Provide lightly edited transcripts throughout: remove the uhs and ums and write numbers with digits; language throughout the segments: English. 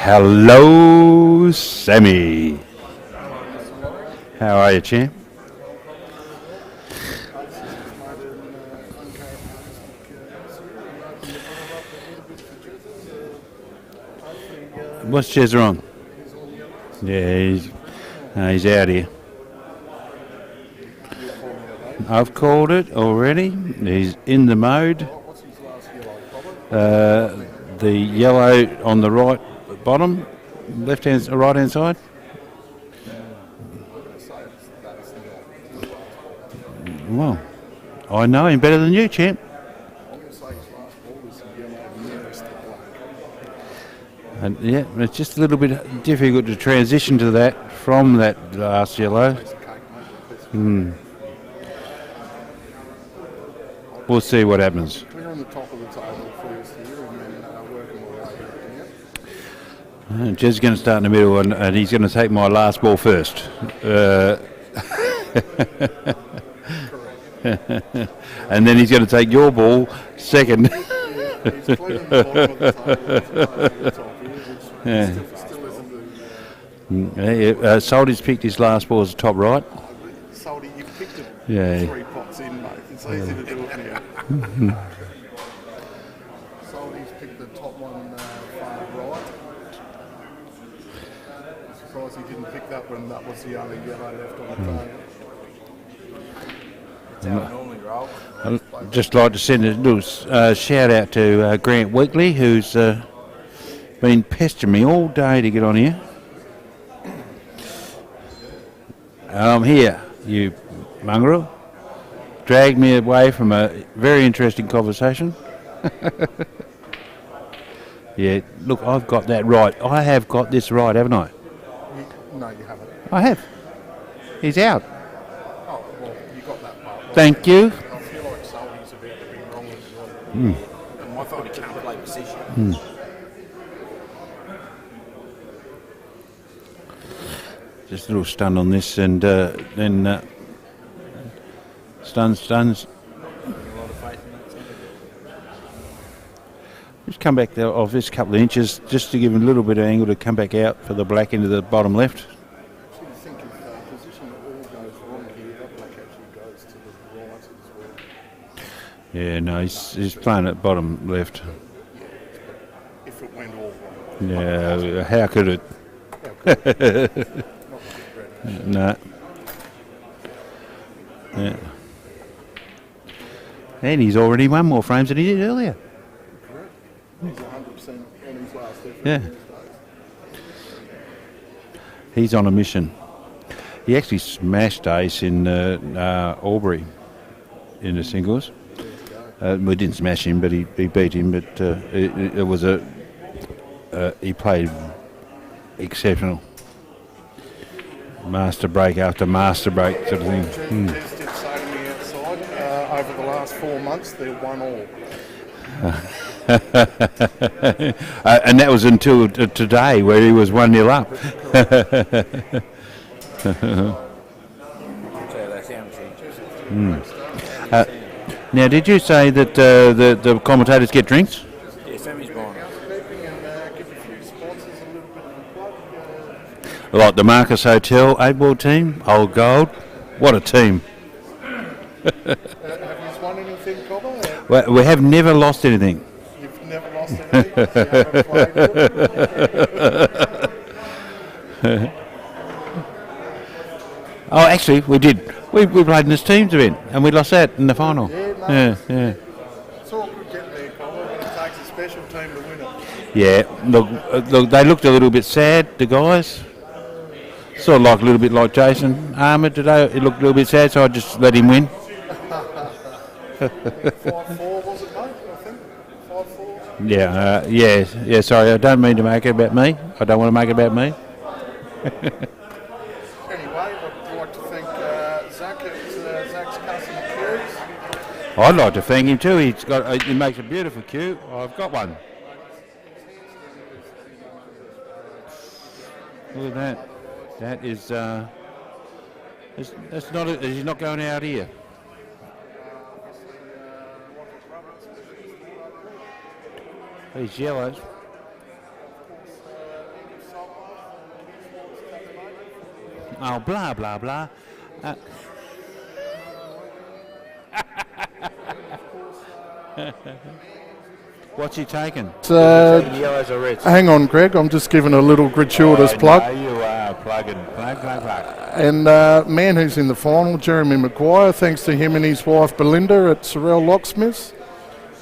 Hello, Sammy. How are you, champ? What's Jezza on? Yeah, he's out here. I've called it already. He's in the mode. The yellow on the right bottom, right hand side. Well, I know him better than you, champ. And yeah, it's just a little bit difficult to transition to that from that last yellow. We'll see what happens. Clear on the top of the table first here and then working our way down. Jed's going to start in the middle and he's going to take my last ball first. And then he's going to take your ball second. He's clearing the bottom of the table. Salty's picked his last ball as top right. Salty, you picked it 3 pots in, mate. It's easy to do it now. Salty's picked the top one far right. I'm surprised he didn't pick that when that was the only yellow left on the table. That's how I normally roll. I'd just like to send a little shout out to Grant Weekly, who's been pestering me all day to get on here. I'm here, you mongrel. Dragged me away from a very interesting conversation. Yeah, look, I've got that right. I have got this right, haven't I? No, you haven't. I have. He's out. Oh, well, you got that part right. Thank you. I feel like Salty's about to be wrong as well. I thought he can't play position. Just a little stun on this and then stuns. Just come back there off this couple of inches just to give him a little bit of angle to come back out for the black into the bottom left. I think if the position all goes wrong here, that black actually goes to the right as well. Yeah, no, he's playing at bottom left. Yeah, if it went all wrong. Yeah, how could it? Not with Brett. No. Yeah. And he's already won more frames than he did earlier. Correct. He's 100% on his last effort. Yeah. He's on a mission. He actually smashed Ace in Albury in the singles. We didn't smash him, but he beat him. But it was he played exceptional. Master break after master break sort of thing. Jez did say to me outside, over the last 4 months, they've won all. And that was until today, where he was 1-0 up. Now, did you say that the commentators get drinks? Yeah, Sammy's buying it. Give a few sponsors a little bit of a plug. Like the Marcus Hotel 8-ball team, Old Gold. What a team. Have you won anything, Cobber? Well, we have never lost anything. You've never lost anything? You haven't played it? Oh, actually, we did. We played in this team's event, and we lost that in the final. Yeah. Yeah. It's all good getting there, Cobber. It takes a special team to win it. Yeah, look, they looked a little bit sad, the guys. Sort of like a little bit like Jason Armour today. He looked a little bit sad, so I just let him win. 5-4 was it, mate? I think 5-4. Yeah. Sorry, I don't mean to make it about me. I don't want to make it about me. Anyway, I'd like to thank Zach at Zach's Custom Cubes. I'd like to thank him too. He makes a beautiful cue. I've got one. Look at that. That is. That's not. He's not going out here. These yellows. Oh, blah, blah, blah. What's he taking? Yellows or reds? Hang on, Greg. I'm just giving a little gratuitous plug. No, you are plugging. Plug. And man who's in the final, Jeremy McGuire, thanks to him and his wife Belinda at Sorrel Locksmiths,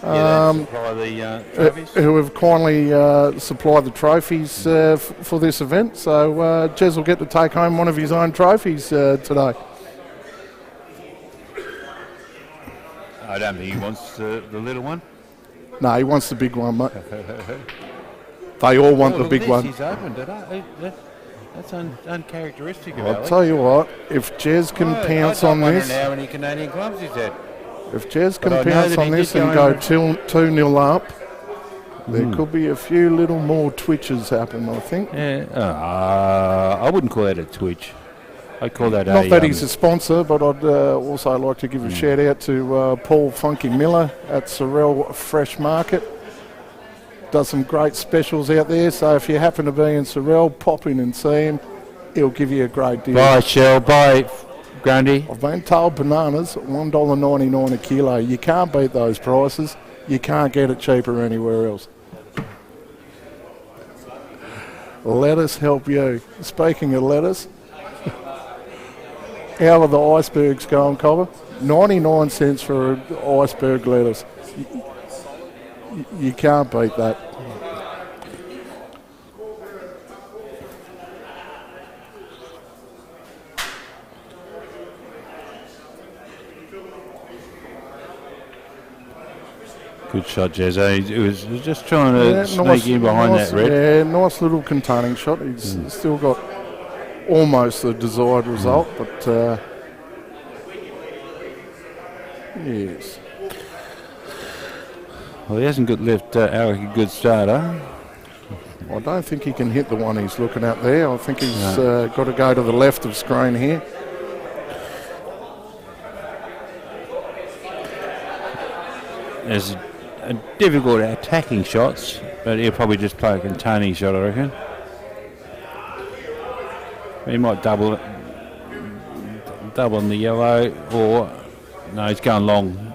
Supply the trophies. who have kindly supplied the trophies for this event. So Jez will get to take home one of his own trophies today. I don't think he wants the little one. No, he wants the big one, mate. They all want the big one. He's opened it. That's uncharacteristic of I'll Alec. tell you what, if Jez can pounce on this, how many Canadian clubs he's had. if Jez can But I know pounce that on he this did and go go 2-0 up, there could be a few little more twitches happen, I think. Yeah, I wouldn't call that a twitch. I'd call that Not that he's a sponsor, but I'd also like to give a shout out to Paul Funky Miller at Sorrel Fresh Market. Does some great specials out there, so if you happen to be in Sorrel, pop in and see him. He'll give you a great deal. Bye, Shell. Bye, Grundy. I've been told bananas, $1.99 a kilo. You can't beat those prices. You can't get it cheaper anywhere else. Let us help you. Speaking of lettuce, how are the icebergs going, Cobber? 99 cents for an iceberg lettuce. You can't beat that. Good shot, Jezzo. He was just trying to sneak in behind that red. Yeah, nice little containing shot. He's still got almost the desired result, but yes. Well, he hasn't got left Alec a good starter. I don't think he can hit the one he's looking at there. I think he's got to go to the left of screen here. There's a difficult attacking shots, but he'll probably just play a containing shot, I reckon. He might double in the yellow, or no, he's going long.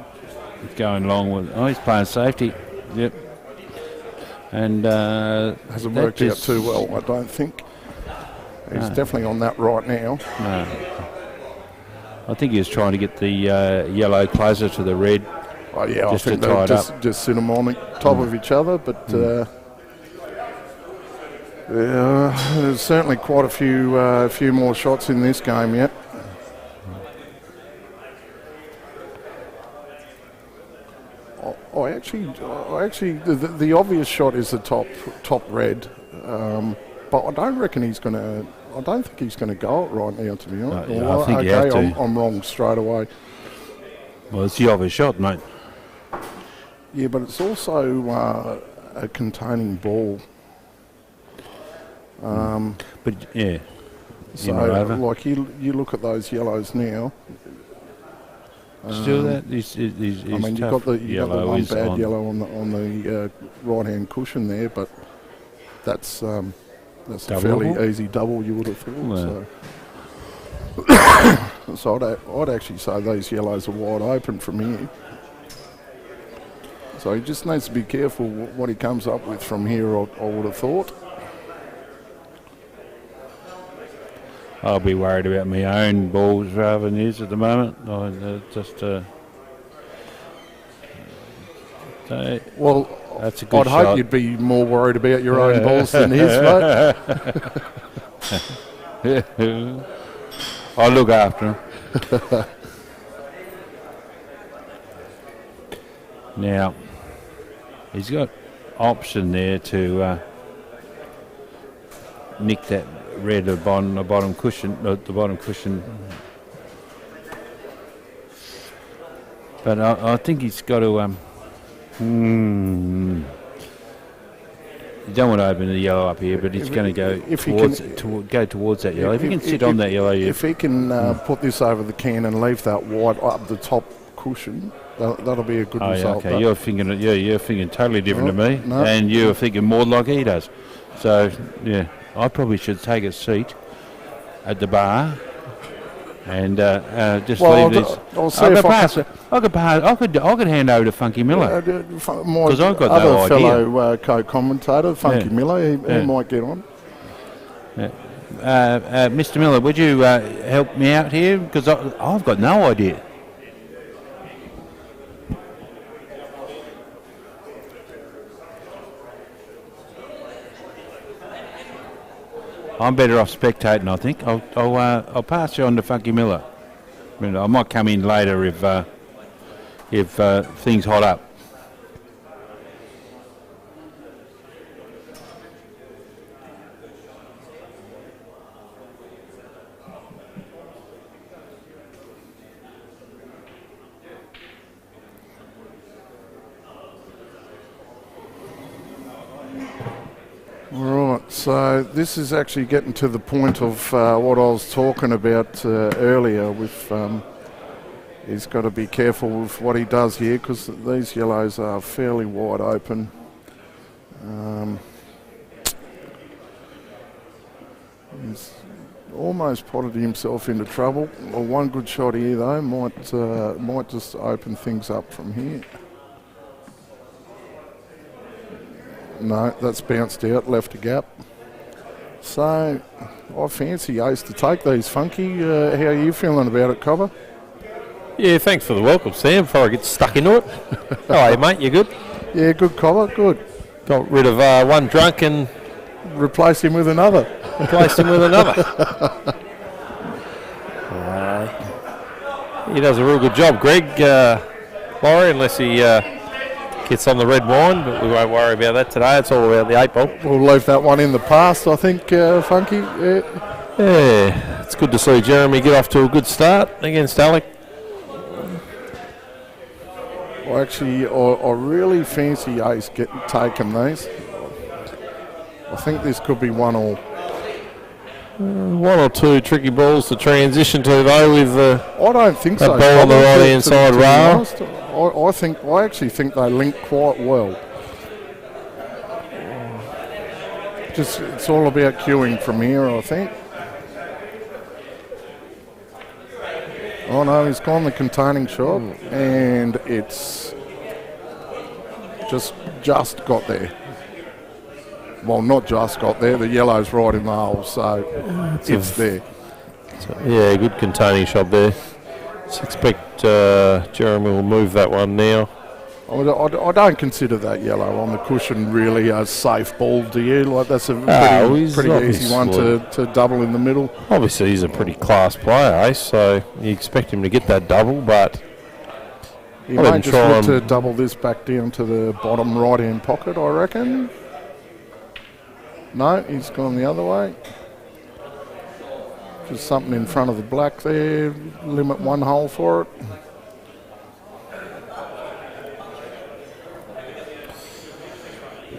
He's going long with. Oh, he's playing safety. Yep. And hasn't worked out too well, I don't think. He's definitely on that right now. No. I think he was trying to get the yellow closer to the red. Oh yeah, just I think to tie they'll it up. just sit them on the top of each other, but there's certainly quite a few more shots in this game yet. I actually, the obvious shot is the top red, but I don't reckon he's going to. I don't think he's going to go it right now, to be honest. I think you have to. I'm wrong straight away. Well, it's the obvious shot, mate. Yeah, but it's also a containing ball. But yeah. So, like you look at those yellows now. Still that? He's I mean, you got the one bad yellow on the right hand cushion there, but that's a fairly easy double, you would have thought. Yeah. So I'd actually say these yellows are wide open from here. So he just needs to be careful what he comes up with from here, I would have thought. I'll be worried about my own balls rather than his at the moment. Well, that's a good I'd shot. hope you'd be more worried about your own balls than his, mate. I'll look after him. Now, he's got option there to nick that red the bottom cushion. But I think he's got to. You don't want to open the yellow up here, but he's going to go towards that yellow. If he can sit on that yellow, if he can put this over the can and leave that white up the top cushion, that'll be a good result. Okay, you're thinking totally different to me, no. And you're thinking more like he does. So yeah, I probably should take a seat at the bar, and just Well, leave this. I'll see if I could hand over to Funky Miller. My 'Cause I've got other no idea. fellow co-commentator, Funky Yeah. Miller, he Yeah. might get on. Mr. Miller, would you help me out here? Because I've got no idea. I'm better off spectating, I think. I'll pass you on to Funky Miller. I might come in later if things hot up. Right, so this is actually getting to the point of what I was talking about earlier with he's got to be careful with what he does here because these yellows are fairly wide open. He's almost potted himself into trouble. Well, one good shot here though might just open things up from here. No, that's bounced out, left a gap. So, I fancy Ace to take these, Funky. How are you feeling about it, Cobber? Yeah, thanks for the welcome, Sam, before I get stuck into it. How are you, mate? You good? Yeah, good, Cobber, good. Got rid of one drunk and Replace him with another. replaced him with another. He does a real good job, Greg Laurie, unless he gets on the red wine, but we won't worry about that today. It's all about the 8-ball. We'll leave that one in the past, I think, Funky. Yeah. Yeah, it's good to see Jeremy get off to a good start against Alec. Well, actually, I really fancy Ace taking these. I think this could be 1-1. One or two tricky balls to transition to, though, with I don't think that so. ball on the Cobber, right-hand side to be rail. honest. I actually think they link quite well. Just it's all about cueing from here, I think. Oh no, he's gone the containing shot, and it's just got there. Well, not just got there. The yellow's right in the hole, so it's there. Yeah, good containing shot there. Let's expect Jeremy will move that one now. I don't consider that yellow on the cushion really a safe ball, do you? Like that's a he's pretty easy one to double in the middle. Obviously, he's a pretty class player, Ace, so you expect him to get that double, but He I may didn't just try look to and- double this back down to the bottom right-hand pocket, I reckon. No, he's gone the other way. Just something in front of the black there. Limit one hole for it.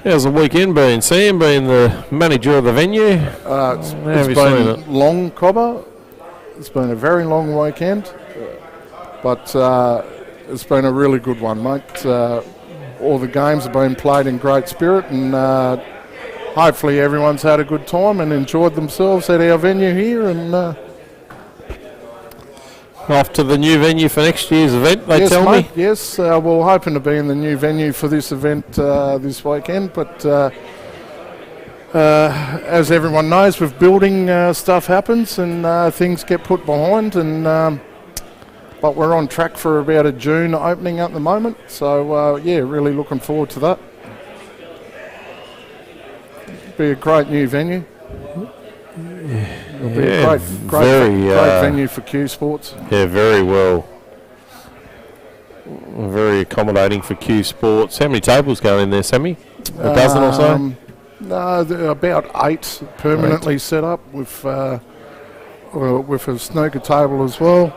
how's the weekend been, Sam, being the manager of the venue? It's have you seen been it? long, Cobber. It's been a very long weekend. But it's been a really good one, mate. All the games have been played in great spirit and hopefully everyone's had a good time and enjoyed themselves at our venue here. And Off to the new venue for next year's event, they yes, tell mate, me. yes, we're hoping to be in the new venue for this event this weekend. But as everyone knows, with building, stuff happens and things get put behind. And but we're on track for about a June opening at the moment. So yeah, really looking forward to that. Be a great new venue. It'll be a great venue for Q Sports. Yeah, very well. Very accommodating for Q Sports. How many tables going in there, Sammy? A dozen or so? No, there are about 8 permanently set up with a snooker table as well.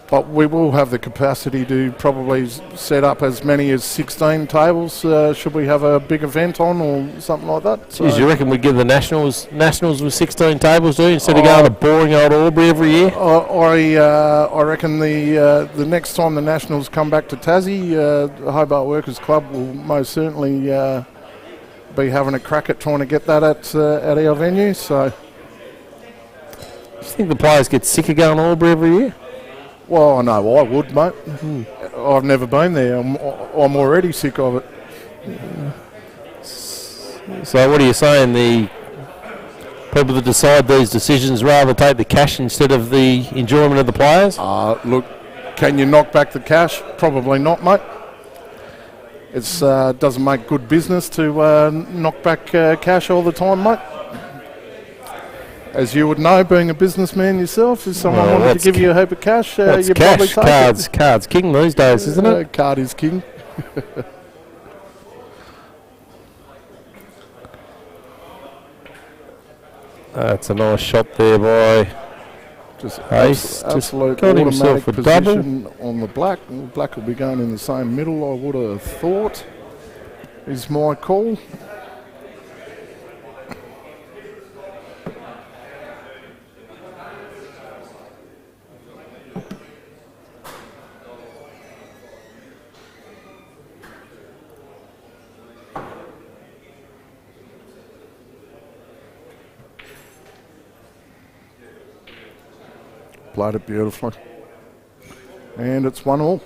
But we will have the capacity to probably set up as many as 16 tables should we have a big event on or something like that. So Geez, you reckon we'd give the Nationals with 16 tables, do you, instead of going to boring old Albury every year? I reckon the next time the Nationals come back to Tassie, the Hobart Workers Club will most certainly be having a crack at trying to get that at our venue. So, Do you think the players get sick of going to Albury every year? well, I know I would, mate. I've never been there. I'm already sick of it. So what are you saying? The people that decide these decisions rather take the cash instead of the enjoyment of the players? Look, can you knock back the cash? Probably not, mate. It doesn't make good business to knock back cash all the time, mate. As you would know, being a businessman yourself, if someone wanted to give you a heap of cash, you'd probably take it. Cards king these days, isn't it? Card is king. That's a nice shot there by Just Ace. absolute Got himself automatic a double. position on the black. The black will be going in the same middle, I would have thought, is my call. Played it beautifully. And it's 1-1.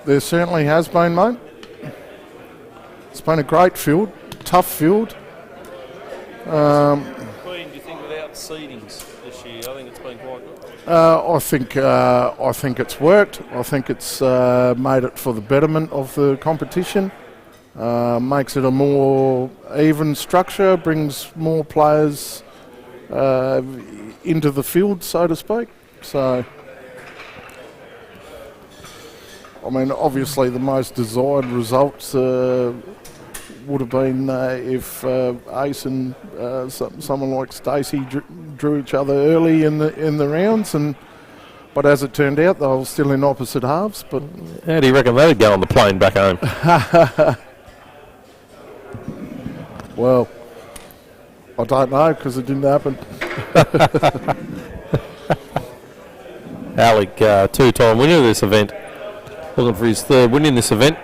There certainly has been, mate. It's been a great field, tough field. Queen, do you think without seedings this year, I think it's been quite good? I think it's worked. I think it's made it for the betterment of the competition. Makes it a more even structure, brings more players into the field, so to speak. So, I mean, obviously the most desired results would have been if Ace and someone like Stacey drew each other early in the rounds, but as it turned out, they were still in opposite halves. But how do you reckon they'd go on the plane back home? Well, I don't know because it didn't happen. Alec, two-time winner of this event, looking for his third win in this event.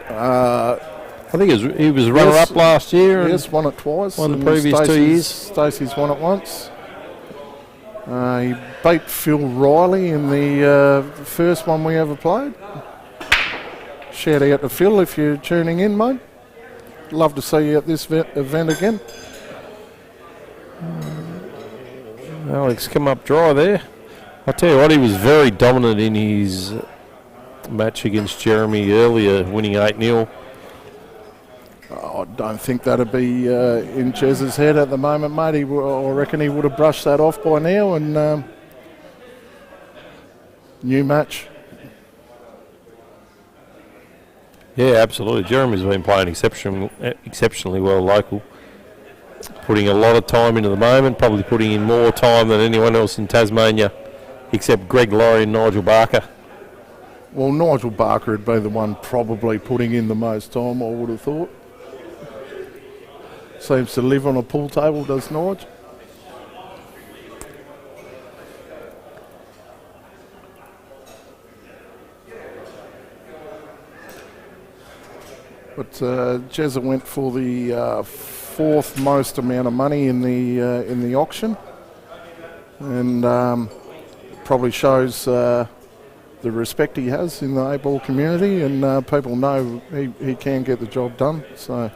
I think he was runner-up last year. Yes, won it twice. Won the previous 2 years. Stacey's won it once. He beat Phil Riley in the first one we ever played. Shout out to Phil if you're tuning in, mate. Love to see you at this event again. Alex come up dry there. I'll tell you what, he was very dominant in his match against Jeremy earlier, winning 8-0. I don't think that'd be in Jez's head at the moment, mate. I reckon he would have brushed that off by now. And new match. Yeah, absolutely. Jeremy's been playing exceptionally well local. Putting a lot of time into the moment, probably putting in more time than anyone else in Tasmania, except Greg Laurie and Nigel Barker. Well, Nigel Barker would be the one probably putting in the most time, I would have thought. Seems to live on a pool table, does Nigel? But Jezza went for the fourth most amount of money in the auction, and probably shows the respect he has in the A-ball community, and people know he can get the job done. So.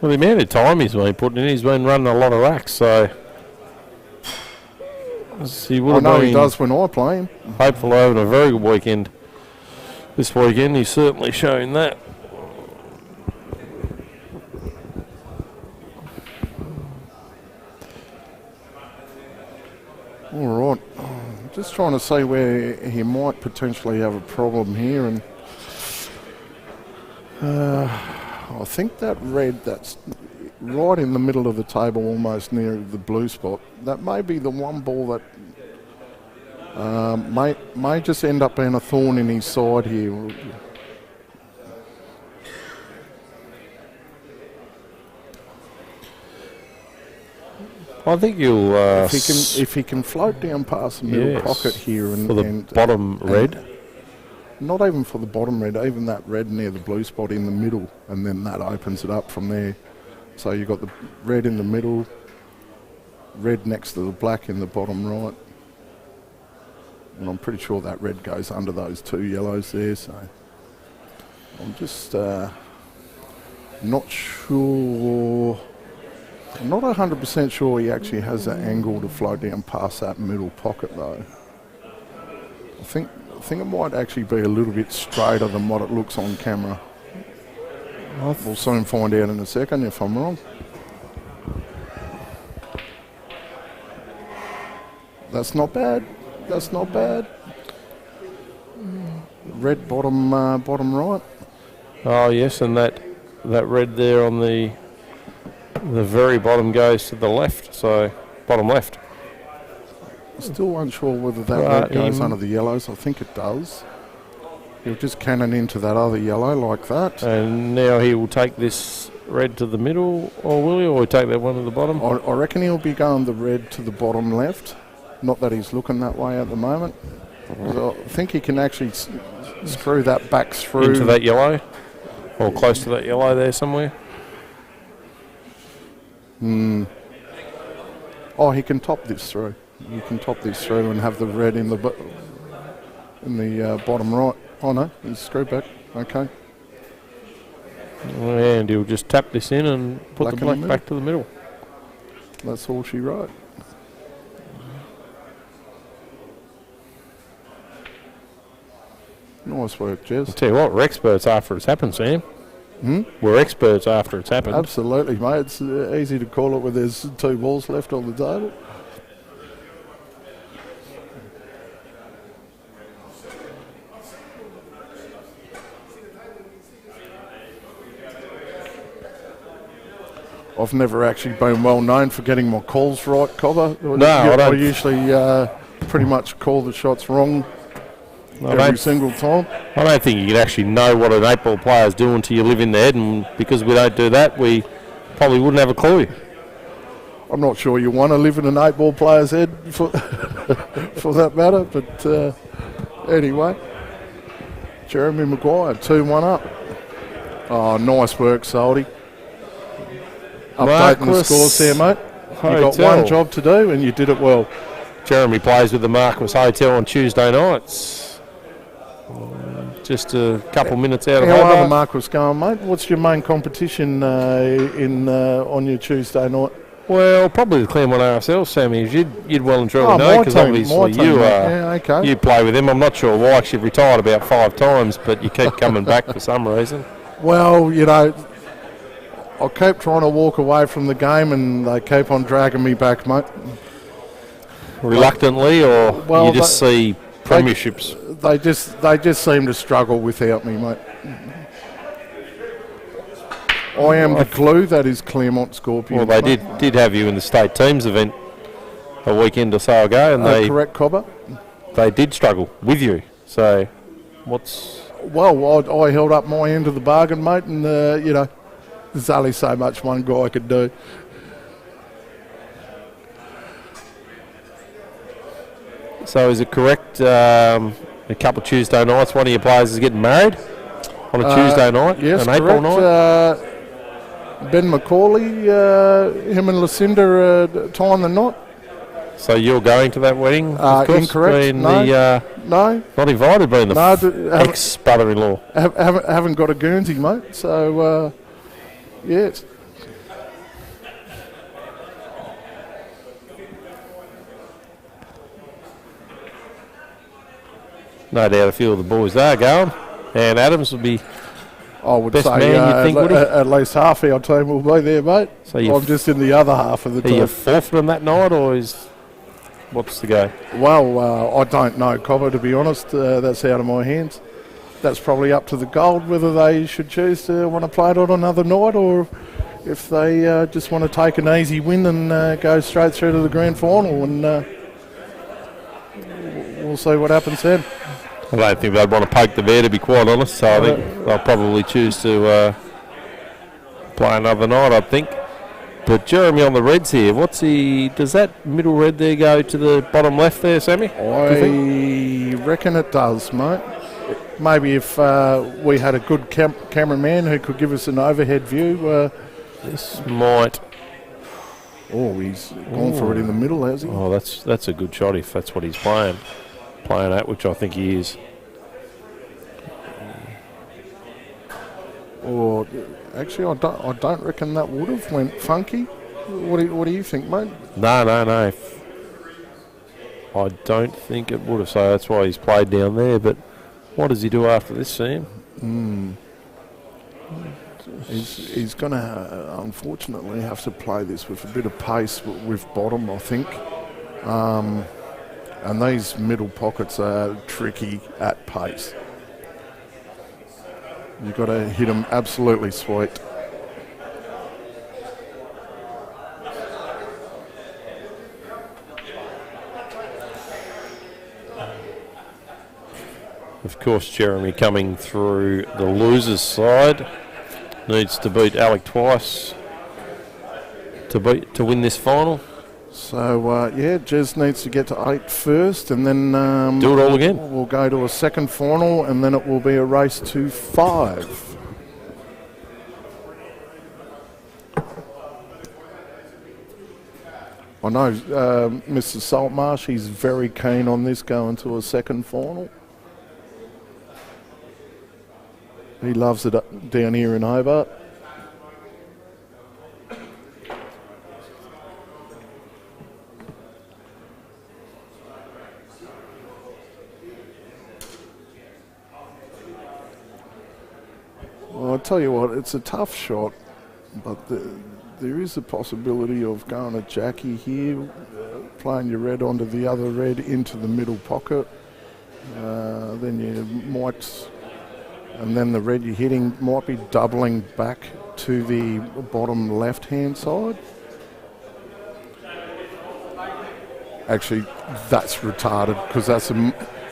Well, the amount of time he's been putting in, he's been running a lot of racks, so he would have been, he does when I play him. Hopefully having a very good weekend this weekend. He's certainly shown that. All right, just trying to see where he might potentially have a problem here, and I think that red that's right in the middle of the table, almost near the blue spot, that may be the one ball that May just end up being a thorn in his side here. I think you'll If he can float down past the middle pocket here and for the bottom red. Not even for the bottom red, even that red near the blue spot in the middle, and then that opens it up from there. So you've got the red in the middle, red next to the black in the bottom right. And I'm pretty sure that red goes under those two yellows there, so I'm just not sure. I'm not 100% sure he actually has that angle to float down past that middle pocket though. I think it might actually be a little bit straighter than what it looks on camera. We'll soon find out in a second if I'm wrong. That's not bad. That's not bad. Red bottom right. Oh yes, and that red there on the very bottom goes to the left, so bottom left. Still unsure whether that red goes under the yellows. I think it does. He'll just cannon into that other yellow like that. And now he will take this red to the middle, or will he? Or take that one to the bottom? I reckon he'll be going the red to the bottom left. Not that he's looking that way at the moment. I think he can actually screw that back through. Into that yellow? Or close to that yellow there somewhere? Oh, he can top this through. You can top this through and have the red in the bottom right. Oh no, he's screwed back. Okay. And he'll just tap this in and put the black back to the middle. That's all she wrote. Nice work, Jez. I'll tell you what, we're experts after it's happened, Sam. We're experts after it's happened. Absolutely, mate. It's easy to call it when there's two balls left on the table. I've never actually been well known for getting my calls right, Cobber. No, I usually pretty much call the shots wrong every single time. I don't think you can actually know what an 8-ball player is doing until you live in the head, and because we don't do that, we probably wouldn't have a clue. I'm not sure you want to live in an 8-ball player's head for that matter, but anyway. Jeremy McGuire, 2-1 up. Oh, nice work, Saldy. Updating the scores there, mate. You got one job to do, and you did it well. Jeremy plays with the Marquis Hotel on Tuesday nights. Just a couple minutes out of Hobart. How are the Marquis going, mate? What's your main competition on your Tuesday night? Well, probably the Claremont RSL, Sammy. You'd well and truly know, because obviously you play with him. I'm not sure why, actually retired about 5 times, but you keep coming back for some reason. Well, you know, I keep trying to walk away from the game, and they keep on dragging me back, mate. Reluctantly, or you just see premierships? They just seem to struggle without me, mate. I am the glue that is Claremont Scorpions. Well, they did have you in the state teams event a weekend or so ago, and they correct, Cobber. They did struggle with you. So, what's? Well, I held up my end of the bargain, mate, and you know, there's only so much one guy could do. So is it correct, a couple of Tuesday nights, one of your players is getting married on a Tuesday night? Yes, an correct. April night? Ben McCauley, him and Lucinda are tying the knot. So you're going to that wedding? Of course, incorrect. No. Not invited, being the ex-brother-in-law. Haven't got a Guernsey, mate. So, yes. No doubt a few of the boys are going. And Adams will be I would best say man, you think, at least half our team will be there, mate. So I'm just in the other half of the team. Are you forfeiting that night, or what's the go? Well, I don't know, Cobber, to be honest. That's out of my hands. That's probably up to the Gold whether they should choose to want to play it on another night, or if they just want to take an easy win and go straight through to the grand final. And we'll we'll see what happens then. I don't think they'd want to poke the bear, to be quite honest. So I think they'll probably choose to play another night, I think. But Jeremy on the reds here, does that middle red there go to the bottom left there, Sammy? I reckon it does, mate. Maybe if we had a good cameraman who could give us an overhead view. This might. Oh, he's gone for it in the middle, has he? Oh, that's a good shot if that's what he's playing at, which I think he is. Or actually, I don't reckon that would have went funky. What do you think, mate? No. I don't think it would have. So that's why he's played down there. But what does he do after this, Sam? He's going to unfortunately have to play this with a bit of pace with bottom, I think. And these middle pockets are tricky at pace. You've got to hit them absolutely sweet. Of course, Jeremy coming through the losers' side needs to beat Alec twice to win this final. So, Jez needs to get to 8 first, and then do it all again. We'll go to a second final, and then it will be a race to 5. I know Mr. Saltmarsh, he's very keen on this going to a second final. He loves it down here in Hobart. Well, I'll tell you what, it's a tough shot, but there is a possibility of going to Jackie here, playing your red onto the other red into the middle pocket. Then you might, and then the red you're hitting might be doubling back to the bottom left-hand side. Actually, that's retarded because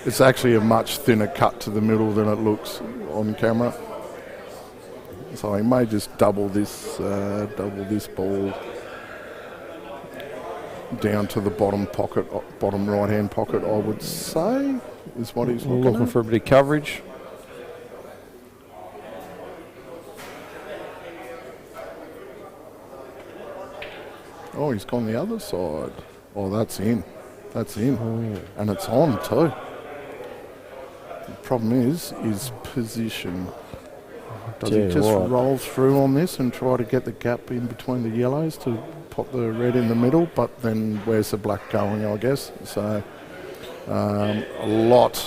it's actually a much thinner cut to the middle than it looks on camera. So he may just double this ball down to the bottom pocket, bottom right-hand pocket, I would say, is what he's looking at. For a bit of coverage. Oh, he's gone the other side. Oh, that's in. That's in. And it's on too. The problem is position. Does he just roll through on this and try to get the gap in between the yellows to pop the red in the middle, but then where's the black going, I guess? So a lot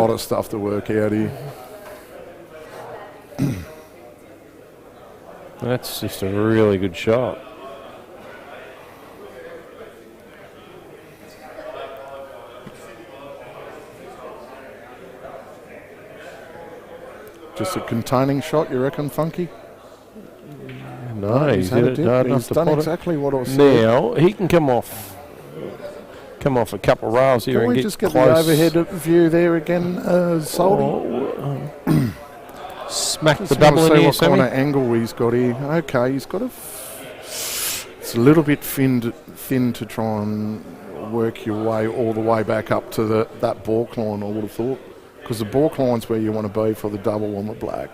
of stuff to work out here. That's just a really good shot. Just a containing shot, you reckon, Funky? No, he's done exactly what I said. Now he can come off a couple of rails here and get just get close. the overhead view there again, Salty? Smack Just the double in here, what Sammy. kind of angle he's got here. Okay, he's got it's a little bit thin to try and work your way all the way back up to that balk line, I would have thought. Because the balk line's where you want to be for the double on the black.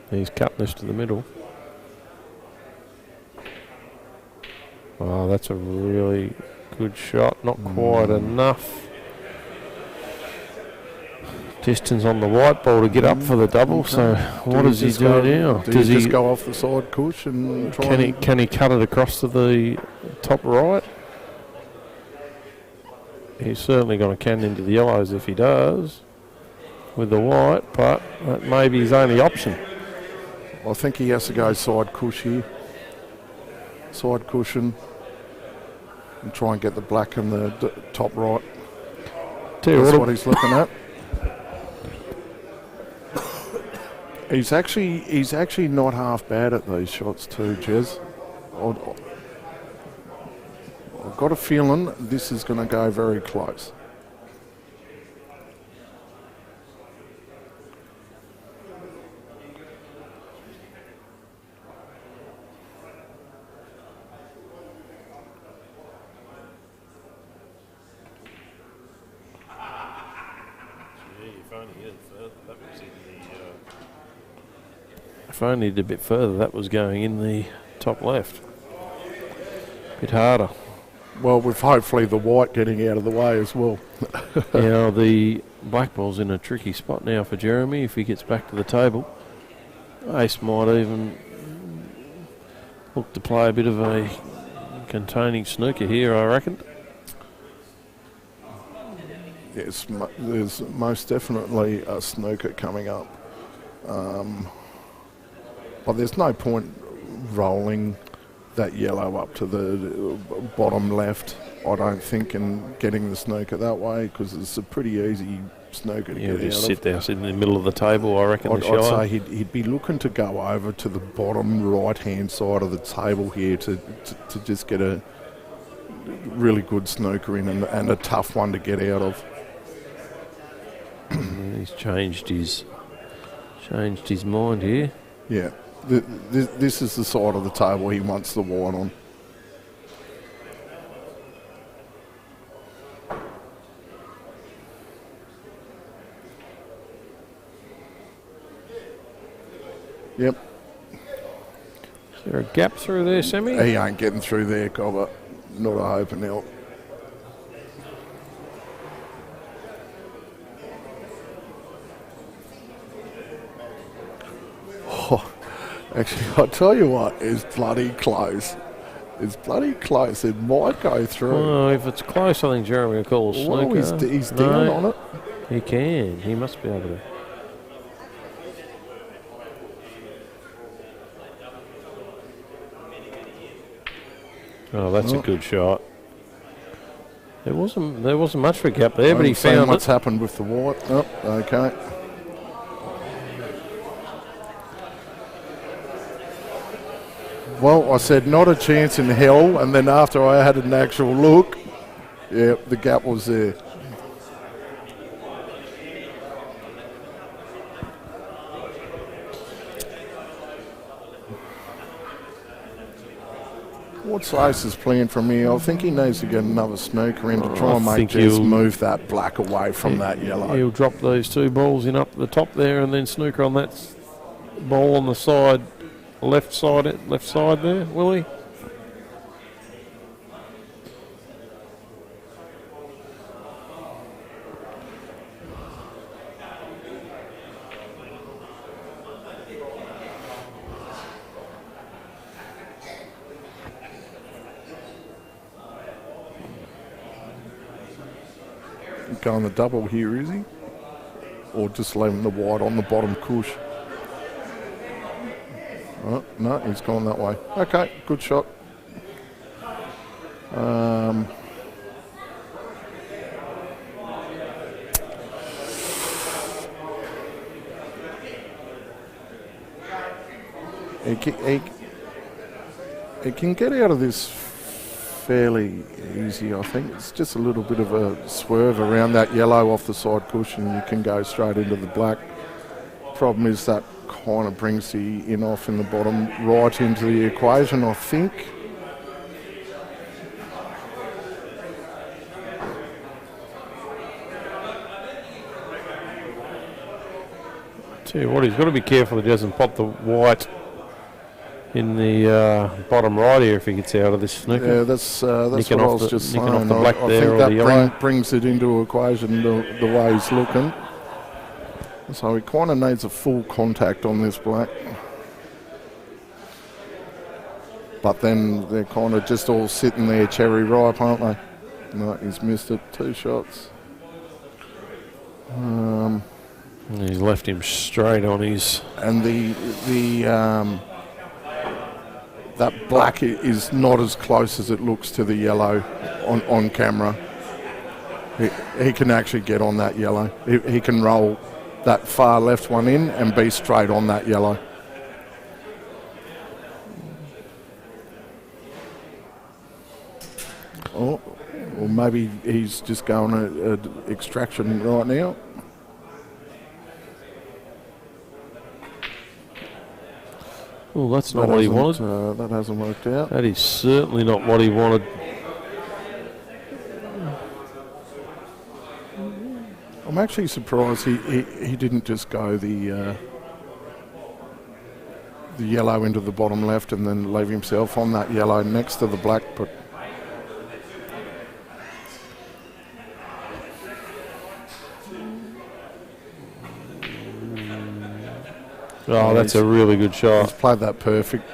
He's cut this to the middle. Oh, that's a really good shot. Not quite enough distance on the white ball to get up for the double. So what does he do now? Does he just go off the side cush and try? Can he cut it across to the top right? He's certainly going to can into the yellows if he does with the white, but that may be his only option. I think he has to go side cush here. Side cushion and try and get the black in the top right. That's what he's looking at. He's actually not half bad at these shots too, Jez. I've got a feeling this is going to go very close. If only a bit further, that was going in the top left. Bit harder. Well, with hopefully the white getting out of the way as well. Now the black ball's in a tricky spot now for Jeremy if he gets back to the table. Ace might even look to play a bit of a containing snooker here, I reckon. Yes, there's most definitely a snooker coming up. But there's no point rolling that yellow up to the bottom left, I don't think, and getting the snooker that way, because it's a pretty easy snooker to get out of. Just sit there, sit in the middle of the table, I reckon. I'd say he'd be looking to go over to the bottom right-hand side of the table here to just get a really good snooker in and a tough one to get out of. He's changed his mind here. Yeah. This is the side of the table he wants the white on. Yep. Is there a gap through there, Sammy? He ain't getting through there, Cobber. Not a hope in hell. Actually, I'll tell you what, it's bloody close. It's bloody close. It might go through. Oh, if it's close, I think Jeremy will call a snooker. Well, he's down on it. He can. He must be able to. Oh, that's a good shot. There wasn't much for a gap there, but he found what's happened with the white. Oh, okay. Well, I said not a chance in hell, and then after I had an actual look, yeah, the gap was there. What's Ace's plan from here? I think he needs to get another snooker in to try and make Jez move that black away from that yellow. He'll drop those two balls in up the top there and then snooker on that ball on the side. Left side there, will he? Going the double here, is he? Or just leaving the white on the bottom cush? Oh, no, he's gone that way. Okay, good shot. He can get out of this fairly easy, I think. It's just a little bit of a swerve around that yellow off the side cushion. You can go straight into the black. Problem is that kind of brings the in off in the bottom right into the equation, I think. Tell you what, he's got to be careful he doesn't pop the white in the bottom right here if he gets out of this snooker. Yeah, that's what I was just saying. Off the black I there think that brings it into equation the way he's looking. So he kind of needs a full contact on this black. But then they're kind of just all sitting there cherry ripe, aren't they? No, he's missed it. 2 shots. He's left him straight on his... And that black is not as close as it looks to the yellow on camera. He can actually get on that yellow. He can roll that far left one in and be straight on that yellow. Oh, or maybe he's just going at extraction right now. Well, that's not what he wanted. That hasn't worked out. That is certainly not what he wanted. I'm actually surprised he didn't just go the yellow into the bottom left and then leave himself on that yellow next to the black. But oh, that's a really good he's shot. played that perfect.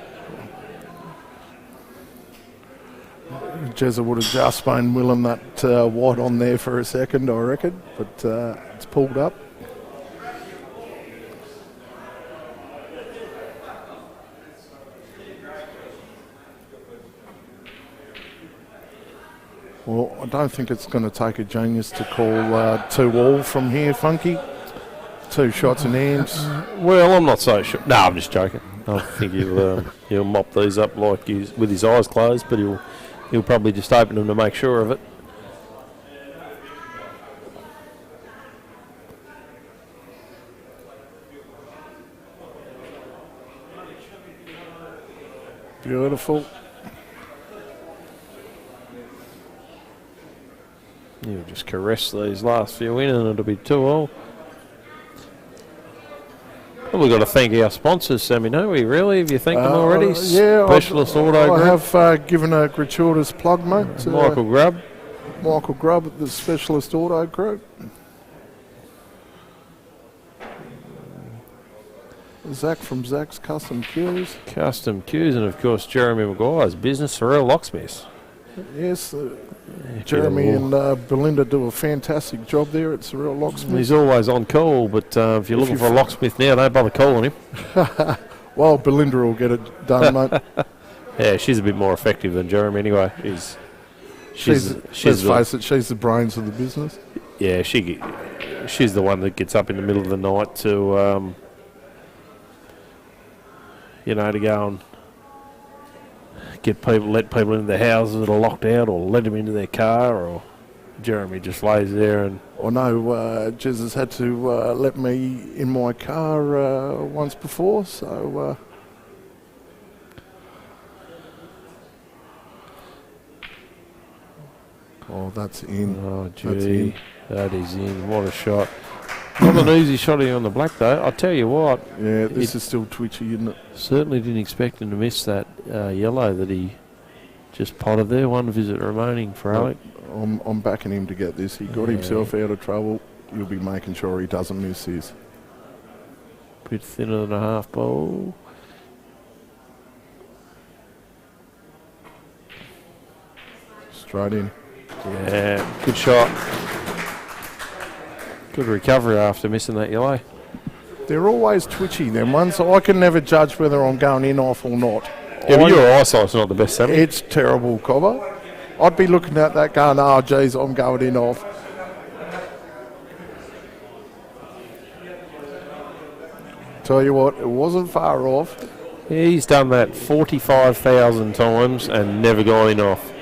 Jezza would have just been willing that white on there for a second, I reckon, but it's pulled up. Well, I don't think it's going to take a genius to call 2-all from here, Funky. 2 shots in hands. Well, I'm not so sure. No, I'm just joking. I think he'll mop these up like with his eyes closed, but he'll probably just open them to make sure of it. Beautiful. He'll just caress these last few in and it'll be 2-all. Well, we've got to thank our sponsors, Sammy, don't we, really? Have you thanked them already? Yeah, Specialist Auto I Group. have given a gratuitous plug, mate. Michael Grubb. Michael Grubb at the Specialist Auto Group. Zach from Zach's Custom Cues. Custom Cues, and of course Jeremy McGuire's business, Sorrel Locksmiths. Yes, Jeremy and Belinda do a fantastic job there at Sorrel Locksmiths. He's always on call, but if you're looking for a locksmith now, don't bother calling him. Well, Belinda will get it done, mate. Yeah, she's a bit more effective than Jeremy anyway. She's let's face it, she's the brains of the business. Yeah, she's the one that gets up in the middle of the night to to go and let people into their houses that are locked out, or let them into their car, or Jeremy just lays there and. I know Jez has had to let me in my car once before, so. Oh, that's in. Oh, gee, that is in. What a shot. Not an easy shot here on the black, though. I'll tell you what. Yeah, this is still twitchy, isn't it? Certainly didn't expect him to miss that yellow that he just potted there. One visit remaining for Alec. I'm backing him to get this. He got himself out of trouble. You'll be making sure he doesn't miss this. Bit thinner than a half bowl. Straight in. Yeah, good shot. Good recovery after missing that yellow. They're always twitchy, them ones, so I can never judge whether I'm going in off or not. Yeah, but your eyesight's not the best, Sammy. It's terrible, Cobber. I'd be looking at that going, oh, geez, I'm going in off. Tell you what, it wasn't far off. Yeah, he's done that 45,000 times and never gone in off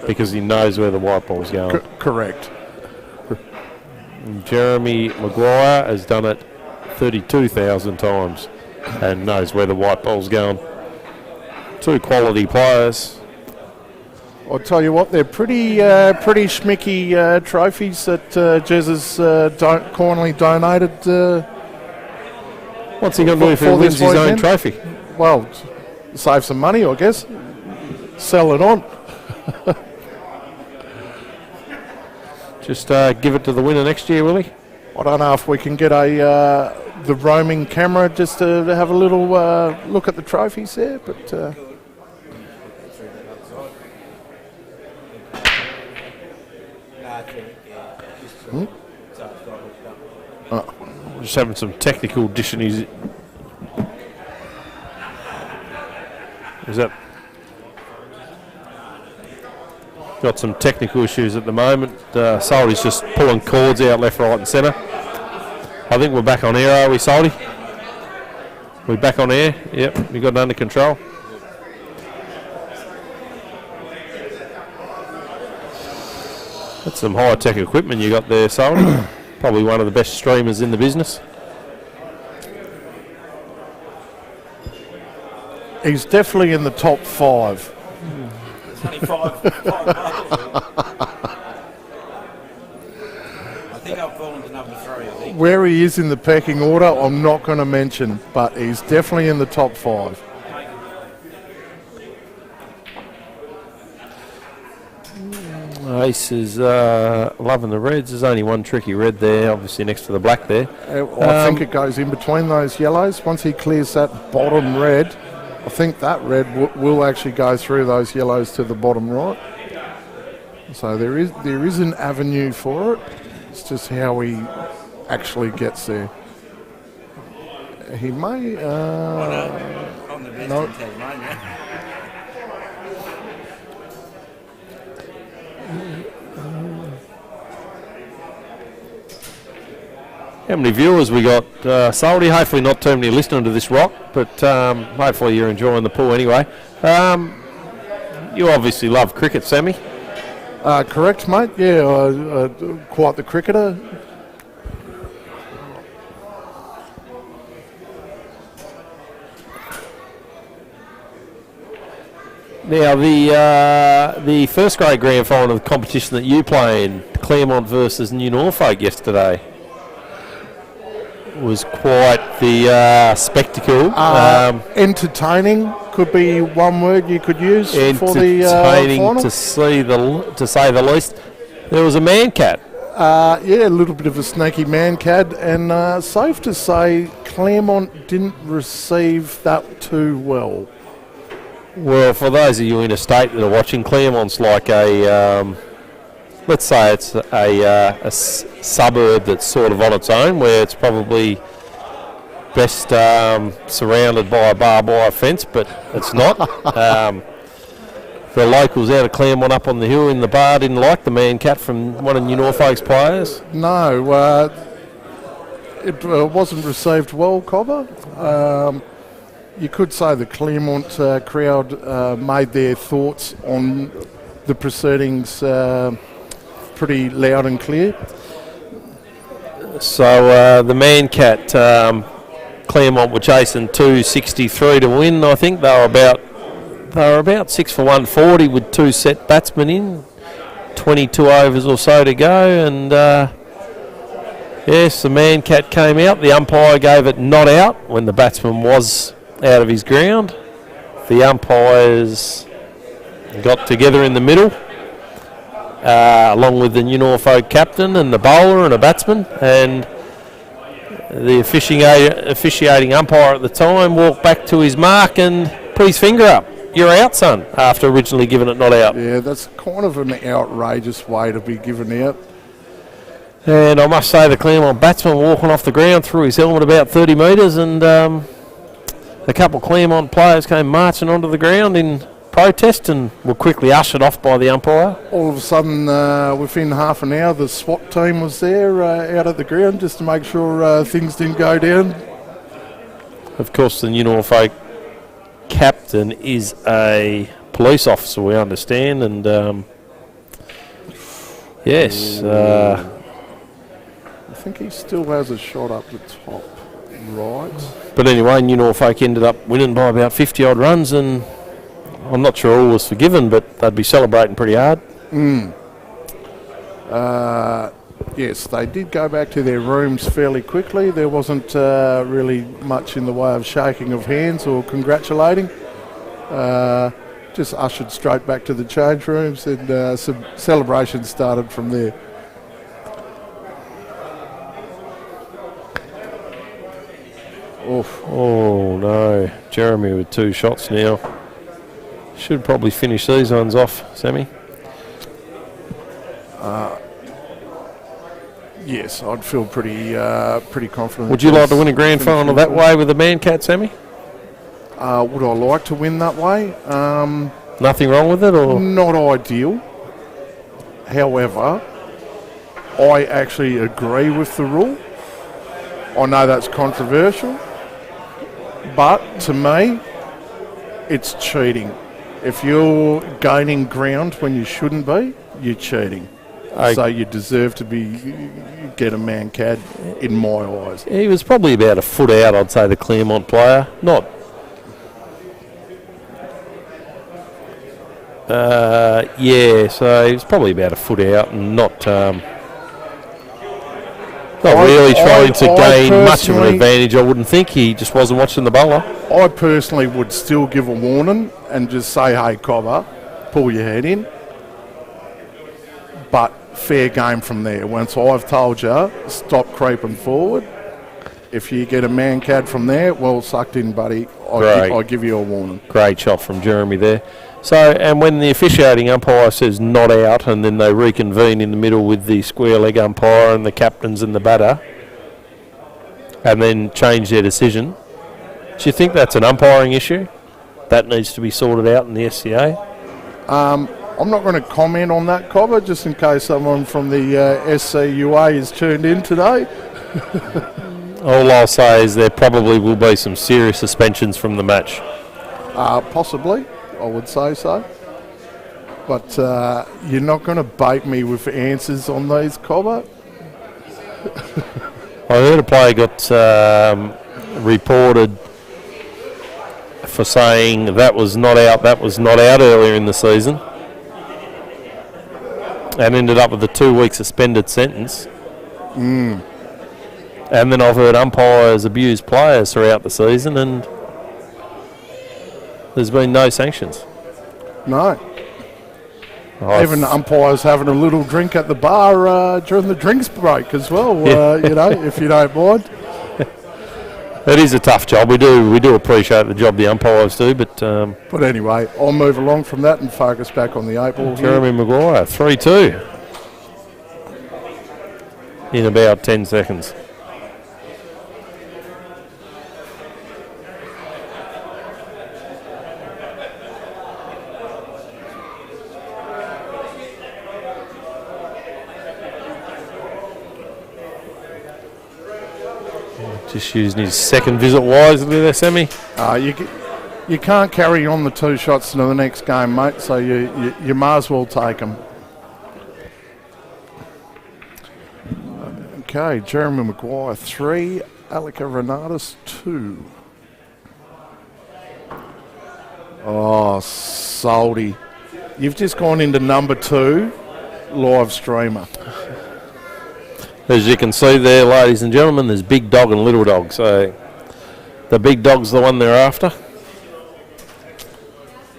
because he knows where the white ball's going. Correct. And Jeremy McGuire has done it 32,000 times and knows where the white ball's going. 2 quality players. I'll tell you what, they're pretty schmicky trophies that Jez has kindly donated. What's he going to do if he wins his own trophy? Well, save some money, I guess. Sell it on. Just give it to the winner next year, will he? I don't know if we can get the roaming camera just to have a little look at the trophies there, but... Just having some technical issues. Is that got some technical issues at the moment? Salty's just pulling cords out left, right, and centre. I think we're back on air, are we, Salty? We're back on air? Yep, we got it under control. That's some high-tech equipment you got there, Salty. Probably one of the best streamers in the business. He's definitely in the top 5. There's only five I think I've fallen to number 3, I think. Where he is in the pecking order, I'm not going to mention, but he's definitely in the top 5. Ace is loving the reds. There's only one tricky red there, obviously next to the black there. I think it goes in between those yellows. Once he clears that bottom red, I think that red will actually go through those yellows to the bottom right. So there is an avenue for it. It's just how he actually gets there. He may... On the best no. in Tasmania. How many viewers we got, Salty? Hopefully not too many listening to this rock, but hopefully you're enjoying the pool anyway. You obviously love cricket, Sammy. Correct, mate. Yeah, quite the cricketer. Now, the first grade grand final of the competition that you play in, Claremont versus New Norfolk yesterday, was quite the spectacle. Entertaining could be one word you could use for the final. To say the least. There was a man cat. Yeah, a little bit of a snaky man cat, and safe to say Claremont didn't receive that too well. Well, for those of you in a state that are watching, Claremont's like a, let's say it's a suburb that's sort of on its own, where it's probably best surrounded by a barbed wire fence, but it's not. The locals out of Claremont up on the hill in the bar didn't like the man cat from one of New Norfolk's players. No, it wasn't received well, Cobber. You could say the Claremont crowd made their thoughts on the proceedings pretty loud and clear. So the man cat, Claremont were chasing 263 to win. I think they were about 6 for 140 with 2 set batsmen in, 22 overs or so to go, and yes, the man cat came out. The umpire gave it not out when the batsman was out of his ground. The umpires got together in the middle, along with the New Norfolk captain and the bowler and a batsman, and the officiating umpire at the time walked back to his mark and put his finger up. You're out, son, after originally giving it not out. Yeah, that's kind of an outrageous way to be given out. And I must say the Claremont batsman walking off the ground threw his helmet about 30 metres, and a couple of Claremont players came marching onto the ground in protest and were quickly ushered off by the umpire. All of a sudden, within half an hour, the SWAT team was there out at the ground just to make sure things didn't go down. Of course, the New Norfolk captain is a police officer, we understand, and yes. I think he still has a shot up the top right. But anyway, New Norfolk ended up winning by about 50 odd runs, and I'm not sure all was forgiven, but they'd be celebrating pretty hard. Yes, they did go back to their rooms fairly quickly. There wasn't really much in the way of shaking of hands or congratulating. Just ushered straight back to the change rooms, and some celebrations started from there. Oof. Oh no, Jeremy with 2 shots now. Should probably finish these ones off, Sammy. Yes, I'd feel pretty confident. Would you like to win a grand final that way with a man cat, Sammy? Would I like to win that way? Nothing wrong with it, or not ideal. However, I actually agree with the rule. I know that's controversial, but to me, it's cheating. If you're gaining ground when you shouldn't be, you're cheating. So you deserve to get a man cad in my eyes. He was probably about a foot out, I'd say, the Claremont player. Not. So he was probably about a foot out and not really trying to gain much of an advantage, I wouldn't think. He just wasn't watching the bowler. I personally would still give a warning and just say, hey, Cobber, pull your head in. But fair game from there. Once I've told you, stop creeping forward. If you get a man cad from there, well sucked in, buddy. I give you a warning. Great shot from Jeremy there. So, and when the officiating umpire says not out, and then they reconvene in the middle with the square leg umpire and the captains and the batter, and then change their decision, do you think that's an umpiring issue? That needs to be sorted out in the SCA? I'm not going to comment on that, Cobber, just in case someone from the SCUA is tuned in today. All I'll say is there probably will be some serious suspensions from the match. Possibly, I would say so. But you're not going to bait me with answers on these, Cobber. I heard a player got reported for saying that was not out earlier in the season, and ended up with a 2-week suspended sentence. And then I've heard umpires abuse players throughout the season, and there's been no sanctions. No. Even umpires having a little drink at the bar during the drinks break as well, if you don't mind. It is a tough job. We do appreciate the job the umpires do, but anyway, I'll move along from that and focus back on the 8 ball. Jeremy McGuire, 3-2 in about 10 seconds. Just using his second visit wisely there, Sammy. You can't carry on the 2 shots into the next game, mate, so you might as well take them. Okay, Jeremy McGuire 3, Alec Evreniadis 2. Oh, Soldy. You've just gone into number 2, live streamer. As you can see there, ladies and gentlemen, there's big dog and little dog. So the big dog's the one they're after.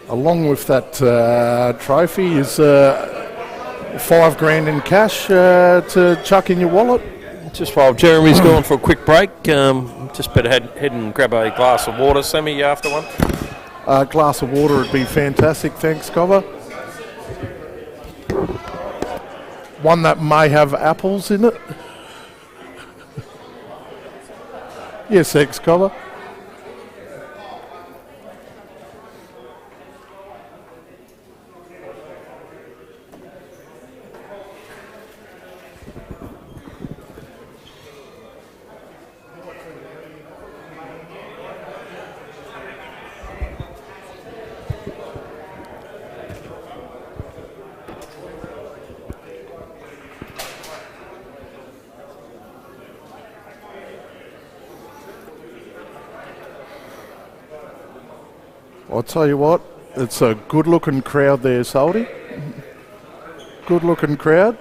Along with that trophy is $5,000 in cash to chuck in your wallet. Just while Jeremy's gone for a quick break, just better head and grab a glass of water. Sammy, you after one? A glass of water would be fantastic, thanks, Cobber. One that may have apples in it. Yes, ex-Cobber. I'll tell you what, it's a good-looking crowd there, Soldy. Good-looking crowd.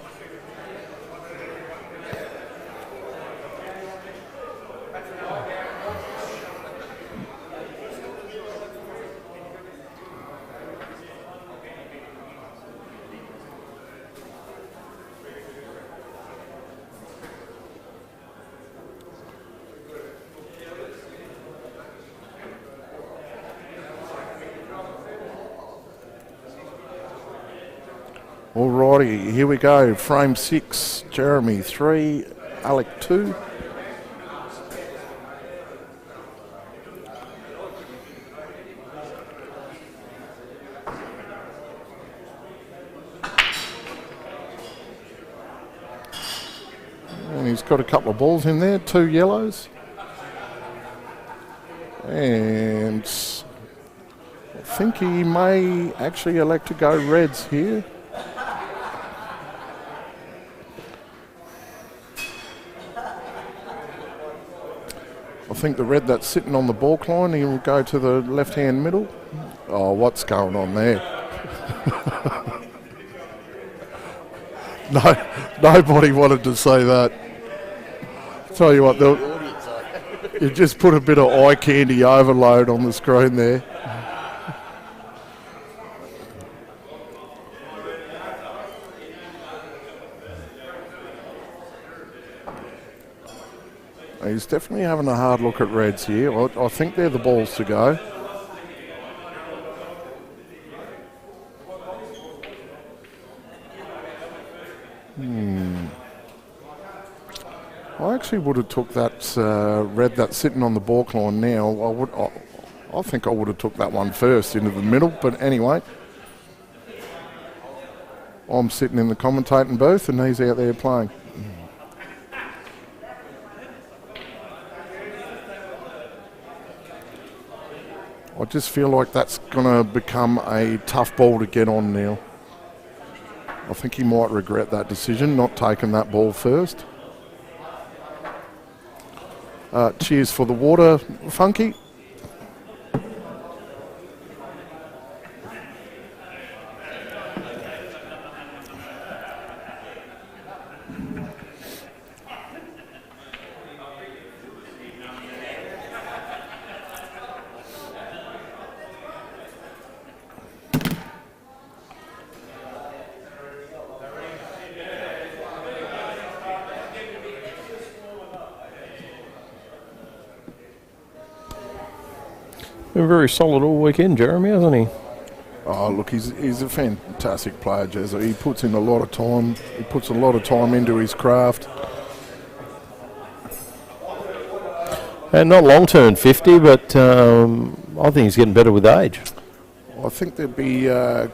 Alrighty, here we go. Frame 6, Jeremy 3, Alec 2. And he's got a couple of balls in there, 2 yellows. And I think he may actually elect to go reds here. I think the red that's sitting on the balk line, he will go to the left-hand middle. Oh, what's going on there? No, nobody wanted to say that. Tell you what, you just put a bit of eye candy overload on the screen there. He's definitely having a hard look at reds here. I think they're the balls to go. I actually would have took that red that's sitting on the balk line now. I think I would have took that one first into the middle, but anyway. I'm sitting in the commentating booth and he's out there playing. I just feel like that's going to become a tough ball to get on now. I think he might regret that decision, not taking that ball first. Cheers for the water, Funky. Been very solid all weekend, Jeremy, hasn't he? Oh, look, he's a fantastic player, Jezza. He puts in a lot of time. He puts a lot of time into his craft. And not long turned 50, but I think he's getting better with age. I think there'd be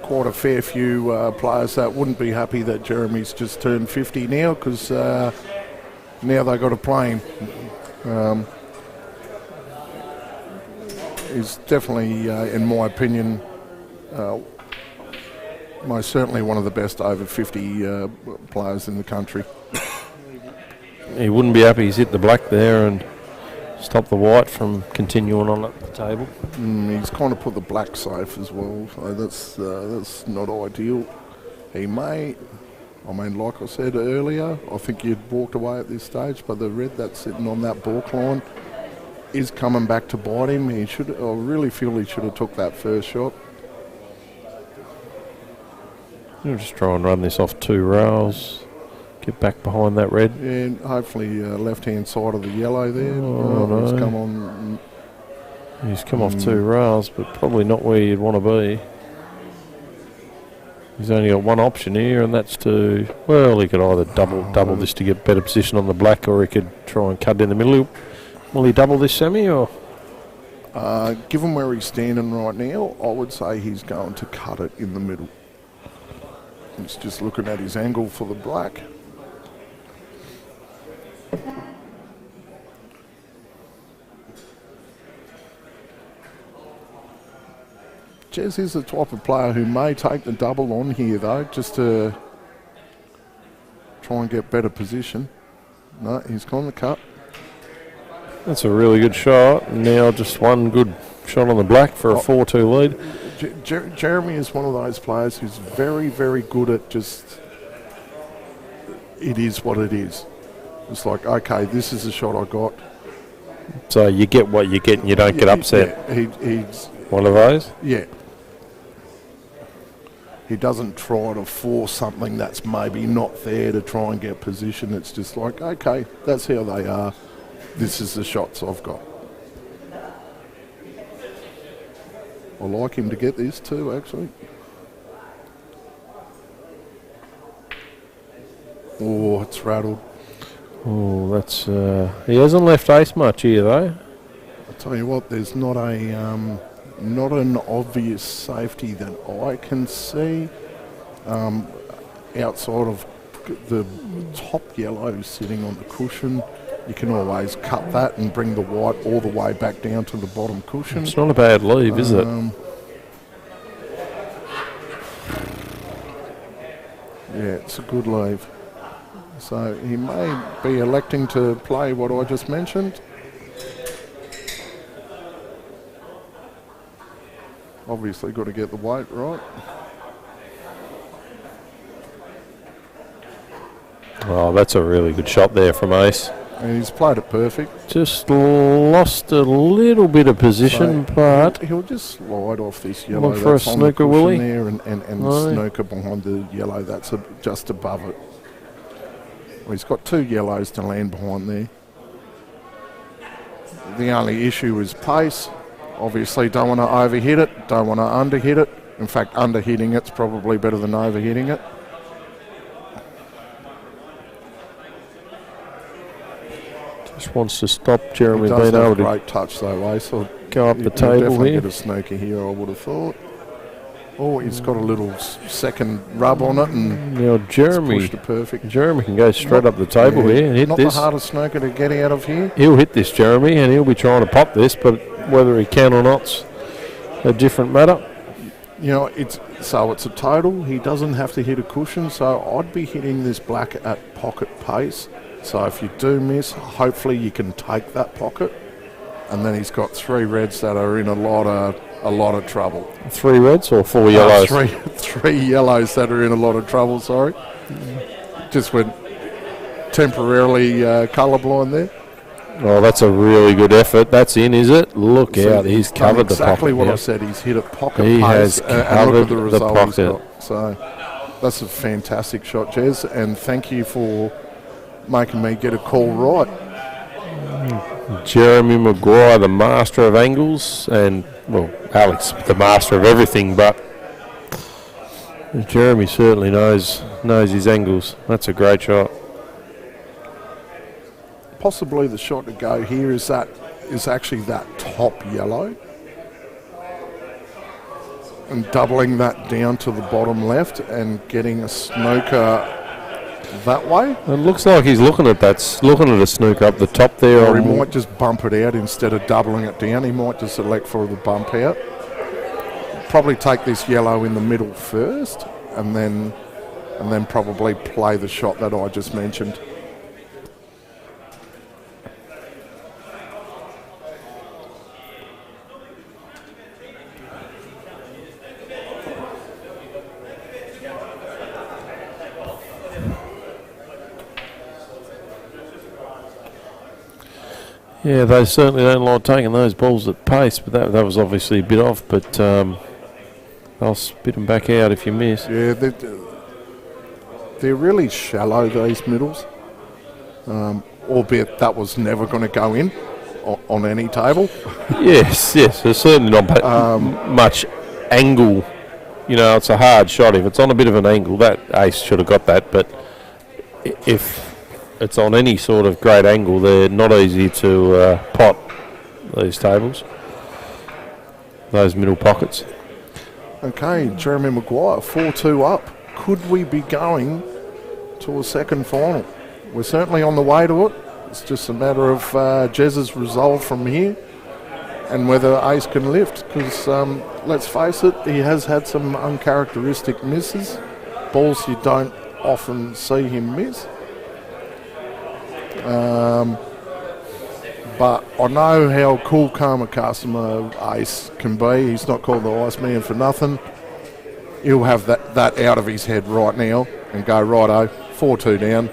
quite a fair few players that wouldn't be happy that Jeremy's just turned 50 now, because now they've got to play him. He's definitely, in my opinion, most certainly one of the best over 50 players in the country. He wouldn't be happy he's hit the black there and stopped the white from continuing on at the table. He's kind of put the black safe as well, so that's not ideal. He may, I mean, like I said earlier, I think you'd walked away at this stage, but the red that's sitting on that balk line is coming back to bite him. I really feel he should have took that first shot. We'll just try and run this off 2 rails. Get back behind that red. And hopefully left-hand side of the yellow there. No. He's come on. He's come off 2 rails, but probably not where you'd want to be. He's only got one option here, and that's to, well, he could either double this to get better position on the black, or he could try and cut in the middle. Will he double this semi, or? Given where he's standing right now, I would say he's going to cut it in the middle. He's just looking at his angle for the black. Jez is the type of player who may take the double on here, though, just to try and get better position. No, he's gone the cut. That's a really good shot. Now just one good shot on the black for a 4-2 lead. Jeremy is one of those players who's very, very good at just, it is what it is. It's like, okay, this is the shot I got. So you get what you get and you don't get upset. Yeah, he's one of those? Yeah. He doesn't try to force something that's maybe not there to try and get position. It's just like, okay, that's how they are. This is the shots I've got. I like him to get this too, actually. Oh, it's rattled. Oh, that's... he hasn't left ace much here, though. I'll tell you what, there's not an obvious safety that I can see outside of the top yellow sitting on the cushion. You can always cut that and bring the white all the way back down to the bottom cushion. It's not a bad leave, is it? Yeah, it's a good leave. So he may be electing to play what I just mentioned. Obviously got to get the weight right. Oh, that's a really good shot there from Ace. And he's played it perfect. Just lost a little bit of position, So but he'll just slide off this yellow. Look for a that's on the snooker, will cushion he? there and No. snooker behind the yellow that's just above it. Well, he's got 2 yellows to land behind there. The only issue is pace. Obviously don't want to overhit it, don't want to underhit it. In fact, underhitting it's probably better than overhitting it. just wants to stop Jeremy He does being have able a to great touch though, Ace. So go up the he'll table definitely here. get a snooker here, I would have thought. Oh, he's got a little second rub on it and Now it's Jeremy pushed it perfect. can go straight up the table Yeah, here and hit not this. the hardest snooker to get out of here. He'll hit this, Jeremy, and he'll be trying to pop this, but whether he can or not's a different matter. You know, it's a total. He doesn't have to hit a cushion, so I'd be hitting this black at pocket pace. So if you do miss, hopefully you can take that pocket. And then he's got 3 reds that are in a lot of trouble. 3 reds or 4 yellows? Three yellows that are in a lot of trouble. Sorry, just went temporarily colourblind there. Oh, that's a really good effort. That's in, is it? Look So out, he's done covered the pocket. exactly what now. I said. He's hit a pocket He pace, has and look covered at the the result he's pocket. got. So that's a fantastic shot, Jez, and thank you for making me get a call right. Jeremy McGuire, the master of angles, and, well, Alex, the master of everything, but Jeremy certainly knows his angles. That's a great shot. Possibly the shot to go here is actually that top yellow, and doubling that down to the bottom left and getting a snooker that way. It looks like he's looking at a snooker up the top there. Or he might just bump it out instead of doubling it down. He might just elect for the bump out. Probably take this yellow in the middle first, and then probably play the shot that I just mentioned. Yeah, they certainly don't like taking those balls at pace, but that was obviously a bit off, but they'll spit them back out if you miss. Yeah, they're really shallow, these middles, albeit that was never going to go in on any table. Yes, there's certainly not much angle. You know, it's a hard shot. If it's on a bit of an angle, that ace should have got that, but if it's on any sort of great angle, they're not easy to pot, these tables, those middle pockets. Okay, Jeremy McGuire, 4-2 up. Could we be going to a second final? We're certainly on the way to it. It's just a matter of Jez's resolve from here and whether Ace can lift, because let's face it, he has had some uncharacteristic misses, balls you don't often see him miss. But I know how cool, calm a customer Ace can be. He's not called the Iceman for nothing. He'll have that out of his head right now and go, righto, 4-2 down.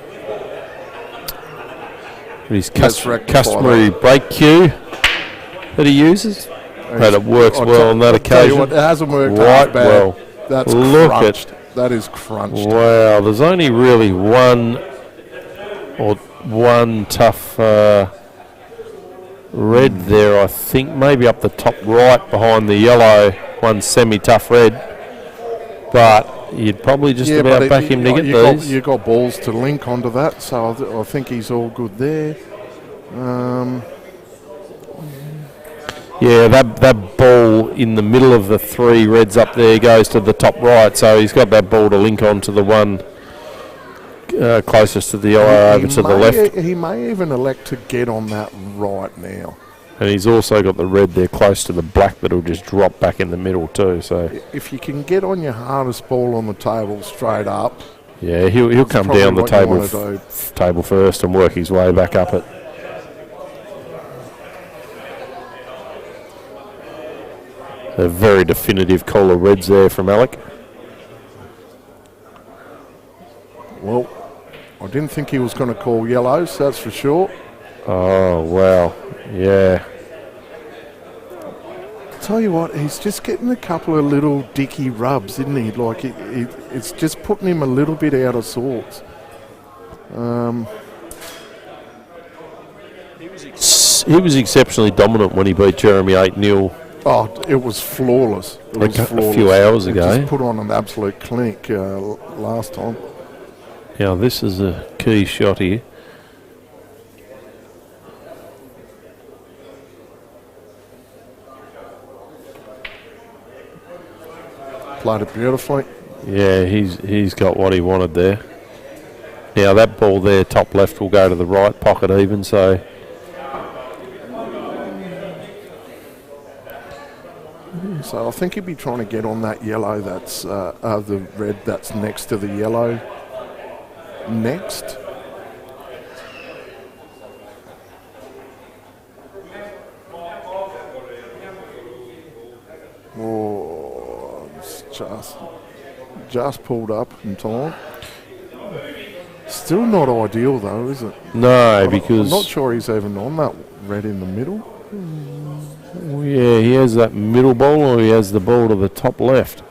His Let's rectify customary break cue that he uses, but it works well on that I'll tell you occasion. what, it hasn't worked Right half bad. well. That's Look crunched. That is crunched. Wow, there's only really one tough red there, I think, maybe up the top right behind the yellow, one semi-tough red, but you'd probably just about back him to get these. You got balls to link onto that, so I think he's all good there. Yeah, that ball in the middle of the 3 reds up there goes to the top right, so he's got that ball to link onto the one closest to the yellow over to the left. He may even elect to get on that right now. And he's also got the red there close to the black that'll just drop back in the middle too. So if you can get on your hardest ball on the table straight up, yeah, he'll come down the table first and work his way back up it. A very definitive call of reds there from Alec. Well, I didn't think he was going to call yellows, that's for sure. Oh, wow. Yeah. Tell you what, he's just getting a couple of little dicky rubs, isn't he? Like, it's just putting him a little bit out of sorts. He was exceptionally dominant when he beat Jeremy 8-0. Oh, it was flawless. It was flawless. A few hours ago. He just put on an absolute clinic last time. Now, this is a key shot here. Played it beautifully. Yeah, he's got what he wanted there. Now that ball there, top left, will go to the right pocket even, so... So I think he'd be trying to get on that yellow that's, the red that's next to the yellow next. Oh, it's just pulled up in time. Still not ideal though, is it? No, because... I'm not sure he's even on that red in the middle. Yeah, he has that middle ball or he has the ball to the top left.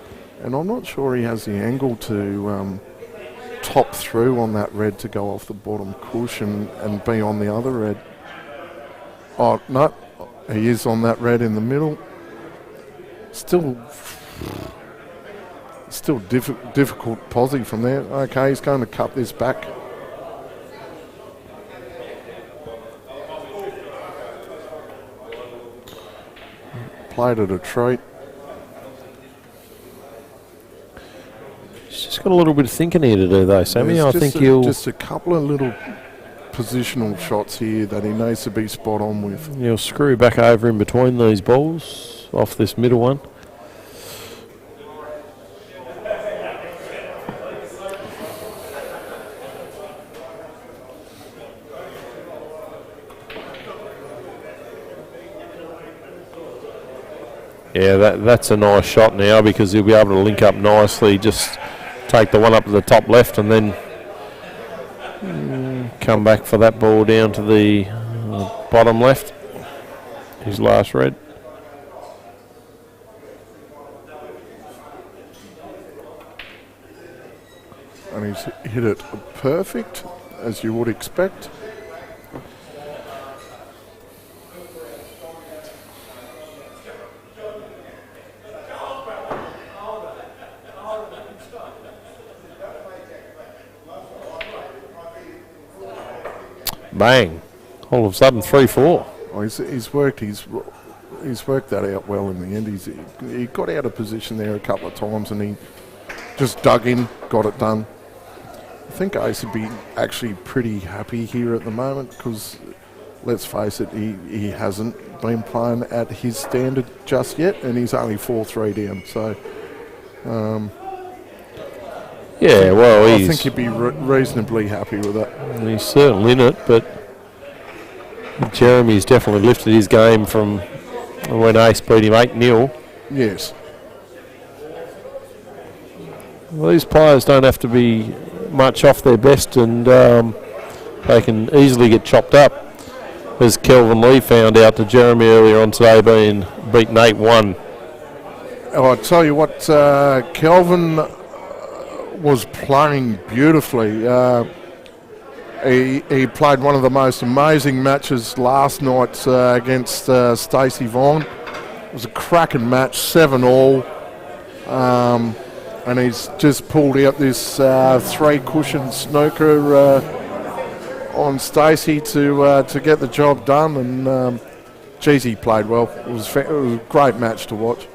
And I'm not sure he has the angle to top through on that red to go off the bottom cushion and be on the other red. Oh, no, he is on that red in the middle. Still difficult posse from there. Okay, he's going to cut this back. Played it a treat. He's just got a little bit of thinking here to do though, Sammy. I think he'll... Just a couple of little positional shots here that he needs to be spot on with. He'll screw back over in between these balls off this middle one. Yeah, that's a nice shot now because he'll be able to link up nicely, just take the one up to the top left and then come back for that ball down to the bottom left, his last red. And he's hit it perfect, as you would expect. Bang! All of a sudden, 3-4. Oh, he's worked that out well in the end. He got out of position there a couple of times, and he just dug in, got it done. I think Ace would be actually pretty happy here at the moment because, let's face it, he hasn't been playing at his standard just yet, and he's only 4-3 down. So, yeah, well, I think he'd be reasonably happy with that. He's certainly in it, but Jeremy's definitely lifted his game from when Ace beat him 8-0. Yes. Well, these players don't have to be much off their best, and they can easily get chopped up, as Kelvin Lee found out to Jeremy earlier on today, being beaten 8-1. Oh, I tell you what, Kelvin was playing beautifully. He played one of the most amazing matches last night against Stacey Vaughan. It was a cracking match, 7-all. And he's just pulled out this 3-cushion snooker on Stacey to get the job done. And geez, he played well. It was a great match to watch.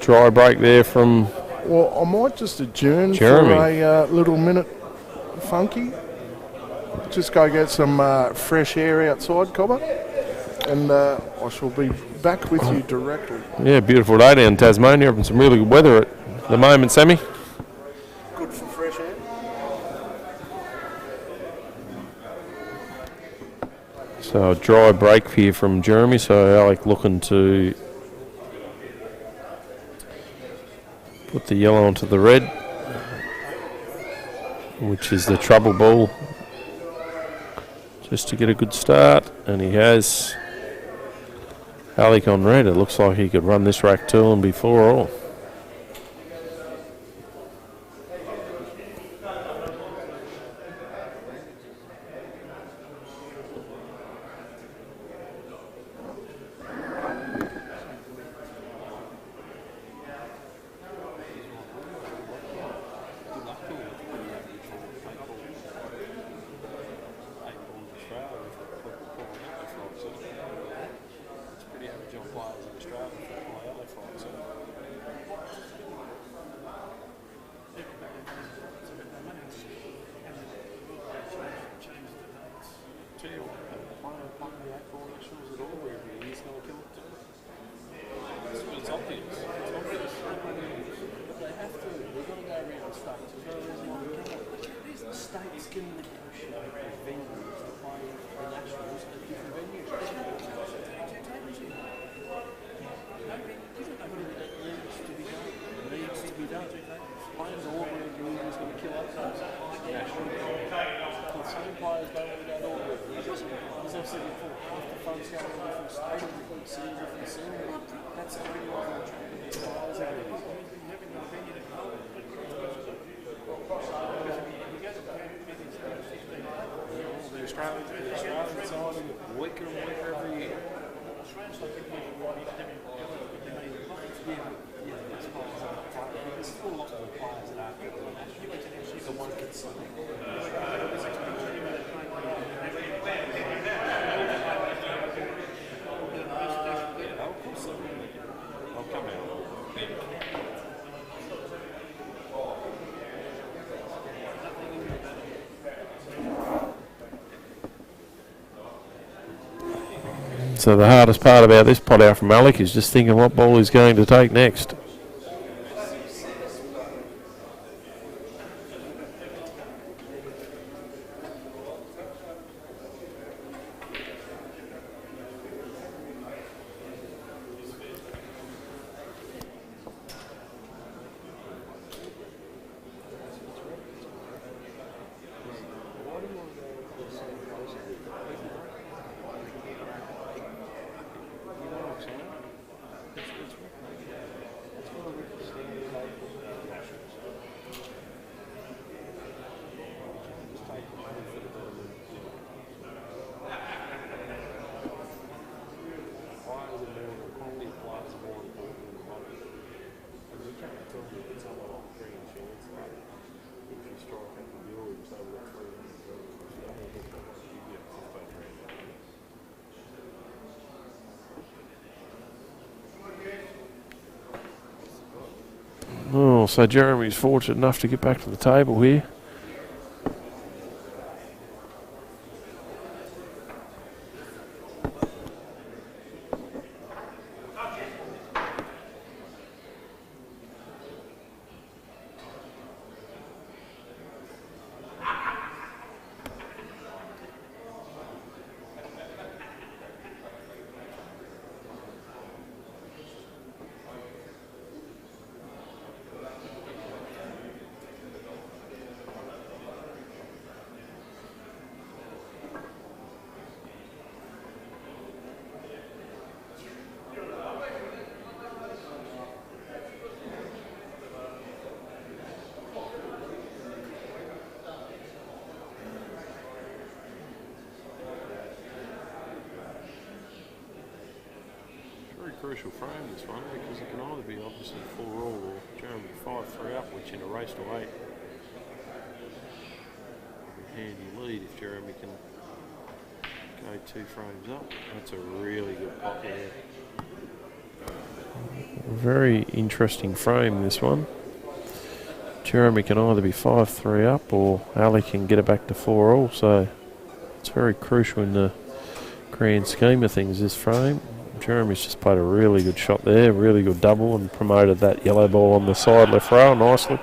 Dry break there from Well, I might just adjourn Jeremy. for a little minute, Funky. Just go get some fresh air outside, Cobber. And I shall be back with you directly. Yeah, beautiful day down in Tasmania, having some really good weather at the moment, Sammy. Good for fresh air. So a dry break here from Jeremy. So Alec looking to put the yellow onto the red, which is the trouble ball, just to get a good start. And he has Alec on red. It looks like he could run this rack too and be 4-all. So the hardest part about this pot out from Alec is just thinking what ball he's going to take next. Oh, so Jeremy's fortunate enough to get back to the table here. Crucial frame this one because it can either be obviously 4-all or Jeremy 5-3 up, which in a race to 8 will be handy lead if Jeremy can go 2 frames up. That's a really good pot there. very interesting frame, this one. Jeremy can either be 5-3 up or Alec can get it back to 4-all, so it's very crucial in the grand scheme of things, this frame. Jeremy's just played a really good shot there, really good double, and promoted that yellow ball on the side left rail nicely.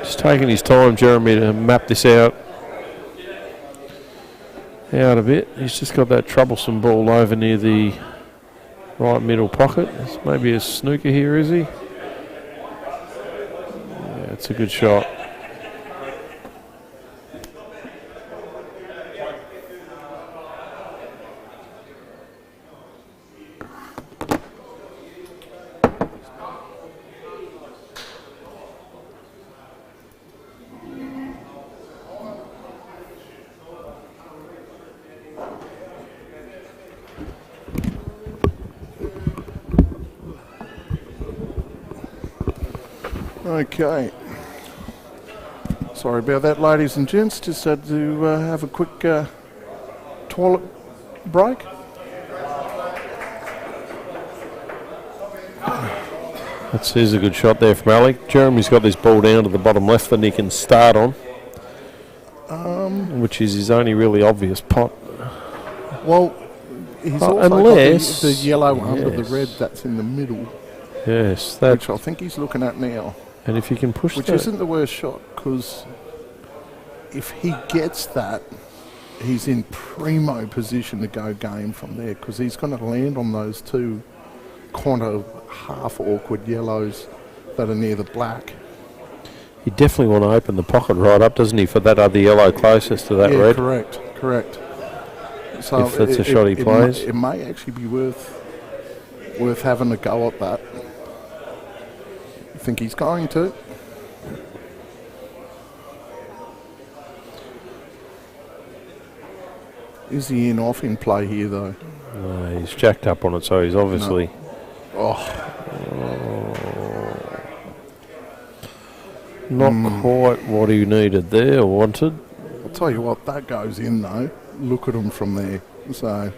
Just taking his time, Jeremy, to map this out a bit. He's just got that troublesome ball over near the right middle pocket. It's maybe a snooker here, is he? Yeah, it's a good shot. Okay. Sorry about that, ladies and gents. Just had to have a quick toilet break. Here's a good shot there from Alec. Jeremy's got this ball down to the bottom left that he can start on, which is his only really obvious pot. Well, he's also unless, got the yellow under the red that's in the middle. Yes, which I think he's looking at now. And if you can push which that, isn't the worst shot, because if he gets that, he's in primo position to go game from there, because he's going to land on those two kind of half awkward yellows that are near the black. You definitely want to open the pocket right up, doesn't he, for that other yellow closest to that red? Correct. So if that's a shot he plays. It may actually be worth having a go at that. I think he's going to. Is he off in play here, though? No, he's jacked up on it, so he's obviously... No. Not quite what he needed there or wanted. I'll tell you what, that goes in, though. Look at him from there. So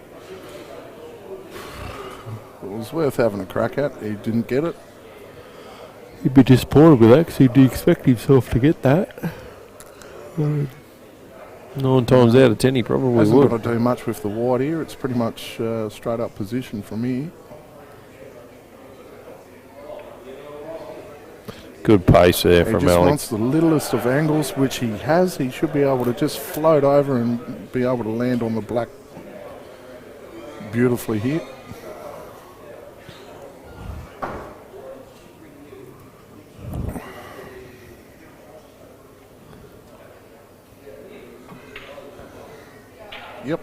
it was worth having a crack at. He didn't get it. He'd be disappointed with that because he'd expect himself to get that. 9 times out of 10 he probably Hasn't would. got to do much with the wide here. It's pretty much straight up position from here. Good pace there from He just Alec. wants the littlest of angles, which he has. He should be able to just float over and be able to land on the black beautifully here. Yep.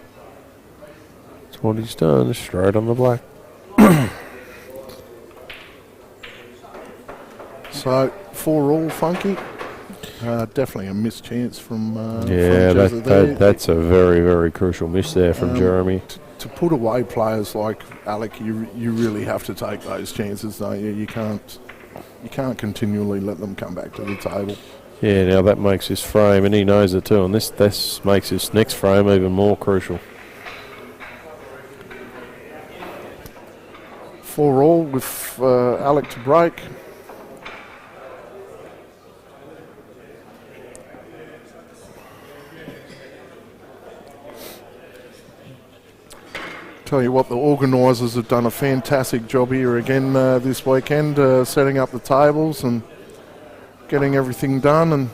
That's what he's done, straight on the black. So, 4-all funky. Definitely a missed chance from that's a very, very crucial miss there from Jeremy. To put away players like Alec, you really have to take those chances, don't you? You can't continually let them come back to the table. Yeah, now that makes his frame, and he knows it too, and this makes his next frame even more crucial. 4-all with Alec to break. Tell you what, the organisers have done a fantastic job here again this weekend, setting up the tables and getting everything done. And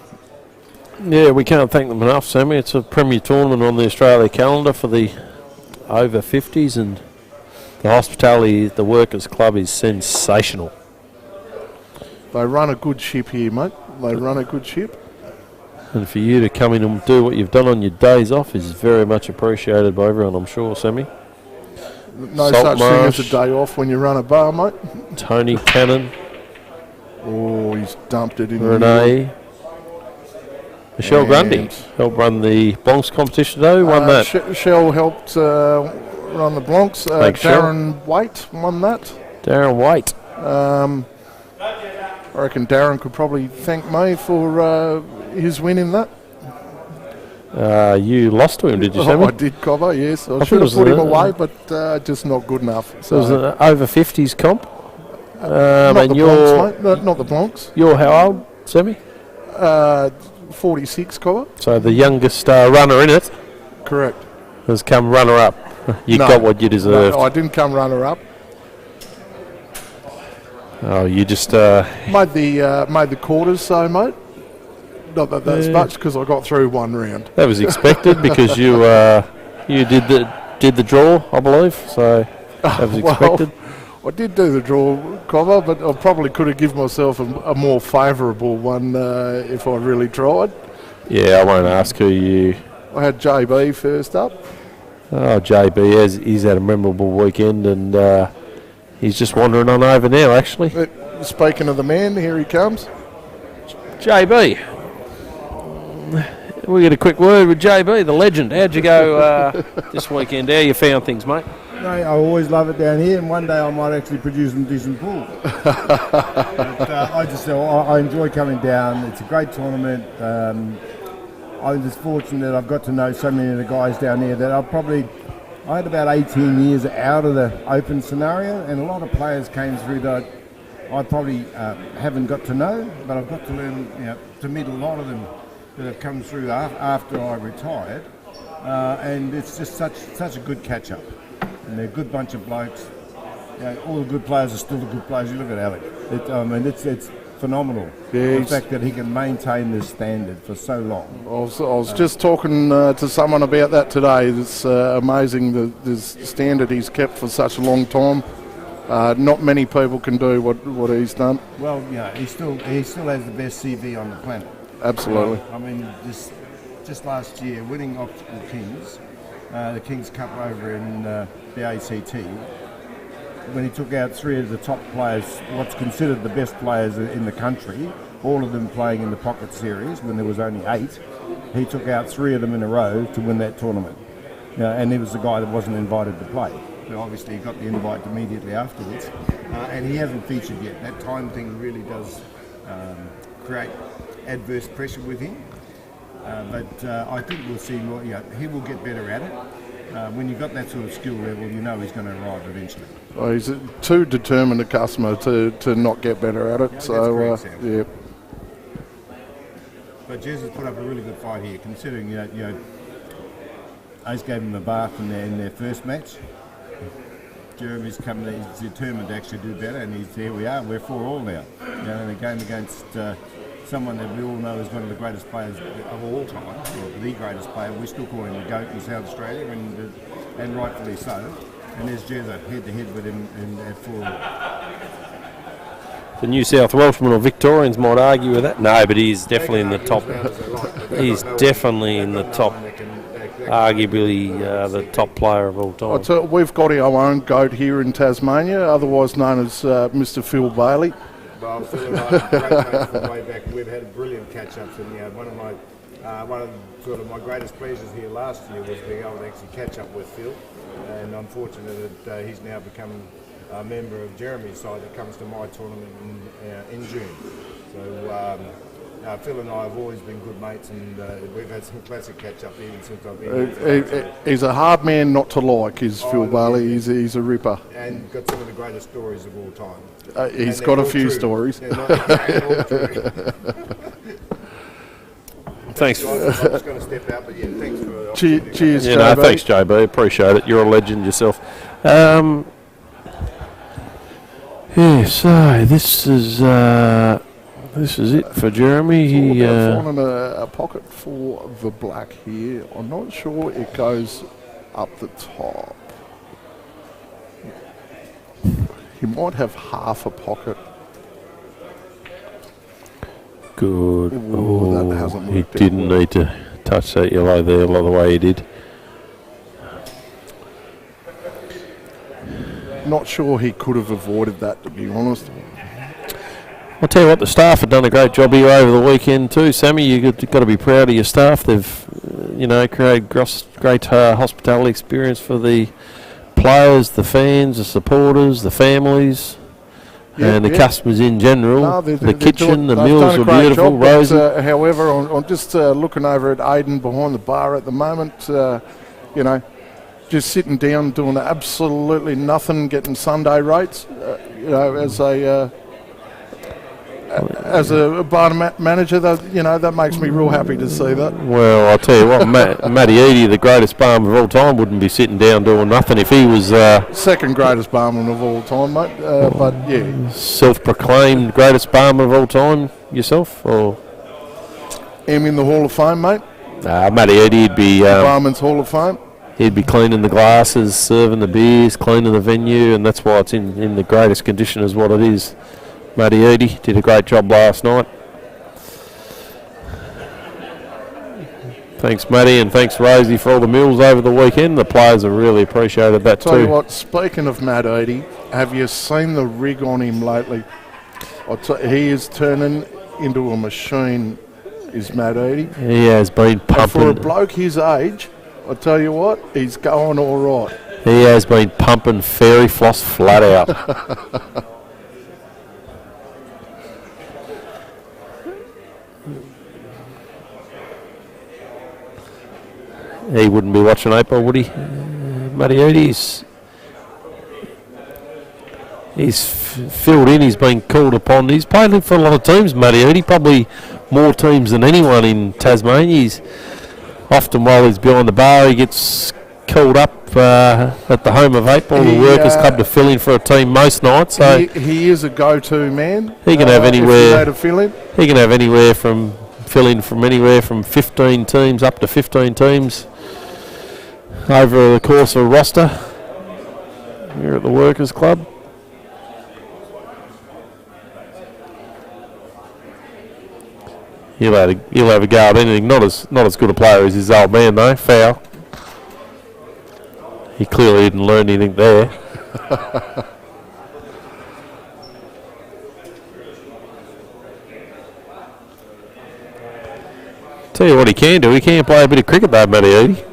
yeah, we can't thank them enough, Sammy. It's a premier tournament on the Australia calendar for the over 50s, and the hospitality, the Workers Club is sensational. They run a good ship here, mate. They run a good ship. And for you to come in and do what you've done on your days off is very much appreciated by everyone, I'm sure, Sammy. No such thing as a day off when you run a bar, mate. Tony Cannon. Oh, he's dumped it in. Renee. Michelle And, Grundy helped run the Blancs competition though, won that. Shell helped run the Blancs. Thanks, Shell. Darren Waite won that. Darren White. I reckon Darren could probably thank me for his win in that. You lost to him, did you, Sammy? I did, Cobber, yes. I think should it have was put him the- away, but just not good enough. So it was an over 50s comp. not And the you're, Blancs, mate. Not the Blancs. you're how old, Sammy? 46, Cobber. So the youngest runner in it Correct. has come runner-up. You No. got what you deserved. No, I didn't come runner-up. Oh, you just... Made the quarters, so, mate. Not that that's much, because I got through one round. That was expected because you did the draw, I believe. So that was expected. I did do the draw, Cobber, but I probably could have given myself a more favourable one if I really tried. Yeah, I won't ask who you... I had JB first up. Oh, JB, he's had a memorable weekend and he's just wandering on over now, actually. Speaking of the man, here he comes. JB. We get a quick word with JB, the legend. How'd you go this weekend? How you found things, mate? No, I always love it down here, and one day I might actually produce some decent pool. But I enjoy coming down. It's a great tournament. I'm just fortunate that I've got to know so many of the guys down here that I had about 18 years out of the open scenario, and a lot of players came through that I probably haven't got to know, but I've got to learn, to meet a lot of them that have come through after I retired, and it's just such a good catch-up. And they're a good bunch of blokes. All the good players are still the good players. You look at Alec. It's phenomenal. Yeah, the fact that he can maintain this standard for so long. I was just talking to someone about that today. It's amazing the standard he's kept for such a long time. Not many people can do what he's done. Well, he still has the best CV on the planet. Absolutely. I mean, just last year, winning Optical Kings, the Kings Cup over in the ACT, when he took out three of the top players, what's considered the best players in the country, all of them playing in the Pocket Series when there was only 8, he took out 3 of them in a row to win that tournament. And he was the guy that wasn't invited to play. But obviously he got the invite immediately afterwards, and he hasn't featured yet. That time thing really does create adverse pressure with him. But I think we'll see more. He will get better at it. When you've got that sort of skill level, you know he's going to arrive eventually. Well, he's too determined a customer to not get better at it. Yeah, so, that's correct, Sam. yeah. But Jez has put up a really good fight here, considering Ace gave him a bath in their first match. Jeremy's he's determined to actually do better, and here we are. We're 4-4 now. In a game against someone that we all know is one of the greatest players of all time, or the greatest player. We still call him the GOAT in South Australia, and rightfully so. And there's Jezza head-to-head with him at 4. The New South Welshmen or Victorians might argue with that. No, but he's definitely in the top. He's definitely in the top. Arguably the top player of all time. We've got our own GOAT here in Tasmania, otherwise known as Mr. Phil Bailey. Well, Phil and I are great mates from way back. We've had brilliant catch-ups, and one of my greatest pleasures here last year was being able to actually catch up with Phil. And I'm fortunate that he's now become a member of Jeremy's side that comes to my tournament in June. So Phil and I have always been good mates, and we've had some classic catch-up even since I've been here. He's a hard man not to like, is Phil Bailey. He's a ripper. And got some of the greatest stories of all time. He's got a few stories. Thanks. I'm just going to step out, but thanks for the Cheers, Yeah, JB. no, thanks, JB. Appreciate it. You're a legend yourself. So this is it for Jeremy. It's all about finding a pocket for the black here. I'm not sure it goes up the top. He might have half a pocket. Good. That hasn't He worked out didn't well. need to touch that yellow there the way he did. Not sure he could have avoided that, to be honest. I'll tell you what, the staff have done a great job here over the weekend too, Sammy. You've got to be proud of your staff. They've, created great hospitality experience for the players, the fans, the supporters, the families, and the customers in general. No, the kitchen, the they've meals done a were great beautiful. job, Rosie. but, however, I'm just looking over at Aiden behind the bar at the moment. Just sitting down, doing absolutely nothing, getting Sunday rates. As a bar manager, that makes me real happy to see that. Well, I'll tell you what, Matty Eady, the greatest barman of all time, wouldn't be sitting down doing nothing if he was... Second greatest barman of all time, mate. But, yeah. Self-proclaimed greatest barman of all time, yourself? Or Him in the Hall of Fame, mate. Matty Eady, he'd be... Barman's Hall of Fame. He'd be cleaning the glasses, serving the beers, cleaning the venue, and that's why it's in the greatest condition as what it is. Matty Eady did a great job last night. Thanks, Matty, and thanks, Rosie, for all the meals over the weekend. The players have really appreciated that too. Tell you what, speaking of Matt Eady, have you seen the rig on him lately? He is turning into a machine, is Matt Eady. He has been pumping. And for a bloke his age, I tell you what, he's going all right. He has been pumping fairy floss flat out. He wouldn't be watching April, would he? Matty Eady, he's filled in, he's been called upon. He's played for a lot of teams, Matty Eady, probably more teams than anyone in Tasmania. He's often, while he's behind the bar, he gets called up at the home of April, the Workers Club, to fill in for a team most nights. So he is a go-to man. He can have anywhere. To fill in. He can have anywhere from fill in from anywhere from 15 teams up to 15 teams over the course of a roster here at the Workers Club. He'll have a go at anything. Not as good a player as his old man though. Foul. He clearly didn't learn anything there. Tell you what he can do. He can play a bit of cricket though, Matty Eady.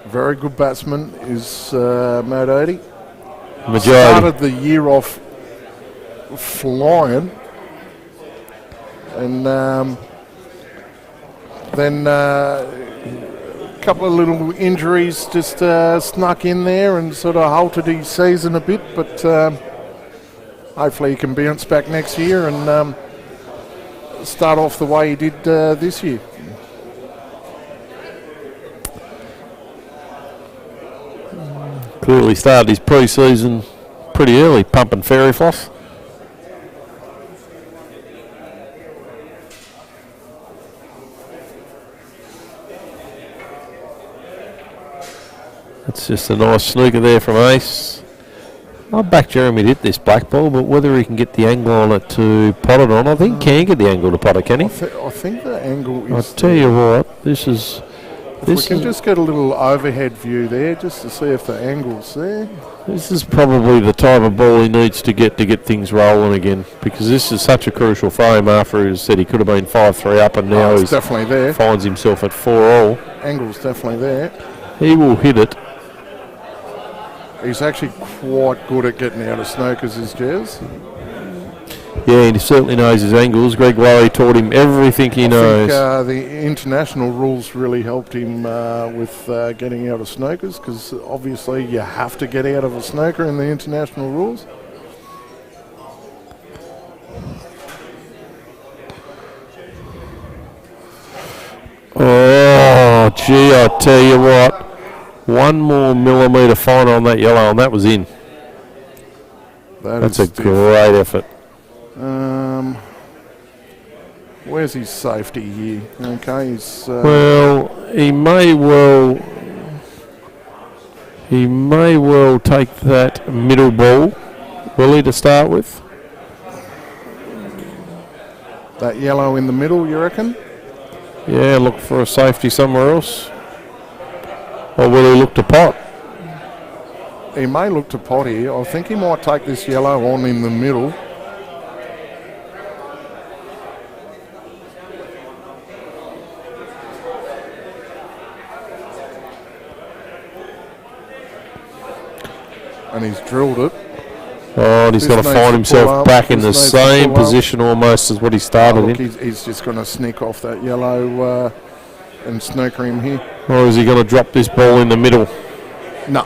Very good batsman is Matt Eady. Majority. Started the year off flying, and then a couple of little injuries just snuck in there and sort of halted his season a bit, but hopefully he can bounce back next year and start off the way he did this year. Clearly started his pre-season pretty early, pumping fairy floss. That's just a nice snooker there from Ace. I'll back Jeremy to hit this black ball, but whether he can get the angle on it to pot it on, I think he can get the angle to pot it, can he? I think the angle is... I'll tell you what, this is... We can just get a little overhead view there just to see if the angle's there. This is probably the type of ball he needs to get things rolling again, because this is such a crucial frame after he said he could have been 5-3 up and now he's definitely there. Finds himself at 4-all. Angle's definitely there. He will hit it. He's actually quite good at getting out of snookers, his Jazz. Yeah, and he certainly knows his angles. Greg Worry taught him everything he knows. I think the international rules really helped him with getting out of snookers, because obviously you have to get out of a snooker in the international rules. Oh, gee, I tell you what. One more millimetre fine on that yellow, and that was in. That's a great effort. Where's his safety here? Okay, he's... well, he may well take that middle ball, will he, to start with? That yellow in the middle, you reckon? Yeah, look for a safety somewhere else. Or will he look to pot? He may look to pot here. I think he might take this yellow on in the middle. and he's drilled it. Oh, and he's This got to needs find to himself pull up. back in the This needs to same pull up. position almost as what he started Look, in. he's just going to sneak off that yellow and snooker him here. Or is he going to drop this ball in the middle? No.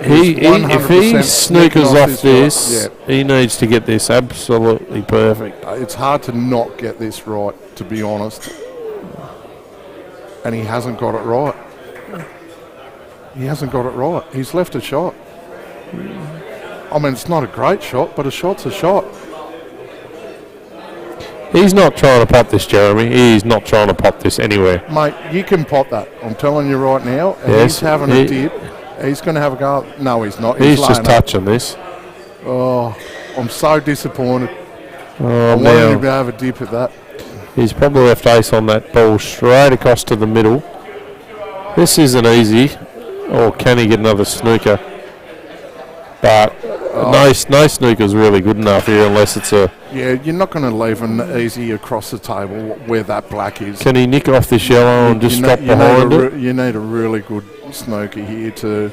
If he snookers off this, right. he needs to get this absolutely perfect. It's hard to not get this right, to be honest. And he hasn't got it right. He hasn't got it right. He's left a shot. I mean, it's not a great shot, but a shot's a shot. He's not trying to pop this, Jeremy. He's not trying to pop this anywhere. Mate, you can pop that. I'm telling you right now. And Yes, he's having a dip. He's going to have a go. No, he's not. He's just laying up. touching this. Oh, I'm so disappointed. I Oh, wanted him to now have a dip at that. he's probably left ace on that ball straight across to the middle. This isn't easy. Or can he get another snooker? But no snooker's really good enough here unless it's a... Yeah, you're not going to leave an easy across the table where that black is. Can he nick off this yellow and just stop behind it? You need a really good snooker here to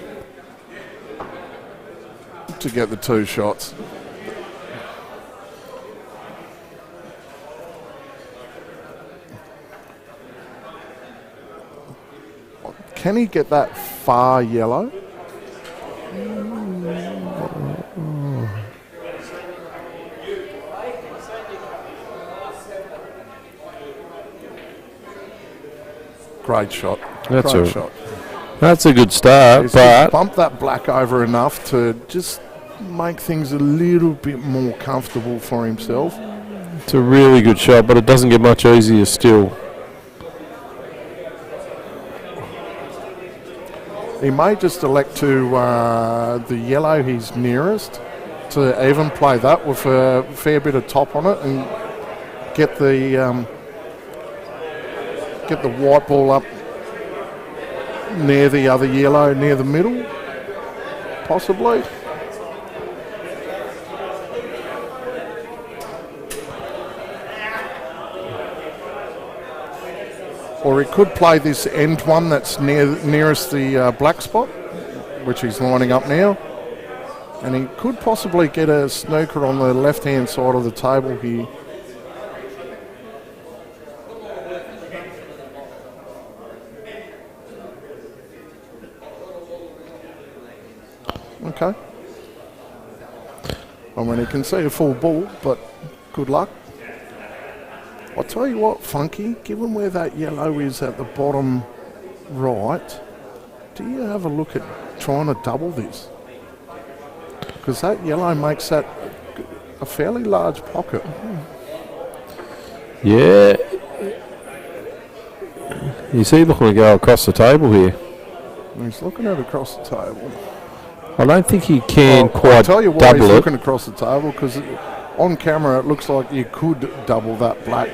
get the two shots. Can he get that far yellow? Great shot. That's Great a- shot. That's a good start, He's just but bumped that black over enough to just make things a little bit more comfortable for himself. it's a really good shot, but it doesn't get much easier still. He may just elect to the yellow he's nearest to even play that with a fair bit of top on it and get the white ball up near the other yellow, near the middle, possibly. Or he could play this end one that's nearest the black spot, which he's lining up now. And he could possibly get a snooker on the left-hand side of the table here. Okay. I mean, he can see a full ball, but good luck. I'll tell you what, Funky, given where that yellow is at the bottom right, do you have a look at trying to double this? Because that yellow makes that a fairly large pocket. Yeah. Is he looking to go across the table here? He's looking at across the table. I don't think he can I'll quite tell you why double he's it. looking across the table, because on camera it looks like you could double that black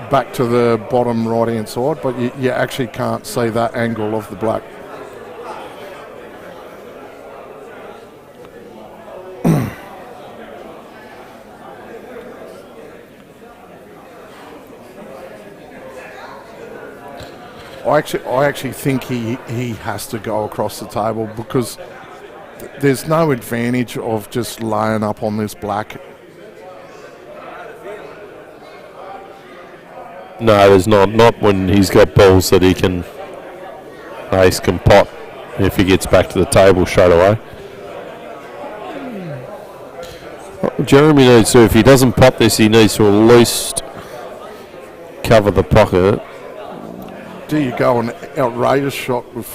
back to the bottom right hand side, but you actually can't see that angle of the black. I actually think he has to go across the table, because there's no advantage of just laying up on this black. No, there's not. Not when he's got balls that he can ace can pot if he gets back to the table straight away. Jeremy needs to, if he doesn't pop this, he needs to at least cover the pocket. Do you go an outrageous shot with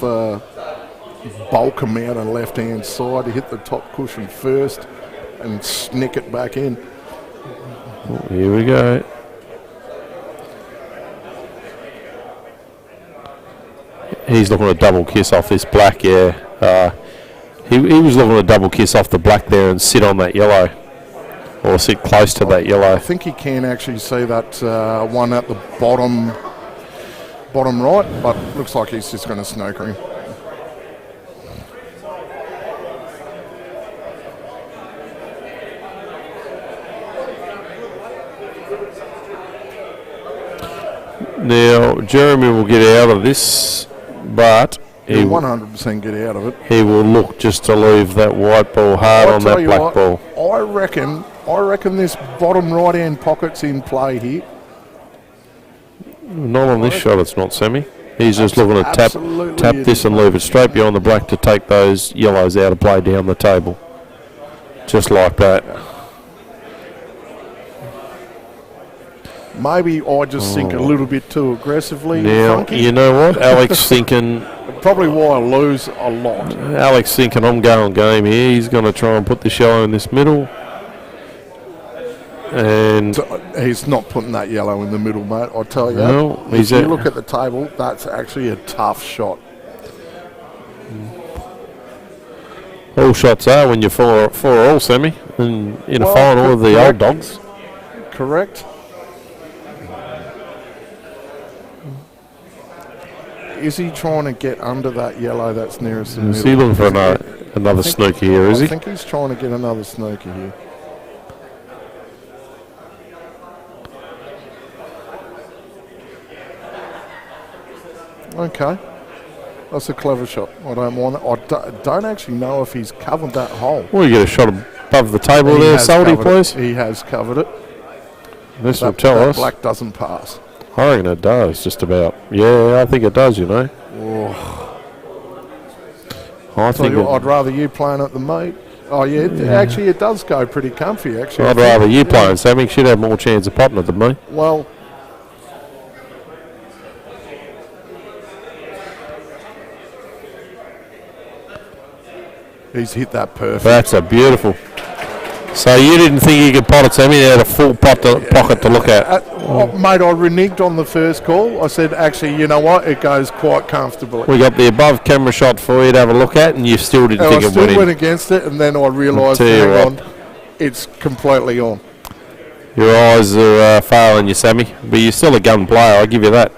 bulk him out on the left-hand side to hit the top cushion first and snick it back in? Oh, here we go. He's looking to double kiss off this black, yeah. He was looking to double kiss off the black there and sit on that yellow. Or sit close to that yellow. I think he can actually see that one at the bottom right, but looks like he's just going to snooker him. Now, Jeremy will get out of this, but He'll 100% get out of it. He will look just to leave that white ball hard on that black ball. I reckon this bottom right-hand pocket's in play here. Not on this shot, it's not, Sammy. He's just looking to tap this and leave it straight behind the black to take those yellows out of play down the table. Just like that. Maybe I just think a little bit too aggressively. Now, funky. you know what? Alex thinking... Probably why I lose a lot. Alex thinking I'm going game here. He's going to try and put this yellow in this middle. And he's not putting that yellow in the middle, mate. I tell you. No, if you look at the table, that's actually a tough shot. All shots are when you're 4-4 all, Sammy. And in a final of the old dogs. Correct. Is he trying to get under that yellow that's nearest the middle? Is he looking for another snooker here, is he? I think he's trying to get another snooker here. Okay. That's a clever shot. I don't mind it. I don't actually know if he's covered that hole. Well, you get a shot above the table there, Salty, please. He has covered it. This will tell us. Black doesn't pass. I reckon it does, just about. Yeah, I think it does, you know. Oh. I'd rather you playing it than me. Oh, yeah. Actually, it does go pretty comfy, actually. I'd rather you playing, Sammy. Should have more chance of potting it than me. Well... He's hit that perfect. That's a beautiful. So you didn't think you could pot it, Sammy? You had a full pocket to look at. Mate, I reneged on the first call. I said, actually, you know what? It goes quite comfortably. We got the above camera shot for you to have a look at, and you still didn't think it went in. I still went against it, and then I realised, hang on, it's completely on. Your eyes are failing you, Sammy, but you're still a gun player, I'll give you that.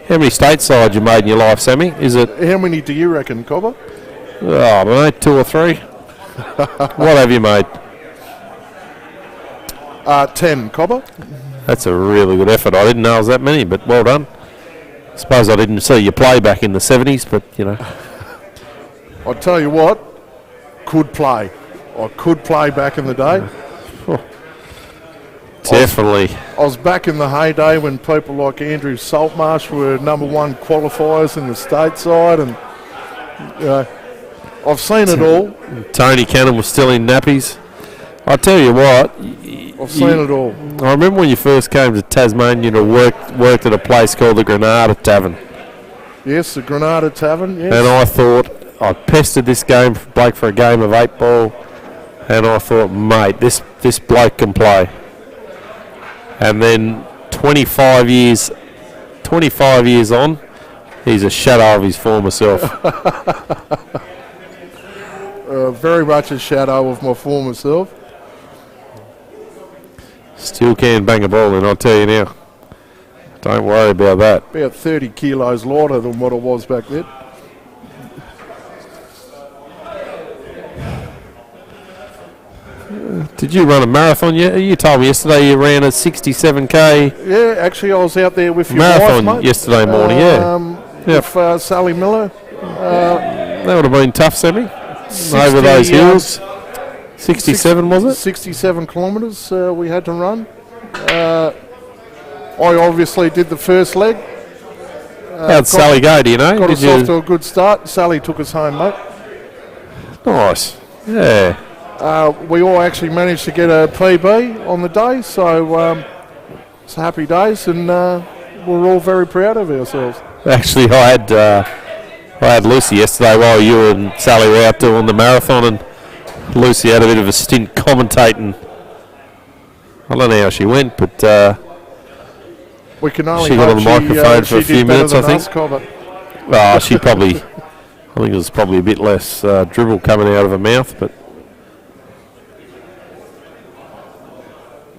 How many stateside you made in your life, Sammy? Is it? How many do you reckon, Cobber? Oh, I don't know, 2 or 3. What have you made? 10, Cobber. That's a really good effort. I didn't know it was that many, but well done. I suppose I didn't see you play back in the 70s, but, you know. I'll tell you what, could play. I could play back in the day. Definitely. I was back in the heyday when people like Andrew Saltmarsh were #1 qualifiers in the stateside, and I've seen it all. Tony Cannon was still in nappies. I tell you what, I've seen it all. I remember when you first came to Tasmania to worked at a place called the Granada Tavern. Yes, the Granada Tavern, yes. And I thought, I pestered this bloke for a game of 8-ball, and I thought, mate, this bloke can play. And then 25 years on, he's a shadow of his former self. Very much a shadow of my former self. Still can bang a ball in, I'll tell you now. Don't worry about that. About 30 kilos lighter than what I was back then. Did you run a marathon yet? You told me yesterday you ran a 67k. Yeah, actually I was out there with your marathon wife, mate. Yesterday morning, with Sally Miller. That would have been tough, Sammy. Over those hills. 67 was it? 67 kilometres we had to run. I obviously did the first leg. How'd Sally go, do you know? Got us off to a good start. Sally took us home, mate. Nice. Yeah. We all actually managed to get a PB on the day, so it's happy days, and we're all very proud of ourselves. Actually, I had Lucy yesterday while you and Sally were out doing the marathon, and Lucy had a bit of a stint commentating. I don't know how she went, but we can only she got on the microphone for a few minutes, I think. She probably, I think it was probably a bit less dribble coming out of her mouth, but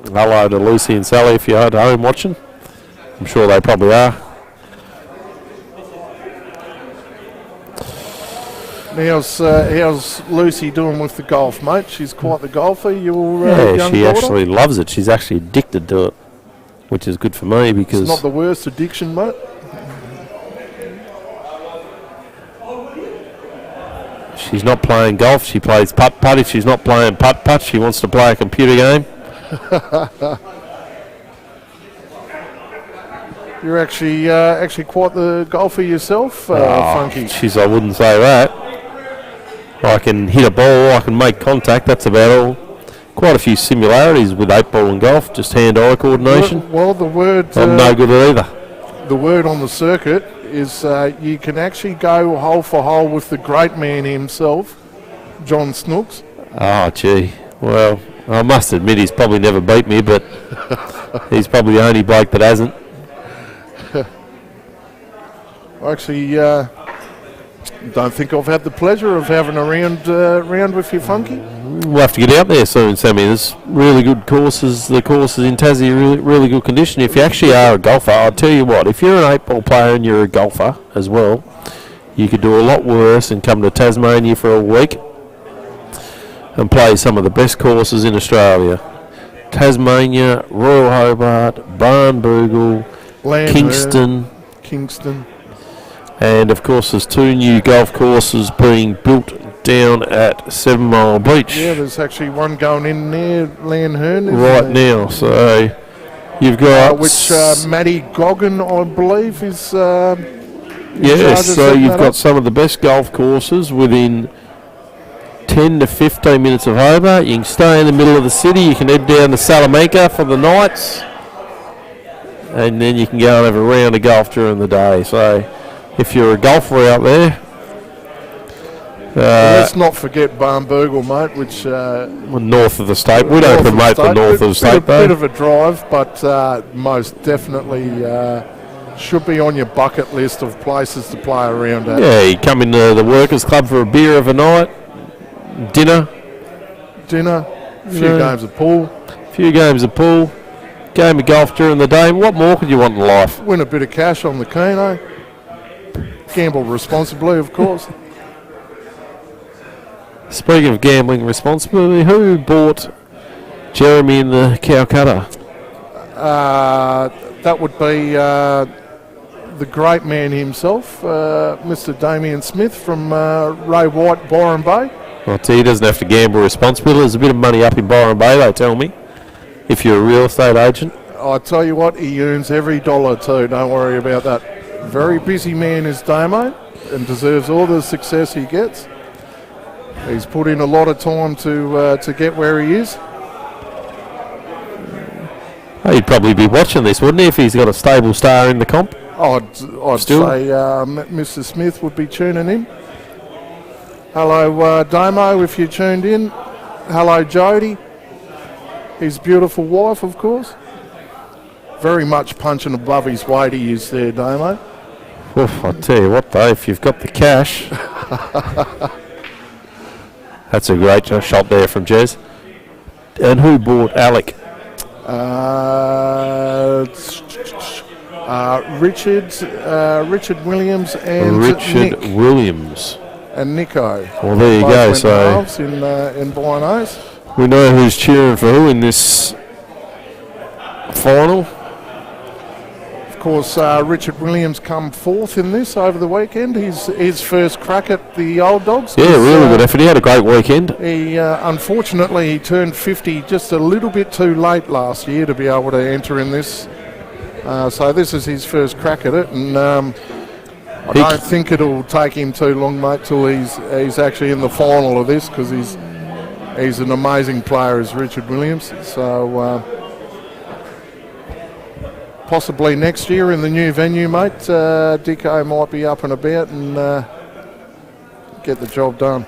hello to Lucy and Sally if you're at home watching. I'm sure they probably are. How's Lucy doing with the golf, mate? She's quite the golfer. Your young she daughter? actually loves it. She's actually addicted to it, which is good for me because it's not the worst addiction, mate. she's not playing golf, she plays putt-putt. If she's not playing putt-putt, she wants to play a computer game. You're actually quite the golfer yourself, Funky. Jeez, I wouldn't say that. I can hit a ball, I can make contact, that's about all. Quite a few similarities with 8-ball and golf, just hand-eye coordination. Well, the word... I'm no good at either. The word on the circuit is you can actually go hole for hole with the great man himself, John Snooks. Oh, gee. Well, I must admit he's probably never beat me, but he's probably the only bloke that hasn't. Actually, don't think I've had the pleasure of having a round with you, Funky. We'll have to get out there soon, Sammy. There's really good courses. The courses in Tassie are really good condition. If you actually are a golfer, I'll tell you what, if you're an 8-ball player and you're a golfer as well, you could do a lot worse and come to Tasmania for a week and play some of the best courses in Australia. Tasmania, Royal Hobart, Barnbougle, Kingston. And of course there's 2 new golf courses being built down at 7 Mile Beach. Yeah, there's actually one going in there, Lanherne. Right now, so you've got... which Matty Goggin, I believe, is... yes, so you've got some of the best golf courses within 10 to 15 minutes of Hobart. You can stay in the middle of the city, you can head down to Salamanca for the nights, and then you can go and have a round of golf during the day. So if you're a golfer out there... let's not forget Barnbougle, mate, which... north of the state. We don't promote the north of the state, though. A bit of a drive, but most definitely should be on your bucket list of places to play around at. Yeah, you come into the Workers' Club for a beer of a night, dinner, a few games of pool. Game of golf during the day. What more could you want in life? Win a bit of cash on the Keno. Gamble responsibly, of course. Speaking of gambling responsibly, who bought Jeremy in the Calcutta? That would be the great man himself, Mr. Damien Smith from Ray White, Byron Bay. Well, he doesn't have to gamble responsibly. There's a bit of money up in Byron Bay, they tell me, if you're a real estate agent. I tell you what, he earns every dollar too, don't worry about that. Very busy man is Damo and deserves all the success he gets. He's put in a lot of time to get where he is. He'd probably be watching this, wouldn't he, if he's got a stable star in the comp? I'd say Mr. Smith would be tuning in. Hello, Damo, if you tuned in. Hello, Jody. His beautiful wife, of course. Very much punching above his weight he is there, Damo. Oof, I tell you what, though, if you've got the cash... That's a great shot there from Jez. And who bought Alec? Richard Williams and Richard Williams. And Nico. Well, there you go. So in Buenos. We know who's cheering for who in this final. Of course, Richard Williams come fourth in this over the weekend. His first crack at the Old Dogs. Yeah, really good effort. He had a great weekend. He unfortunately he turned 50 just a little bit too late last year to be able to enter in this. So this is his first crack at it, and I don't think it'll take him too long, mate, till he's actually in the final of this, because he's an amazing player, as Richard Williams. So. Possibly next year in the new venue, mate. Dicko might be up and about and get the job done.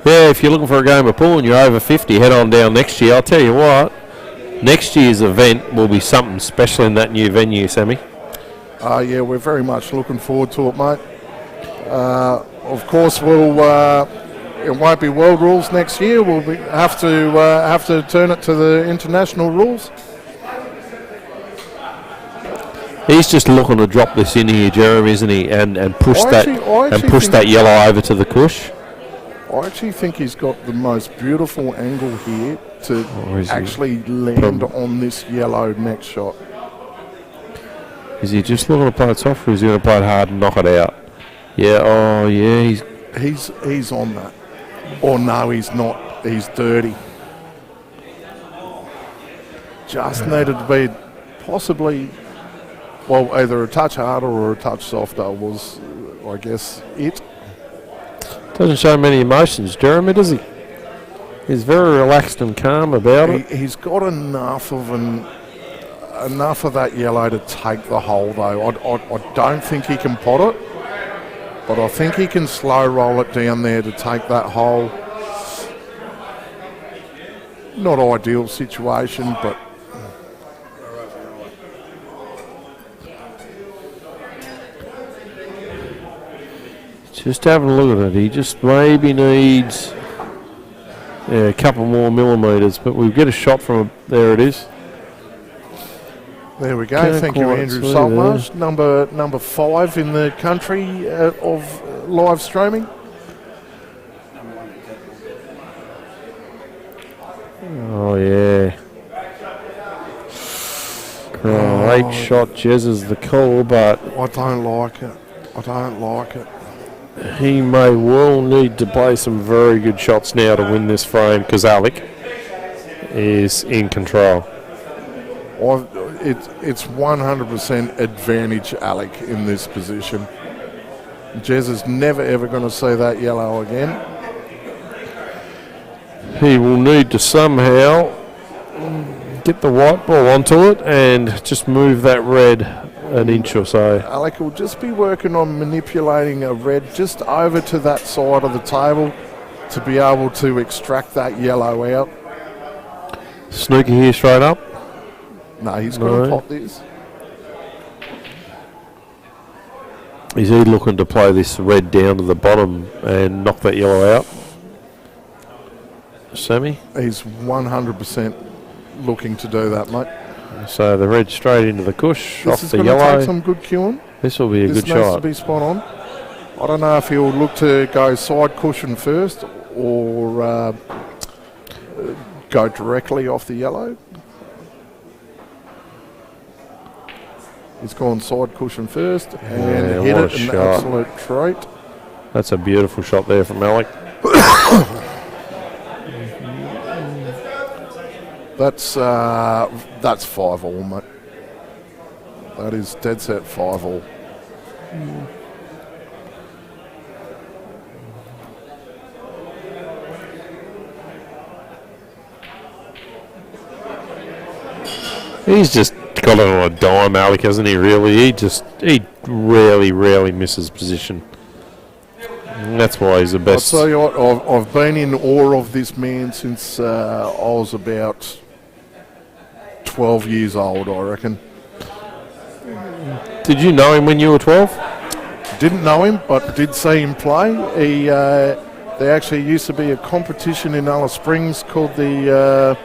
Yeah, if you're looking for a game of pool and you're over 50, head on down next year. I'll tell you what, next year's event will be something special in that new venue, Sammy. Yeah, we're very much looking forward to it, mate. Of course, it won't be world rules next year. We'll have to turn it to the international rules. He's just looking to drop this in here, Jeremy, isn't he? And push that yellow over to the cush. I actually think he's got the most beautiful angle here to actually land on this yellow next shot. Is he just looking to play it soft, or is he going to play it hard and knock it out? Yeah, oh yeah, He's on that. Or no, he's not. He's dirty. Just needed to be possibly, well, either a touch harder or a touch softer was, I guess, it. doesn't show many emotions, Jeremy, does he? He's very relaxed and calm about it. He's got enough of that yellow to take the hole, though. I don't think he can pot it, but I think he can slow roll it down there to take that hole. Not ideal situation, but Just having a look at it, he just maybe needs a couple more millimetres, but we'll get a shot from it. There it is. there we go. Can't Thank you, quite Andrew see Saltmarsh. Number 5 in the country of live streaming. Oh, yeah. Great shot, Jez is the call, but I don't like it. I don't like it. he may well need to play some very good shots now to win this frame because Alec is in control. It's 100% advantage Alec in this position. Jez is never ever going to see that yellow again. He will need to somehow get the white ball onto it and just move that red an inch or so. Alec will just be working on manipulating a red just over to that side of the table to be able to extract that yellow out. Snooker here straight up. No, he's going to No. pot this. Is he looking to play this red down to the bottom and knock that yellow out? Sammy? He's 100% looking to do that, mate. So the red straight into the cush, This off is the going to yellow. take some good cueing. This will be a This good needs shot. to be spot on. I don't know if he'll look to go side cushion first or go directly off the yellow. He's gone side cushion first and Yeah, hit what it a an shot. absolute treat. That's a beautiful shot there from Alec. That's 5-all, mate. That is dead set 5-all. He's just got it on a dime, Alec, hasn't he, really? He rarely misses position. And that's why he's the I'll best. tell you what, I've been in awe of this man since I was about 12 years old, I reckon. Did you know him when you were 12? Didn't know him, but did see him play. There actually used to be a competition in Alice Springs called the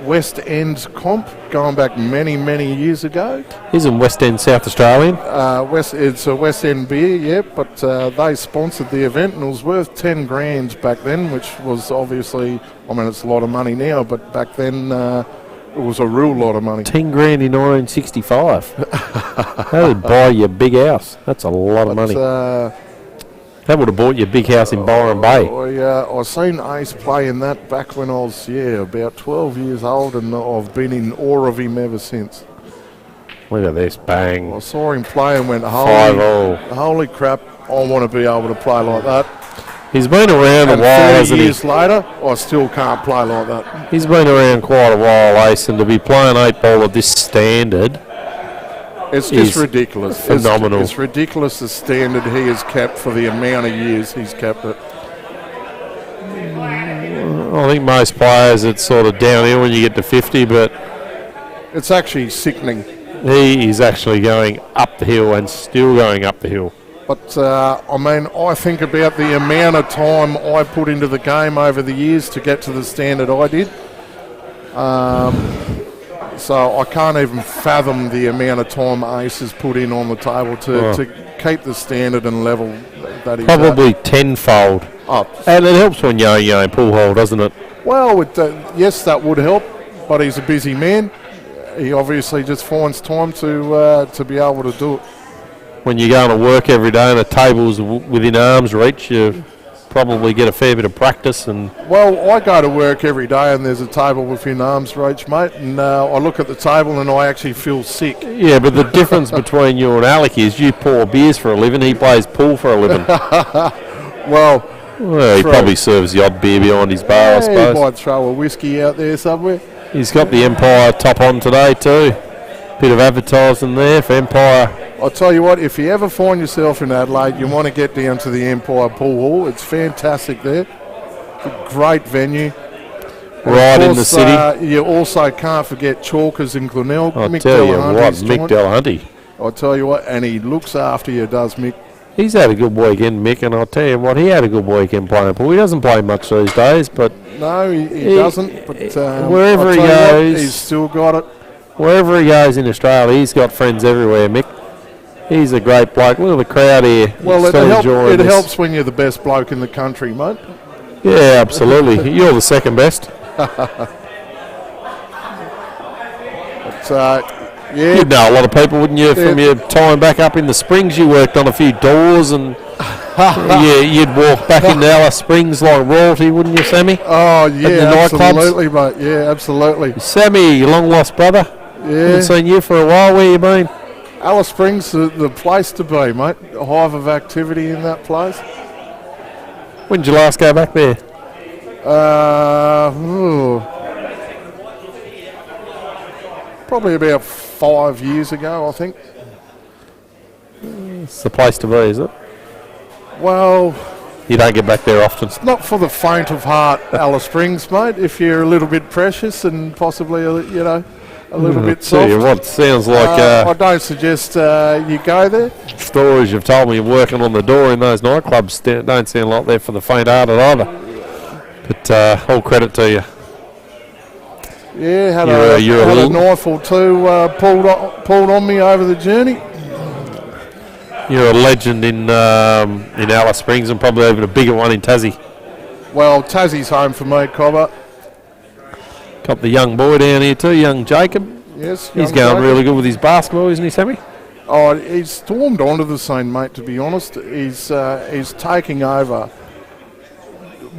West End Comp, going back many, many years ago. He's in West End, South Australian. It's a West End beer, yeah, but they sponsored the event and it was worth 10 grand back then, which was obviously, I mean, it's a lot of money now, but back then it was a real lot of money. 10 grand in 1965. That would buy you a big house. That's a lot of money. That would have bought you a big house in Byron Bay. I seen Ace play in that back when I was, about 12 years old, and I've been in awe of him ever since. Look at this, bang. I saw him play and went, 5-all. holy crap, I want to be able to play like that. He's been around a And while, 30 hasn't he? years later, I still can't play like that. He's been around quite a while, Ace, and to be playing 8-ball at this standard, It's just is ridiculous. phenomenal. It's ridiculous the standard he has kept for the amount of years he's kept it. I think most players it's sort of downhill when you get to 50, but It's actually sickening. he is actually going up the hill and still going up the hill. But, I think about the amount of time I put into the game over the years to get to the standard I did. So I can't even fathom the amount of time Ace has put in on the table to keep the standard and level that he's Probably tenfold. at. Oh, And it helps when yo-yo and pull hole, doesn't it? well, yes, that would help, but he's a busy man. He obviously just finds time to be able to do it. when you're going to work every day and the table's within arm's reach, you probably get a fair bit of practice. And Well, I go to work every day and there's a table within arm's reach, mate, and I look at the table and I actually feel sick. yeah, but the difference between you and Alec is you pour beers for a living, he plays pool for a living. Well, Well, he True. probably serves the odd beer behind his bar, I he suppose. might throw a whiskey out there somewhere. He's got the Empire top on today too. Bit of advertising there for Empire. I'll tell you what, if you ever find yourself in Adelaide, you want to get down to the Empire Pool Hall. It's fantastic there. It's a great venue. And Right of in the course, city. You also can't forget Chalkers in Glenelg. I'll Mick tell you Delahanty's what, Mick joint. Delahanty. I'll tell you what, and he looks after you, does Mick. He's had a good weekend, Mick, and I'll tell you what, he had a good weekend playing pool. He doesn't play much these days, but No, he doesn't. But wherever I'll he tell you what, goes- he's still got it. wherever he goes in Australia, he's got friends everywhere, Mick. He's a great bloke. Look at the crowd here. Well, Still enjoying it this. helps when you're the best bloke in the country, mate. Yeah, absolutely. You're the second best. So, yeah, You'd know a lot of people, wouldn't you, from your time back up in the Springs? You worked on a few doors and you'd walk back into Alice Springs like royalty, wouldn't you, Sammy? oh the yeah, nightclubs? absolutely, mate. Yeah, absolutely. Sammy, your long-lost brother. Yeah, Haven't seen you for a while. Where you been? Alice Springs, the place to be, mate. A hive of activity in that place. When did you last go back there? Probably about 5 years ago, I think. It's the place to be, is it? Well, You don't get back there often. not for the faint of heart, Alice Springs, mate. If you're a little bit precious and possibly, a little bit Tell you soft. what, sounds like I don't suggest you go there. stories you've told me working on the door in those nightclubs don't sound like they're for the faint-hearted either. But all credit to you. Yeah, had You're a a little- knife or two pulled on me over the journey. You're a legend in Alice Springs and probably even a bigger one in Tassie. Well, Tassie's home for me, Cobber. Got the young boy down here too, young Jacob. Yes, He's young going Jacob. really good with his basketball, isn't he, Sammy? Oh, he's stormed onto the scene, mate. To be honest, he's taking over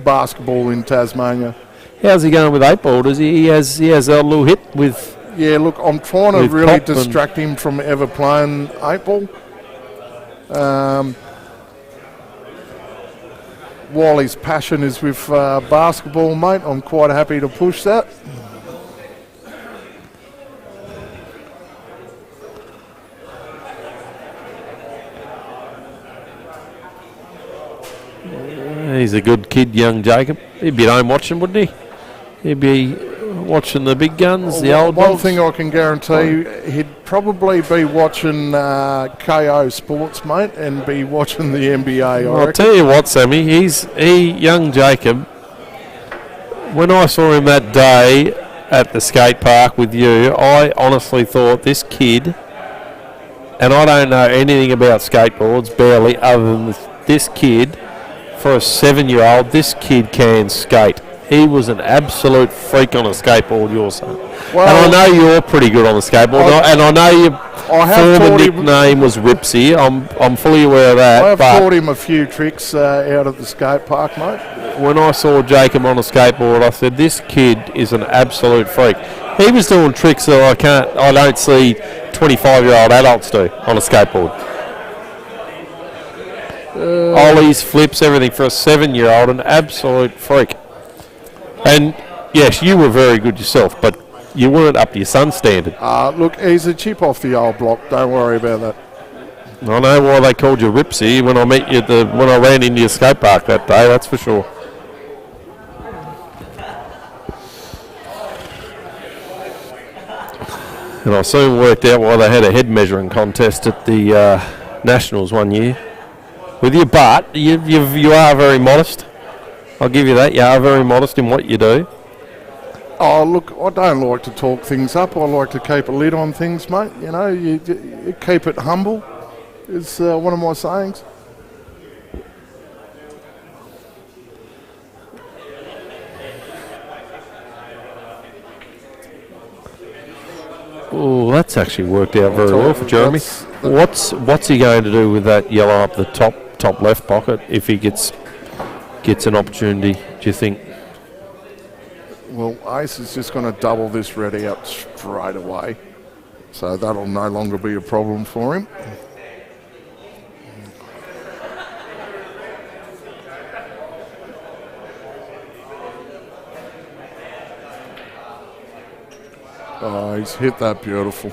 basketball in Tasmania. How's he going with 8-ball? Does he has a little hit with? Yeah, look, I'm trying to With really Pop and- distract him from ever playing 8-ball. While his passion is with basketball, mate, I'm quite happy to push that. He's a good kid, young Jacob. He'd be at home watching, wouldn't he? He'd be watching the big guns, the old One dogs. thing I can guarantee, he'd probably be watching KO Sports, mate, and be watching the NBA, I I'll reckon. tell you what, Sammy. Young Jacob. When I saw him that day at the skate park with you, I honestly thought this kid, and I don't know anything about skateboards barely, other than this kid. For a 7-year-old, this kid can skate. He was an absolute freak on a skateboard, your son. Well, And I know you're pretty good on the skateboard, and I know your I have former taught him- nickname was Ripsy. I'm fully aware of that. I have but taught him a few tricks out at the skate park, mate. when I saw Jacob on a skateboard, I said, "This kid is an absolute freak." He was doing tricks that I don't see 25-year-old adults do on a skateboard. Ollies, flips, everything for a 7-year-old, an absolute freak. And yes, you were very good yourself, but you weren't up to your son's standard. Look, he's a chip off the old block. Don't worry about that. I know why they called you Ripsy when I met you when I ran into your skate park that day. That's for sure. And I soon worked out why they had a head measuring contest at the Nationals one year with you. But you are very modest. I'll give you that. You are very modest in what you do. Oh, look, I don't like to talk things up. I like to keep a lid on things, mate. You know, you keep it humble is one of my sayings. Oh, That's actually worked out very well for Jeremy. What's he going to do with that yellow up the top left pocket if he gets an opportunity, do you think? Well, Ace is just going to double this red out straight away. So that'll no longer be a problem for him. Oh, he's hit that beautiful.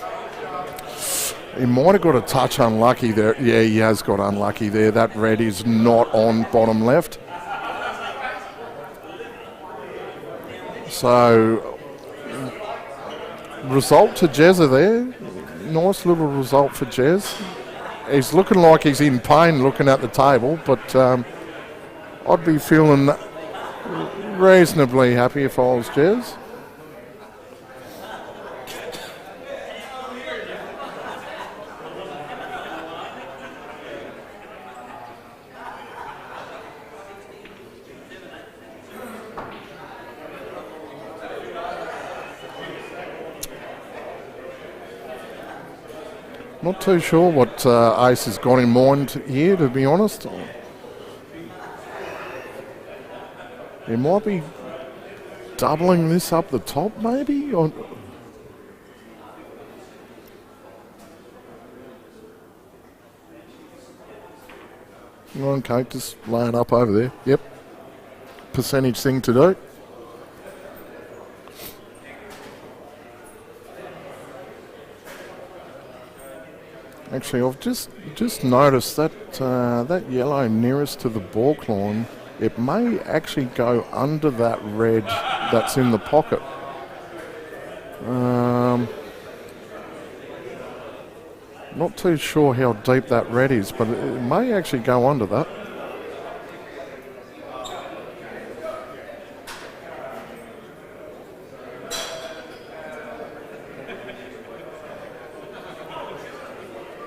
He might have got a touch unlucky there. Yeah, he has got unlucky there. That red is not on bottom left. So, result to Jezza there. Nice little result for Jez. He's looking like he's in pain looking at the table, but I'd be feeling reasonably happy if I was Jez. Not too sure what Ace has got in mind here, to be honest. He might be doubling this up the top, maybe? Or okay, just lay it up over there. Yep. Percentage thing to do. Actually, I've just noticed that that yellow nearest to the ball line, it may actually go under that red that's in the pocket. Not too sure how deep that red is, but it may actually go under that.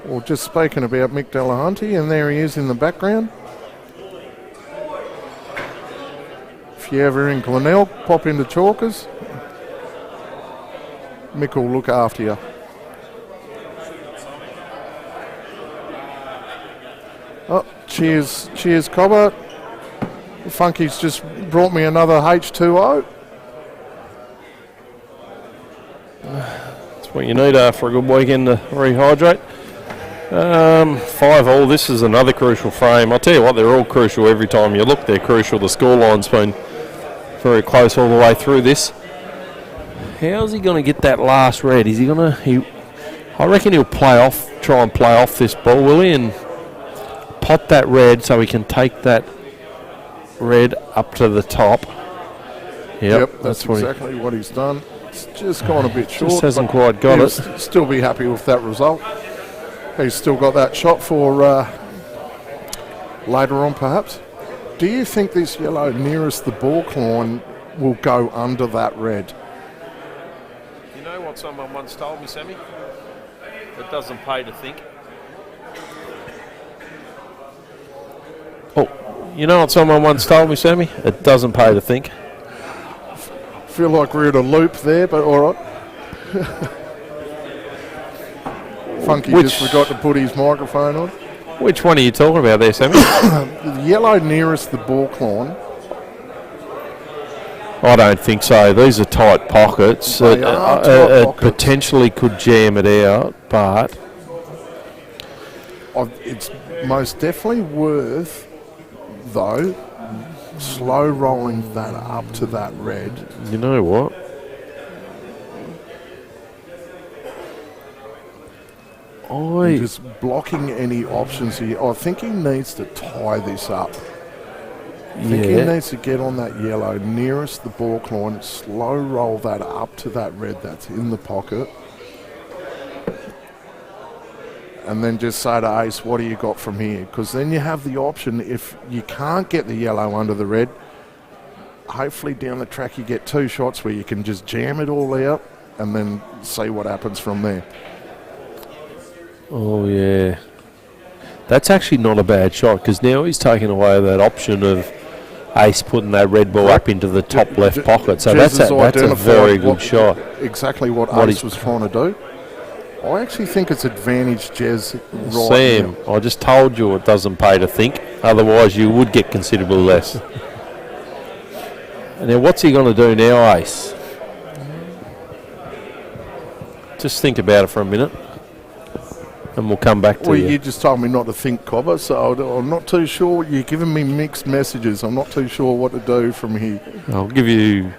Well, just speaking about Mick Delahunty, and there he is in the background. If you're ever in Glenelg, pop into Chalkers. Mick will look after you. Oh, cheers, Hobart. Funky's just brought me another H2O. That's what you need after a good weekend to rehydrate. 5-all, this is another crucial frame. I'll tell you what, they're all crucial every time you look. They're crucial. The scoreline's been very close all the way through this. How's he going to get that last red? Is he going to... I reckon he'll try and play off this ball, will he? And pot that red so he can take that red up to the top. Yep, that's exactly what he's done. It's just gone a bit short. Just hasn't quite got it. Still be happy with that result. He's still got that shot for later on, perhaps. Do you think this yellow nearest the ball line will go under that red? You know what someone once told me, Sammy? It doesn't pay to think. Oh, you know what someone once told me, Sammy? It doesn't pay to think. Feel like we're in a loop there, but all right. Funky just forgot to put his microphone on. Which one are you talking about there, Sammy? The yellow nearest the ball line. I don't think so. These are tight pockets. They are tight pockets. Potentially could jam it out, but... It's most definitely worth, though, slow rolling that up to that red. You know what? Just blocking any options here. I think he needs to tie this up. I think he needs to get on that yellow nearest the ball line, slow roll that up to that red that's in the pocket. And then just say to Ace, what do you got from here? Because then you have the option, if you can't get the yellow under the red, hopefully down the track you get two shots where you can just jam it all out and then see what happens from there. Oh, yeah. That's actually not a bad shot because now he's taken away that option of Ace putting that red ball up into the top left pocket. So that's a very good shot. Exactly what Ace was trying to do. I actually think it's advantage Jez right Sam, now. I just told you it doesn't pay to think. Otherwise, you would get considerably less. Now, what's he going to do now, Ace? Just think about it for a minute, and we'll come back to Well, you. you just told me not to think, Cobber, so I'm not too sure. You're giving me mixed messages. I'm not too sure what to do from here. I'll give you...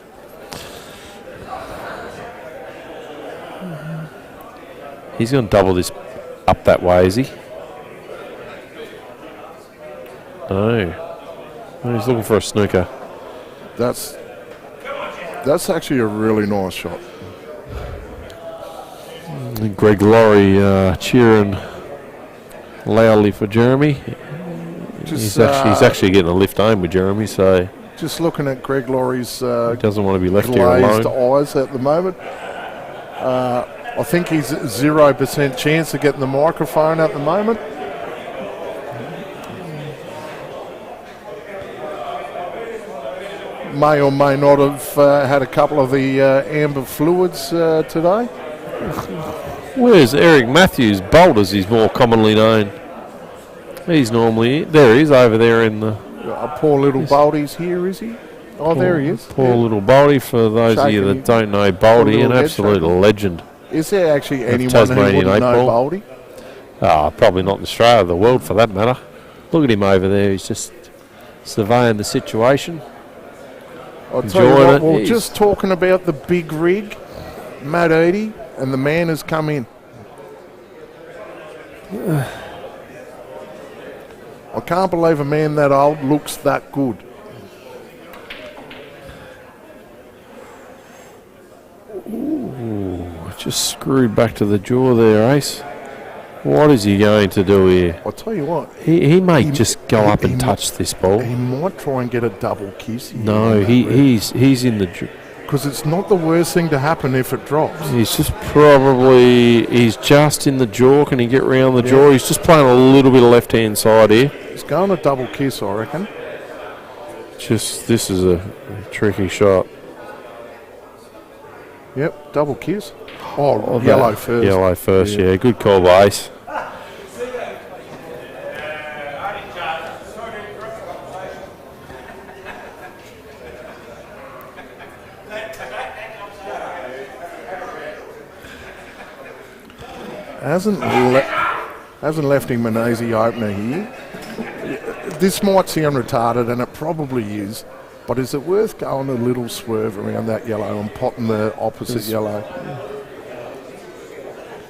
He's going to double this up that way, is he? No. No, he's looking for a snooker. That's actually a really nice shot. And Greg Laurie cheering loudly for Jeremy. He's actually getting a lift home with Jeremy, so Just looking at Greg Laurie's he doesn't want to be left here glazed alone. eyes at the moment. I think he's 0% chance of getting the microphone at the moment. May or may not have had a couple of the amber fluids today. Where's Eric Matthews? Boulders, he's more commonly known. He's normally... There he is, over there in the... Poor little Baldy's here, is he? Oh, there he is. Poor little Baldy. For those of you that don't know Baldy, an little head absolute shaking. legend. Is there actually anyone who Tasmanian wouldn't know eight-ball. Baldy? Probably not in Australia, the world for that matter. Look at him over there. He's just surveying the situation. I'll tell you Enjoying what, it. we we're He's- just talking about the big rig, Matt Eady, and the man has come in. I can't believe a man that old looks that good. Just screwed back to the jaw there, Ace. What is he going to do here? I'll tell you what, He may He- just go up and he- touch this ball. he might try and get a double kiss. No, he's in the... Because it's not the worst thing to happen if it drops. He's just just in the jaw. Can he get round the jaw? He's just playing a little bit of left-hand side here. It's going a double kiss, I reckon. This is a tricky shot. Yep, double kiss. Oh, yellow first. Yellow first, yeah. Good call by Ace. Hasn't left him an easy opener here. This might sound retarded, and it probably is, but is it worth going a little swerve around that yellow and potting the opposite yellow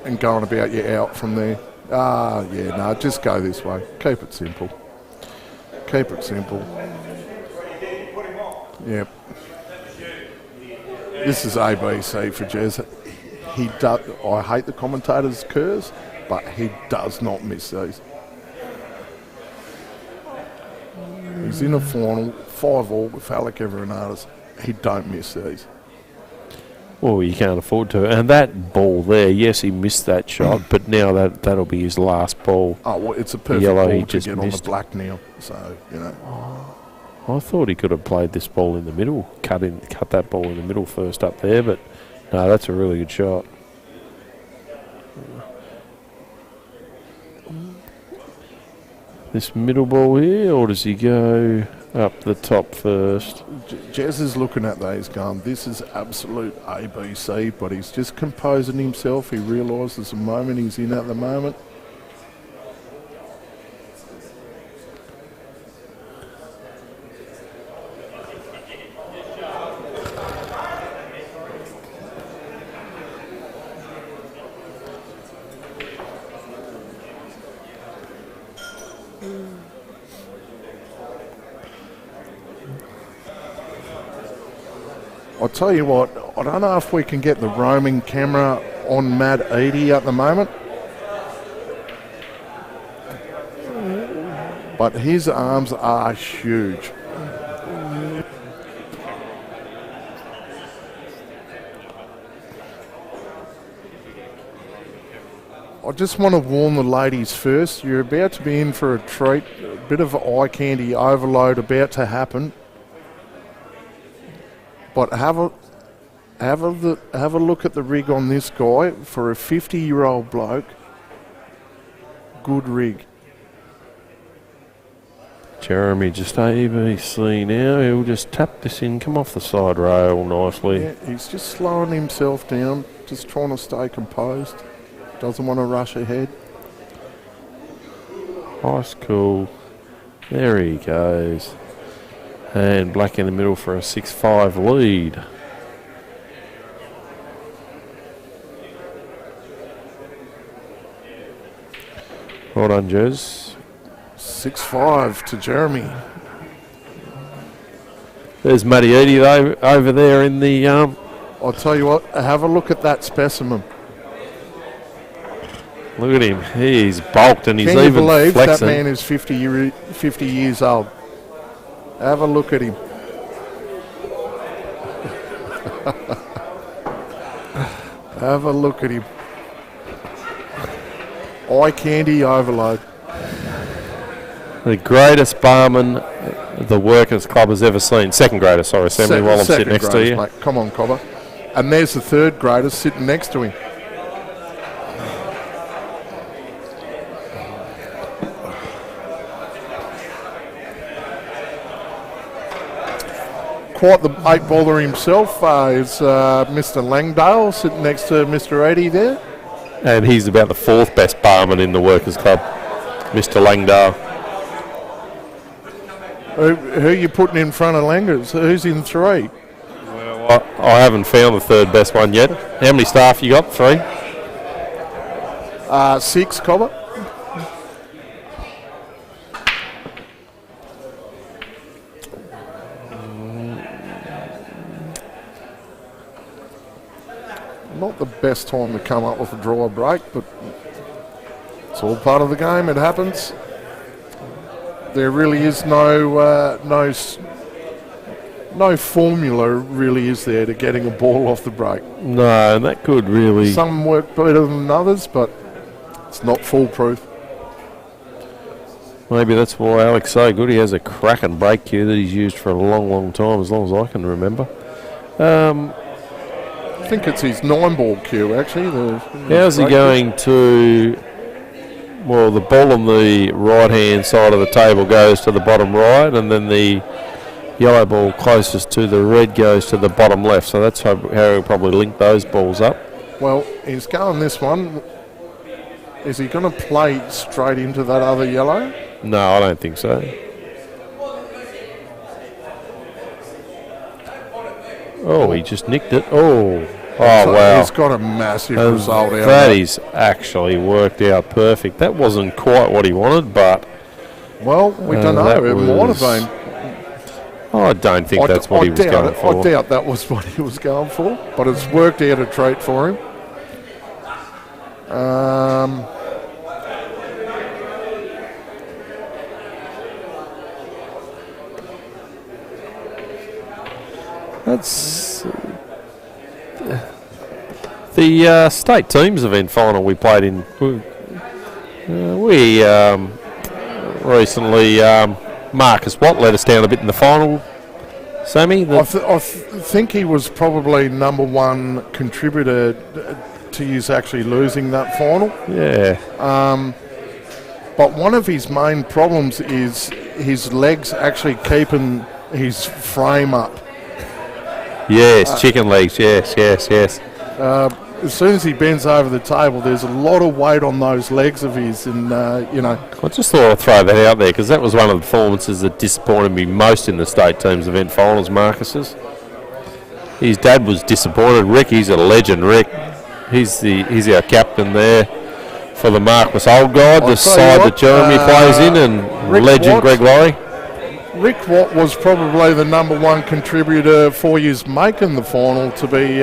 and going about you out from there? Yeah, no, just go this way. Keep it simple. Keep it simple. Yep. This is ABC for Jez. I hate the commentator's curse, but he does not miss these. He's in a final, 5-all with Alec Evreniadis. He don't miss these. Well, you can't afford to. And that ball there, yes, he missed that shot, but now that'll be his last ball. Oh, well, it's a perfect Yellow, he ball to just get on the missed. black now. So, you know. I thought he could have played this ball in the middle, cut that ball in the middle first up there, but no, that's a really good shot. This middle ball here, or does he go up the top first? Jez is looking at these going, this is absolute ABC, but he's just composing himself. He realises the moment he's in at the moment. I'll tell you what, I don't know if we can get the roaming camera on Matt Eady at the moment. But his arms are huge. I just want to warn the ladies first, you're about to be in for a treat, a bit of eye candy overload about to happen. But have Have a look at the rig on this guy. For a 50-year-old bloke, good rig. Jeremy just ABC now. He'll just tap this in, come off the side rail nicely. Yeah, he's just slowing himself down, just trying to stay composed. Doesn't want to rush ahead. Nice, cool. There he goes. And Black in the middle for a 6-5 lead. Well done, Jez. 6-5 to Jeremy. There's Matty Eady over there in the... I'll tell you what, have a look at that specimen. Look at him. He's bulked and he's Can you even believe flexing. that man is 50 years old? Have a look at him. Have a look at him. Eye candy overload. The greatest barman the Workers Club has ever seen. Second greatest, sorry, Sammy, while I'm sitting next to you. Mate. Come on, Cobber. And there's the third greatest sitting next to him. Quite the eight-baller himself is Mr. Langdale sitting next to Mr. Eddie there. And he's about the fourth best barman in the Workers Club, Mr. Langdale. Who are you putting in front of Langers? Who's in three? Well, I haven't found the third best one yet. How many staff you got? 3? 6, Cobber. Not the best time to come up with a draw break, but it's all part of the game. It happens. There really is no formula, really, is there, to getting a ball off the break. No, and that could really... Some work better than others, but it's not foolproof. Maybe that's why Alec's so good. He has a cracking break cue that he's used for a long, long time, as long as I can remember. I think it's his 9-ball cue, actually. How's he going to... Well, the ball on the right-hand side of the table goes to the bottom right, and then the yellow ball closest to the red goes to the bottom left. So that's how he'll probably link those balls up. Well, he's going this one. Is he going to play straight into that other yellow? No, I don't think so. Oh, he just nicked it. Oh, wow. He's got a massive result out of that. Is actually worked out perfect. That wasn't quite what he wanted, but... Well, we don't know. It might have been. I don't think that's what he was going for. I doubt that was what he was going for, but it's worked out a treat for him. That's the state teams event final we played in. We recently, Marcus Watt let us down a bit in the final. Sammy? I think he was probably number one contributor to his actually losing that final. Yeah. But one of his main problems is his legs actually keeping his frame up. Yes, chicken legs, yes. As soon as he bends over the table, there's a lot of weight on those legs of his, and I just thought I'd throw that out there because that was one of the performances that disappointed me most in the state teams event finals, Marcus's. His dad was disappointed. Rick, he's a legend, Rick. He's our captain there for the Marcus Old Guard, the side that Jeremy plays in, and Rick legend Watt, Greg Laurie. Rick Watt was probably the number one contributor for his making the final, to be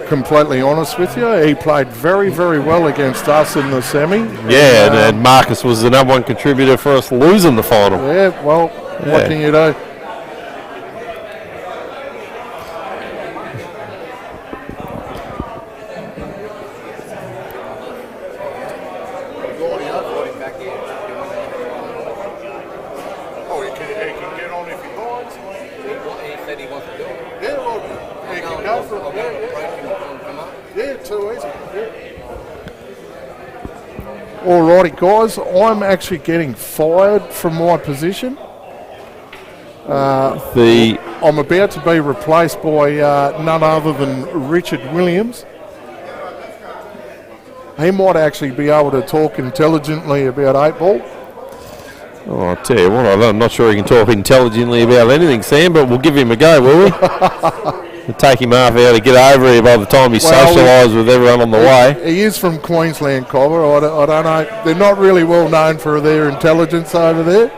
completely honest with you. He played very, very well against us in the semi. Yeah, and Marcus was the number one contributor for us losing the final. Yeah, well, what can you do? Yeah, too easy. Alrighty, guys. I'm actually getting fired from my position. I'm about to be replaced by none other than Richard Williams. He might actually be able to talk intelligently about 8-ball. Oh, I'll tell you what, I'm not sure he can talk intelligently about anything, Sam, but we'll give him a go, will we? We'll take him half hour to get over here by the time he socialises with everyone on the way. He is from Queensland, Cobber. I don't know. They're not really well known for their intelligence over there.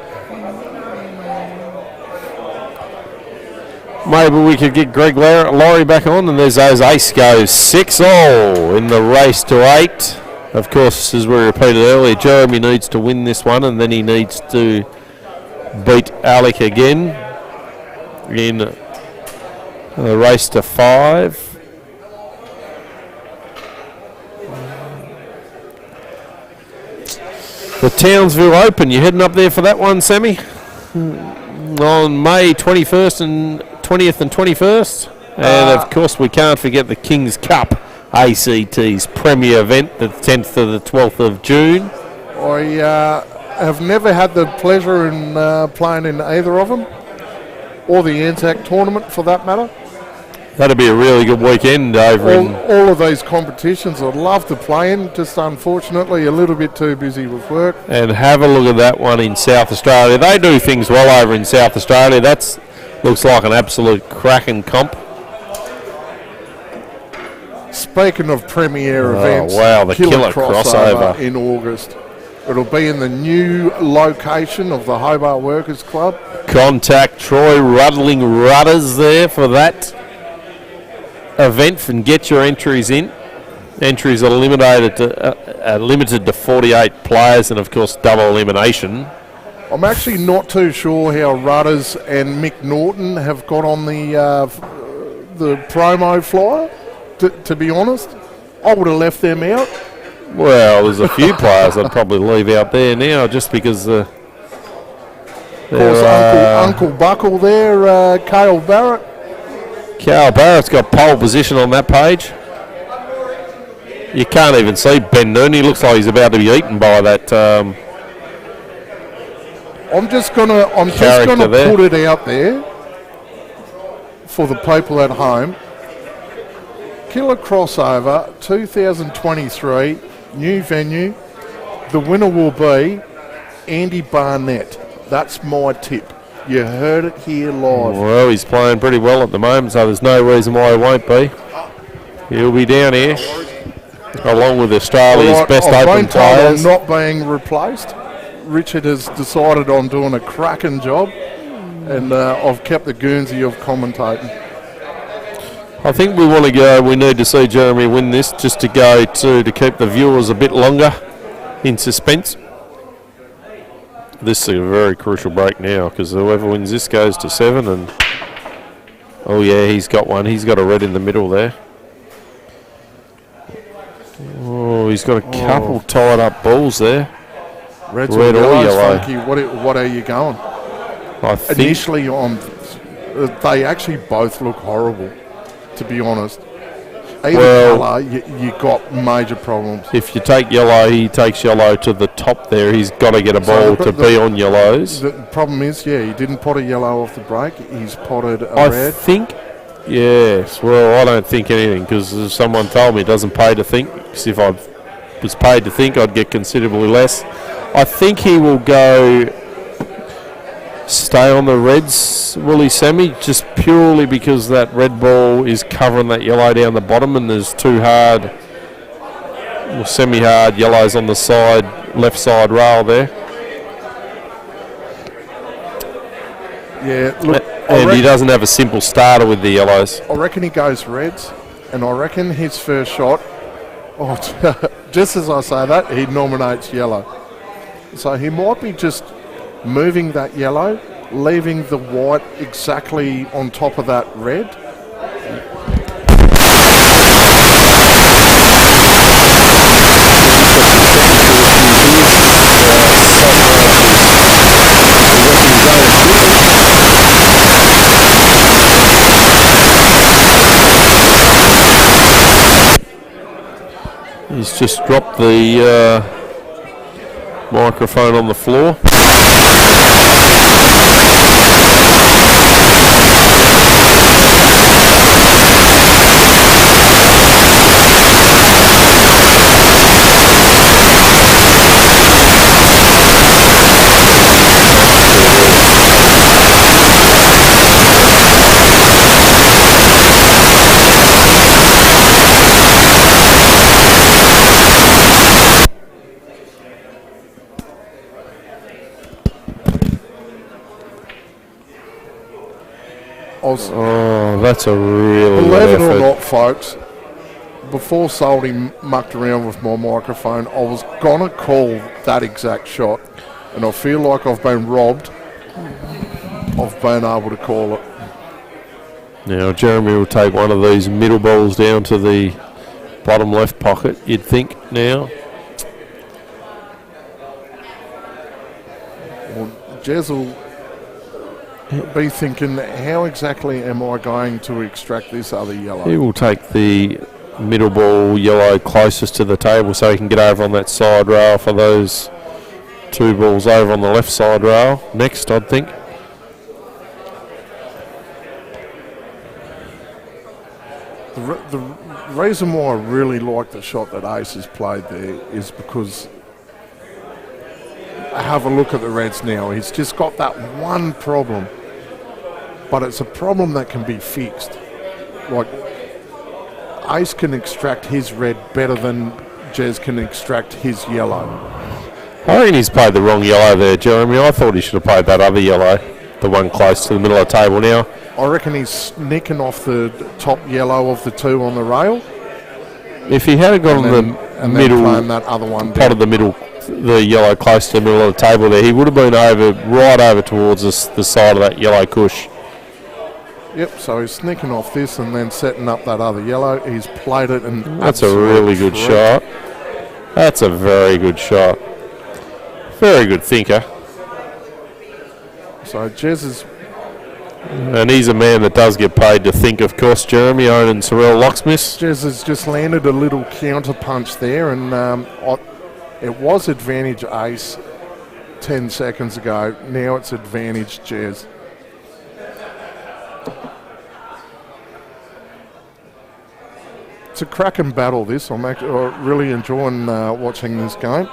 Maybe we could get Greg Laurie back on, and there's those ace goes 6-all in the race to 8. Of course, as we repeated earlier, Jeremy needs to win this one, and then he needs to beat Alec again in the race to 5. The Townsville Open, you heading up there for that one, Sammy? On May 21st and 20th and 21st. And of course, we can't forget the King's Cup, ACT's premier event, the 10th to the 12th of June. I have never had the pleasure in playing in either of them, or the Anzac tournament for that matter. That'll be a really good weekend over in... All of these competitions I'd love to play in, just unfortunately a little bit too busy with work. And have a look at that one in South Australia. They do things well over in South Australia. That looks like an absolute cracking comp. Speaking of premier events, wow, the killer crossover in August. It'll be in the new location of the Hobart Workers Club. Contact Troy Ruddling Rudders there for that event and get your entries in. Entries are limited to 48 players, and of course double elimination. I'm actually not too sure how Rudders and Mick Norton have got on the promo flyer. To be honest, I would have left them out. Well, there's a few players I'd probably leave out there now, just because. Of course, Uncle Buckle there, Cale Barrett. Cale Barrett's got pole position on that page. You can't even see Ben Noon. He looks like he's about to be eaten by that. I'm just gonna put it out there for the people at home. Killer Crossover 2023, new venue. The winner will be Andy Barnett. That's my tip. You heard it here live. Well, he's playing pretty well at the moment, so there's no reason why he won't be. He'll be down here, along with Australia's best open players. I'm not being replaced. Richard has decided on doing a cracking job, and I've kept the Guernsey of commentating. I think we need to see Jeremy win this just to keep the viewers a bit longer in suspense. This is a very crucial break now, because whoever wins this goes to 7, and oh yeah, he's got one. He's got a red in the middle there. Oh, he's got a couple tied up balls there. Red or yellow. Funky. What are you going? I think initially they actually both look horrible, to be honest. Either colour, you got major problems. If you take yellow, he takes yellow to the top there. He's got to get a ball to be on yellows. The problem is, he didn't pot a yellow off the break. He's potted a red. I think, yes. Well, I don't think anything, because someone told me it doesn't pay to think. Because if I was paid to think, I'd get considerably less. I think he will stay on the reds, will he, Sammy? Just purely because that red ball is covering that yellow down the bottom, and there's two hard, or semi-hard yellows on the side, left side rail there. Yeah, look, and he doesn't have a simple starter with the yellows. I reckon he goes reds, and I reckon his first shot, just as I say that, he nominates yellow. So he might be just moving that yellow, leaving the white exactly on top of that red. just dropped the microphone on the floor. Oh, that's a really Believe good it or effort. not, folks, before Salty mucked around with my microphone, I was going to call that exact shot, and I feel like I've been robbed of being able to call it. Now Jeremy will take one of these middle balls down to the bottom left pocket, you'd think now. Well, Jez will be thinking, how exactly am I going to extract this other yellow? He will take the middle ball yellow closest to the table so he can get over on that side rail for those two balls over on the left side rail. Next, I'd think. The reason why I really like the shot that Ace has played there is because, have a look at the Reds now. He's just got that one problem, but it's a problem that can be fixed. Like, Ace can extract his red better than Jez can extract his yellow. I think he's played the wrong yellow there, Jeremy. I thought he should have played that other yellow, the one close to the middle of the table now. I reckon he's nicking off the top yellow of the two on the rail. If he had gone on the and middle, then playing that other one pot down. of the middle, the yellow close to the middle of the table there, he would have been right over towards the side of that yellow cush. Yep, so he's sneaking off this and then setting up that other yellow. He's played it, and That's a really good shot. That's a very good shot. Very good thinker. So Jez is, And he's a man that does get paid to think, of course, Jeremy, owning Sorrel Locksmiths. Jez has just landed a little counter punch there, and it was advantage Ace 10 seconds ago. Now it's advantage Jez. It's a cracking battle, this. I'm really enjoying watching this game.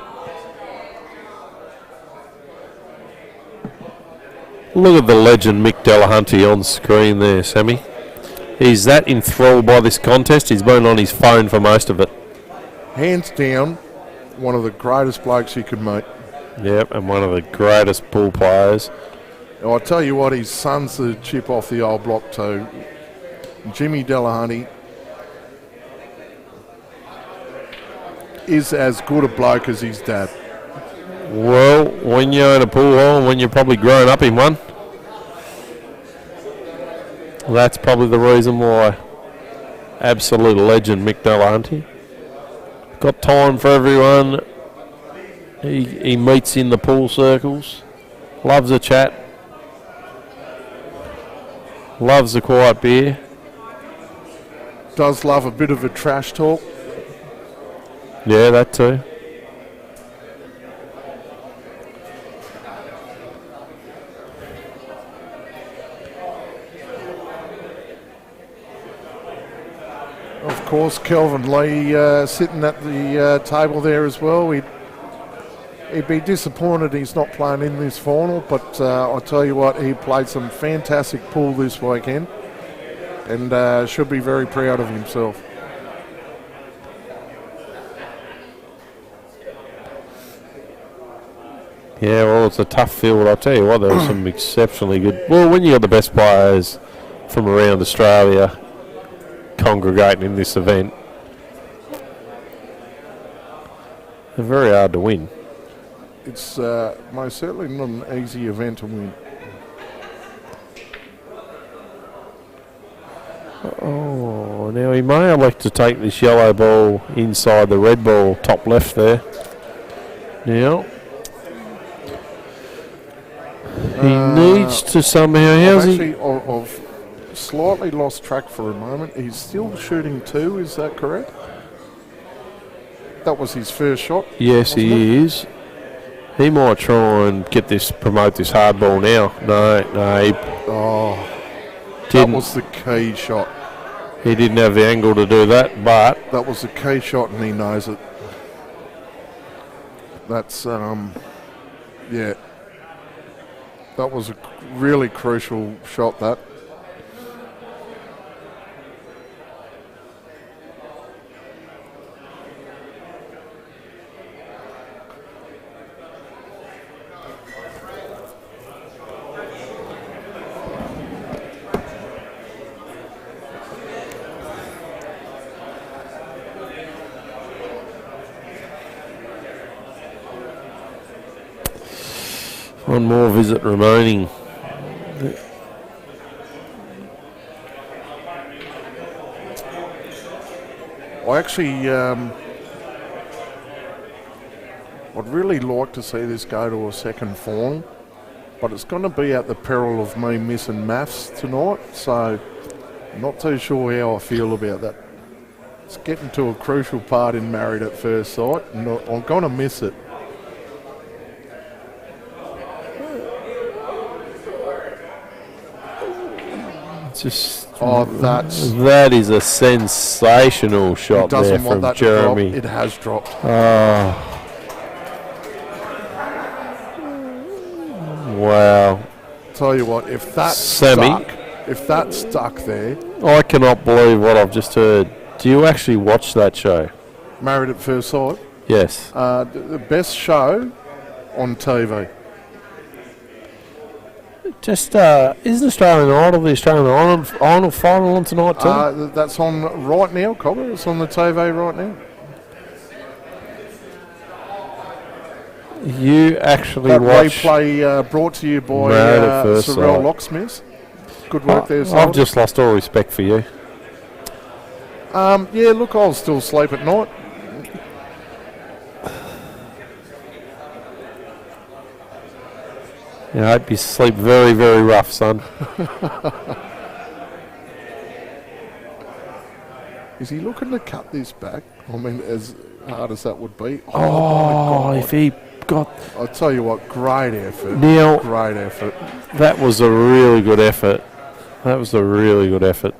Look at the legend Mick Delahunty on screen there, Sammy. He's that enthralled by this contest, he's been on his phone for most of it. Hands down, one of the greatest blokes you could meet. Yep, and one of the greatest pool players. I tell you what, his son's the chip off the old block too. Jimmy Delahunty is as good a bloke as his dad. Well, when you're in a pool hall and when you're probably grown up in one, that's probably the reason why. Absolute legend, Mick Delahunty. Got time for everyone. He meets in the pool circles. Loves a chat. Loves a quiet beer. Does love a bit of a trash talk. Yeah, that too. Of course, Kelvin Lee sitting at the table there as well. He'd be disappointed he's not playing in this final, but I tell you what, he played some fantastic pool this weekend and should be very proud of himself. Yeah, well, it's a tough field. I'll tell you what, there were some exceptionally good. Well, when you got the best players from around Australia congregating in this event, they're very hard to win. It's most certainly not an easy event to win. Oh, now he may elect to take this yellow ball inside the red ball, top left there. Now, he needs to somehow. How's he? I've slightly lost track for a moment. He's still shooting two, is that correct? That was his first shot. Yes, wasn't it? he is. He might try and promote this hard ball now. No, he Oh, that didn't. was the key shot. He didn't have the angle to do that, but That was the key shot, and he knows it. That's yeah. That was a really crucial shot. That. one more visit remaining. I actually, I'd really like to see this go to a second final, but it's going to be at the peril of me missing maths tonight, so I'm not too sure how I feel about that. It's getting to a crucial part in Married at First Sight, and I'm going to miss it. Just Oh, that's... that is a sensational He shot there doesn't want from that Jeremy. to drop. It has dropped. Oh. Wow. Tell you what, if that's Sammy. stuck there, I cannot believe what I've just heard. Do you actually watch that show? Married at First Sight, Yes. the best show on TV. Just, isn't Australian Idol the Australian Idol final on tonight too? That's on right now, Cobber. It's on the TV right now. You actually That watch... replay brought to you by Married at First Sorrel Sight. Locksmiths. Good work there, I've Sol. just lost all respect for you. Yeah, look, I'll still sleep at night. Yeah, I hope you sleep very, very rough, son. Is he looking to cut this back? I mean, as hard as that would be. Oh, my God. if he got... I'll tell you what, great effort. Now, Great effort. that was a really good effort. That was a really good effort.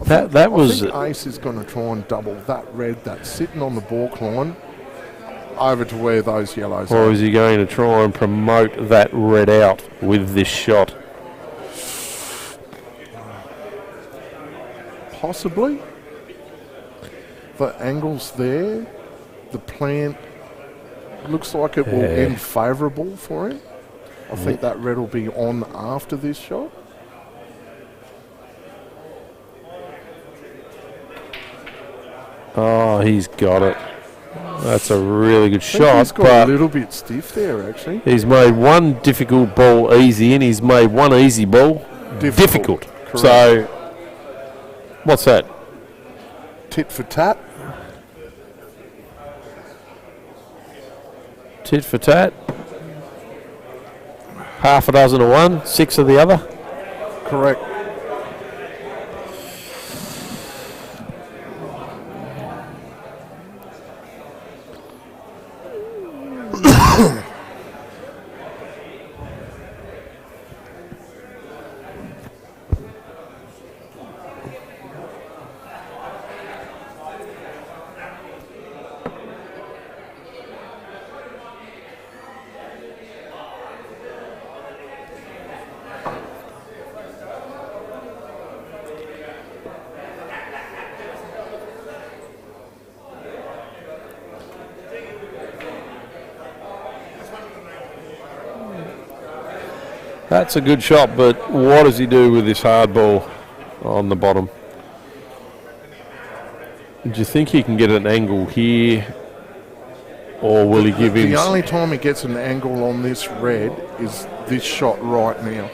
That was... I think Ace is going to try and double that red that's sitting on the balk line over to where those yellows Or are. is he going to try and promote that red out with this shot? Possibly. The angle's there. The plant looks like it will Yeah. end favourable for him. I think that red will be on after this shot. Oh, he's got it. That's a really good I think shot, he's got but a little bit stiff there, actually. he's made one difficult ball easy and he's made one easy ball difficult. Correct. So, what's that? Tit for tat. Tit for tat. Half a dozen of one, 6 of the other. Correct. That's a good shot, but what does he do with this hard ball on the bottom? Do you think he can get an angle here, or will he give him... The only time he gets an angle on this red is this shot right now.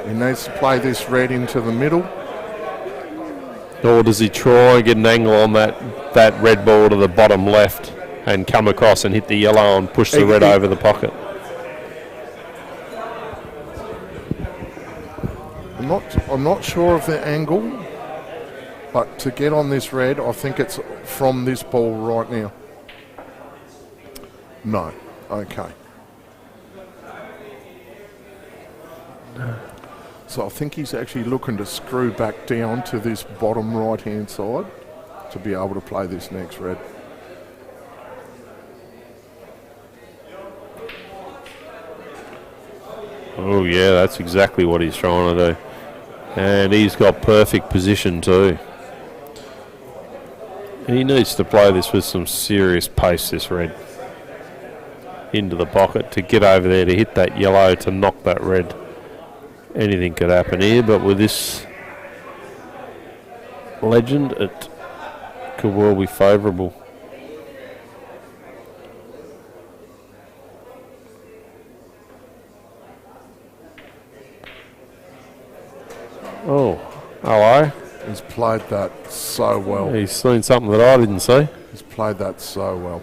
He needs to play this red into the middle. Or does he try and get an angle on that red ball to the bottom left and come across and hit the yellow and push the red over the pocket? I'm not sure of the angle, but to get on this red, I think it's from this ball right now. No. Okay. So I think he's actually looking to screw back down to this bottom right-hand side to be able to play this next red. Oh yeah, that's exactly what he's trying to do. And he's got perfect position too. He needs to play this with some serious pace, this red. Into the pocket to get over there to hit that yellow to knock that red. Anything could happen here, but with this legend, it could well be favourable. Oh, hello. He's played that so well. He's seen something that I didn't see. He's played that so well.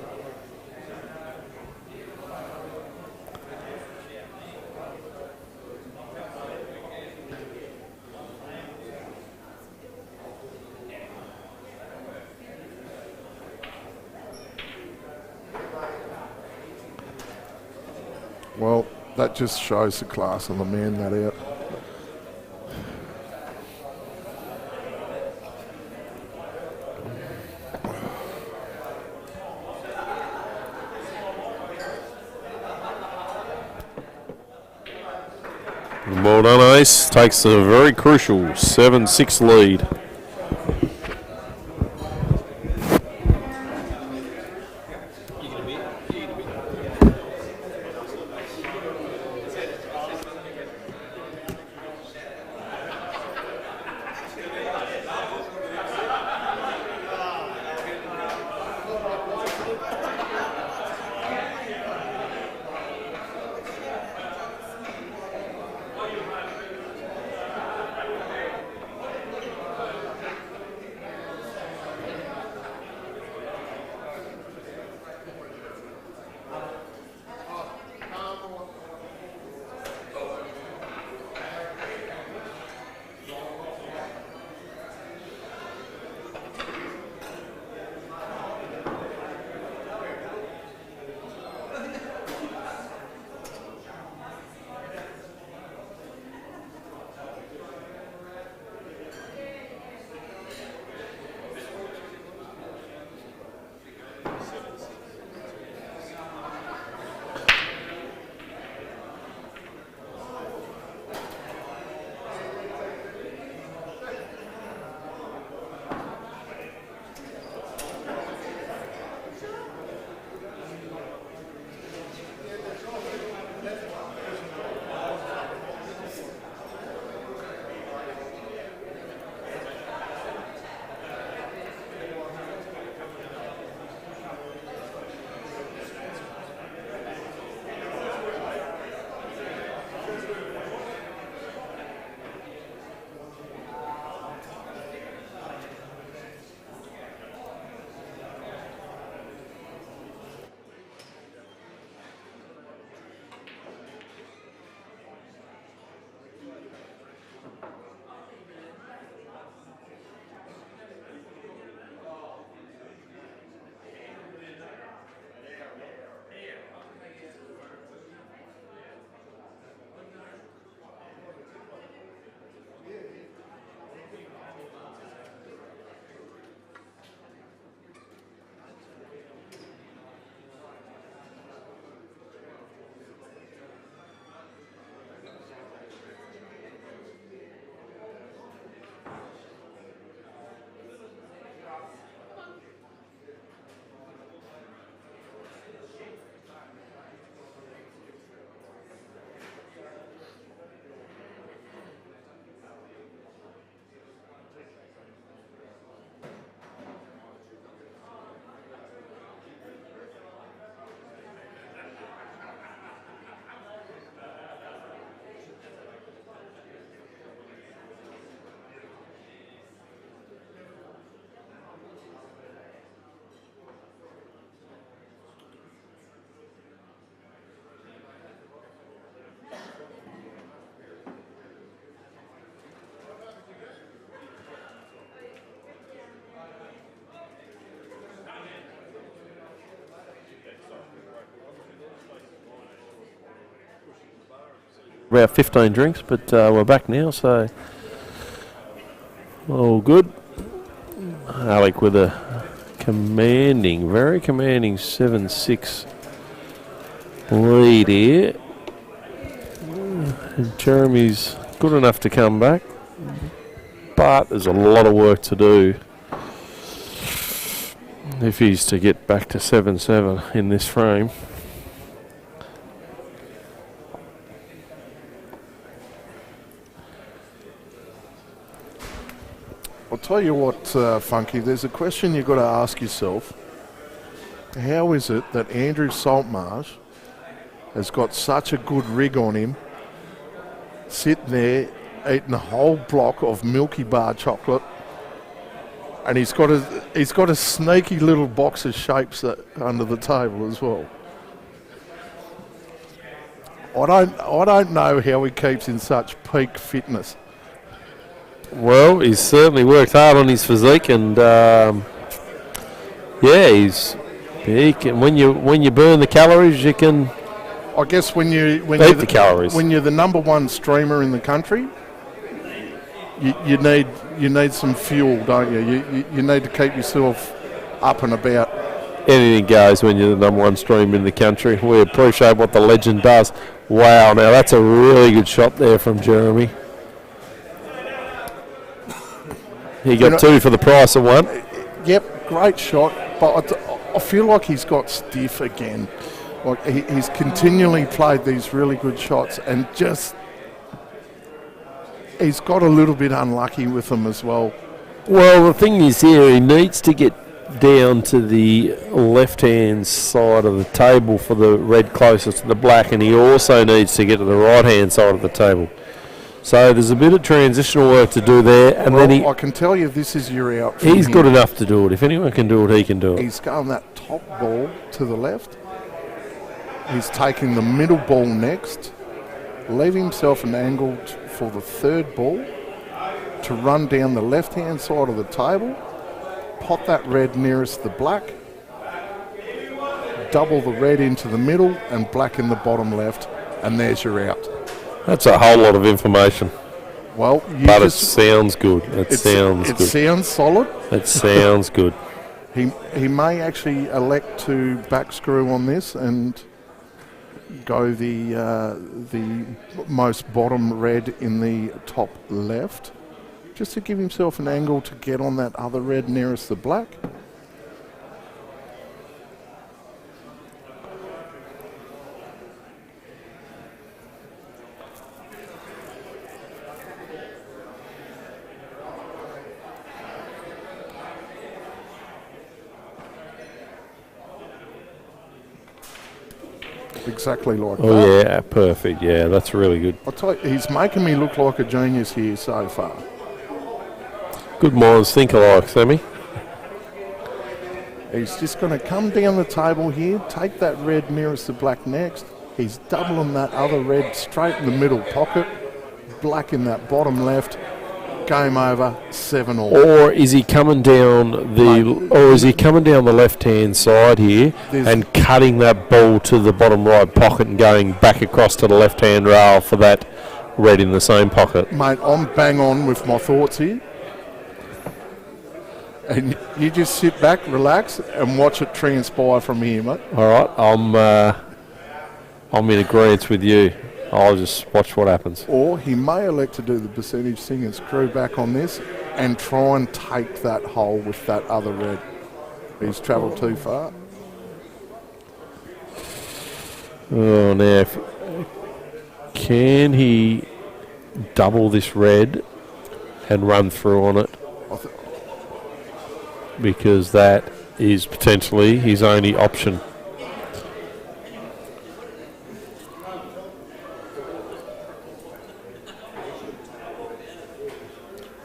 Well, that just shows the class of the man, that out. Well done, Ace. Takes a very crucial 7-6 lead. about 15 drinks, but we're back now, so all good. Alec with a very commanding 7-6 lead here. And Jeremy's good enough to come back, but there's a lot of work to do if he's to get back to 7-7 in this frame. I'll tell you what, Funky, there's a question you've got to ask yourself. How is it that Andrew Saltmarsh has got such a good rig on him, sitting there eating a whole block of Milky Bar chocolate, and he's got a sneaky little box of shapes under the table as well? I don't know how he keeps in such peak fitness. Well, he's certainly worked hard on his physique, and he can, when you burn the calories, you can. I guess when you're the calories. When you're the number one streamer in the country, you need some fuel, don't you? You need to keep yourself up and about. Anything goes when you're the number one streamer in the country. We appreciate what the legend does. Wow, now that's a really good shot there from Jeremy. He got two for the price of one. Yep, great shot, but I feel like he's got stiff again. Like he's continually played these really good shots, and just he's got a little bit unlucky with them as well. Well, the thing is here, he needs to get down to the left-hand side of the table for the red closest to the black, and he also needs to get to the right-hand side of the table. So there's a bit of transitional work to do there, and then I can tell you this is your out. He's good enough to do it. If anyone can do it, he can do it. He's going that top ball to the left. He's taking the middle ball next, leaving himself an angle for the third ball to run down the left-hand side of the table, pot that red nearest the black, double the red into the middle and black in the bottom left, and there's your out. That's a whole lot of information. Well, but it sounds good. It sounds solid. It sounds good. He may actually elect to backscrew on this and go the most bottom red in the top left, just to give himself an angle to get on that other red nearest the black. Exactly like that. Oh yeah, perfect. Yeah, that's really good. I'll tell you, he's making me look like a genius here so far. Good minds think alike, Sammy. He's just going to come down the table here, take that red nearest the black next. He's doubling that other red straight in the middle pocket, black in that bottom left. Game over, 7-all. Or is he coming down the left-hand side here and cutting that ball to the bottom right pocket and going back across to the left-hand rail for that red in the same pocket? Mate, I'm bang on with my thoughts here. And you just sit back, relax, and watch it transpire from here, mate. All right, I'm in agreement with you. I'll just watch what happens. Or he may elect to do the percentage thing and screw back on this and try and take that hole with that other red. He's travelled too far. Oh, now, can he double this red and run through on it? Because that is potentially his only option.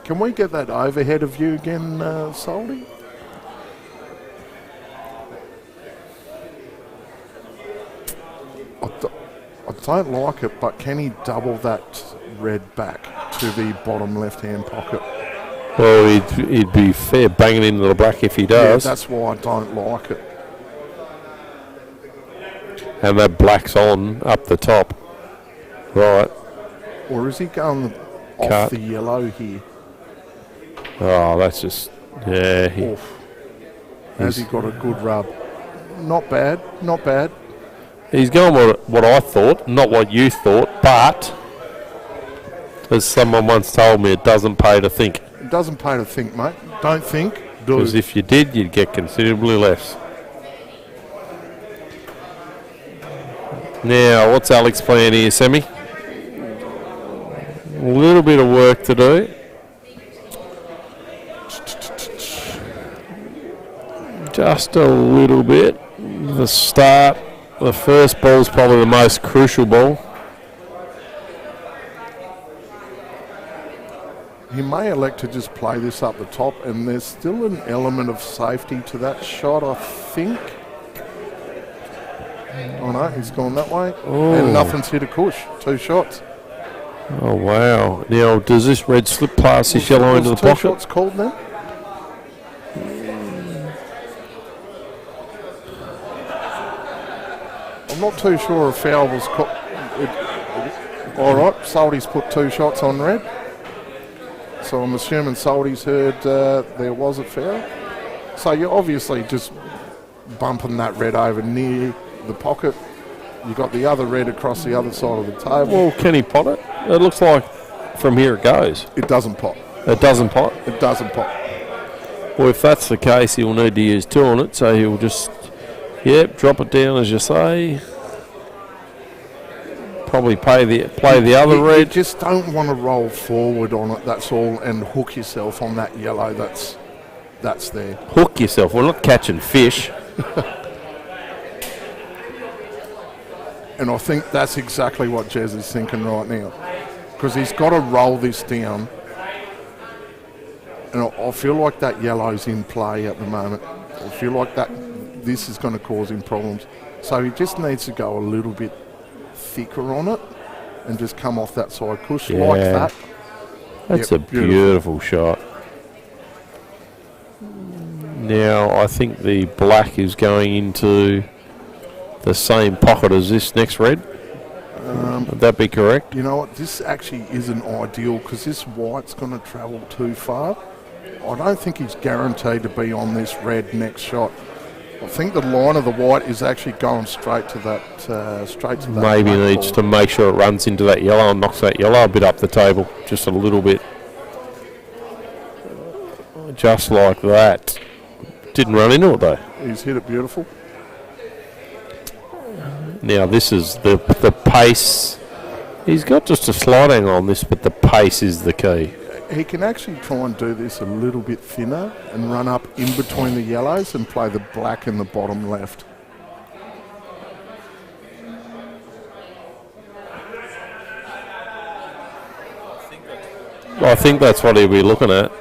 Can we get that overhead of you again, Soldy? I don't like it, but can he double that red back to the bottom left-hand pocket? Well, he'd be fair banging into the black if he does. Yeah, that's why I don't like it. And that black's on up the top. Right. Or is he going off Cut. the yellow here? Oh, that's just, yeah. Oof. Has he got a good rub? Not bad, not bad. He's going what I thought, not what you thought, but as someone once told me, it doesn't pay to think. It doesn't pay to think, mate. Don't think, do. Because if you did, you'd get considerably less. Now, what's Alex playing here, Semi? A little bit of work to do. Just a little bit. The start, the first ball is probably the most crucial ball. He may elect to just play this up the top, and there's still an element of safety to that shot, I think. Oh no, he's gone that way. And nothing's hit a cush. 2 shots. Oh, wow. Now, does this red slip past this yellow into the Was pocket? 2 shots called then? I'm not too sure if foul was called. All right, Salty's put 2 shots on red. So I'm assuming Salty's heard there was a foul. So you're obviously just bumping that red over near the pocket. You've got the other red across the other side of the table. Well, can he pot it? It looks like from here it goes. It doesn't pop. It doesn't pot? It doesn't pop. Well, if that's the case, he'll need to use 2 on it, so he'll just, drop it down as you say. Probably play the other red. You just don't want to roll forward on it, that's all, and hook yourself on that yellow that's there. Hook yourself. We're not catching fish. And I think that's exactly what Jez is thinking right now. Because he's got to roll this down. And I feel like that yellow's in play at the moment. I feel like this is going to cause him problems. So he just needs to go a little bit thicker on it and just come off that side push like that. That's a beautiful shot. Now, I think the black is going into the same pocket as this next red. Would that be correct? You know what? This actually isn't ideal because this white's going to travel too far. I don't think he's guaranteed to be on this red next shot. I think the line of the white is actually going straight to that. Maybe needs to make sure it runs into that yellow and knocks that yellow a bit up the table, just a little bit. Just like that. Didn't run into it though. He's hit it beautiful. Now this is the pace. He's got just a slight angle on this, but the pace is the key. He can actually try and do this a little bit thinner and run up in between the yellows and play the black in the bottom left. I think that's what he'll be looking at.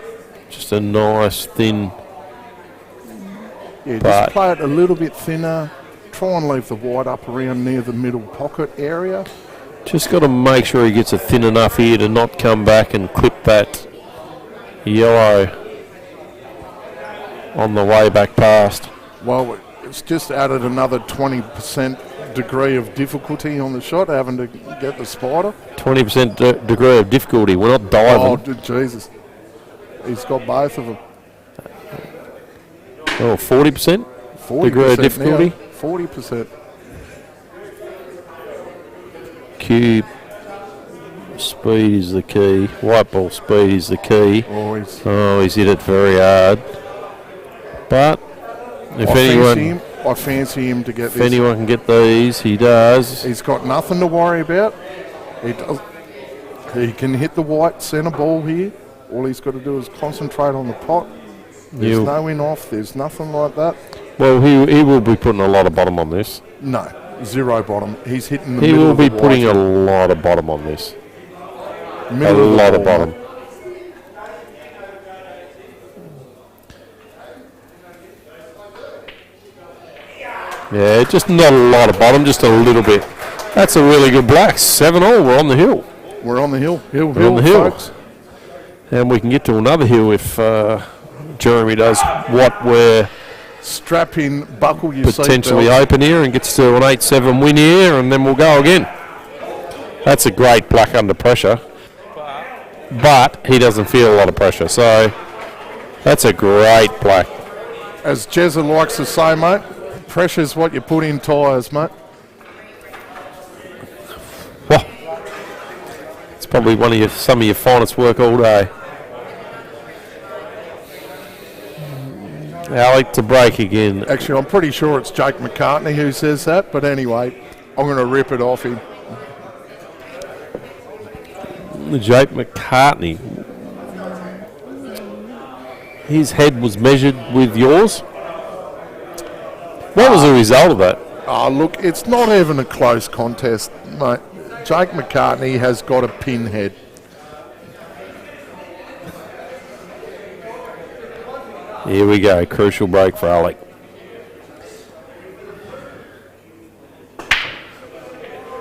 Just a nice thin. Yeah, just play it a little bit thinner. Try and leave the white up around near the middle pocket area. Just got to make sure he gets it thin enough here to not come back and clip that yellow on the way back past. Well, it's just added another 20% degree of difficulty on the shot, having to get the spider. 20% degree of difficulty. We're not diving. Oh, Jesus. He's got both of them. Oh, 40%? 40% degree of difficulty? Now, 40%. Cube speed is the key. White ball speed is the key. Oh, he's hit it very hard. But if I fancy him to get this. If anyone can get these, he does. He's got nothing to worry about. He can hit the white centre ball here. All he's got to do is concentrate on the pot. There's no in off. There's nothing like that. Well, he will be putting a lot of bottom on this. No, 0 bottom. He's hitting the He middle will of the be putting a lot of bottom on this. A lot of bottom. Yeah, just not a lot of bottom, just a little bit. That's a really good black. 7-all. We're on the hill. We're on the hill. We're on the hill. Folks. And we can get to another hill if Jeremy does what we're strap in, buckle your potentially seatbelt. open here and gets to an 8-7 win here, and then we'll go again. That's a great black under pressure. But he doesn't feel a lot of pressure, so that's a great black. As Jezza likes to say, mate, pressure's what you put in tyres, mate. Well, it's probably some of your finest work all day. Alec to break again. Actually, I'm pretty sure it's Jake McCartney who says that, but anyway, I'm going to rip it off him. Jake McCartney. His head was measured with yours. What was the result of that? Oh, look, it's not even a close contest, mate. Jake McCartney has got a pinhead. Here we go. Crucial break for Alec.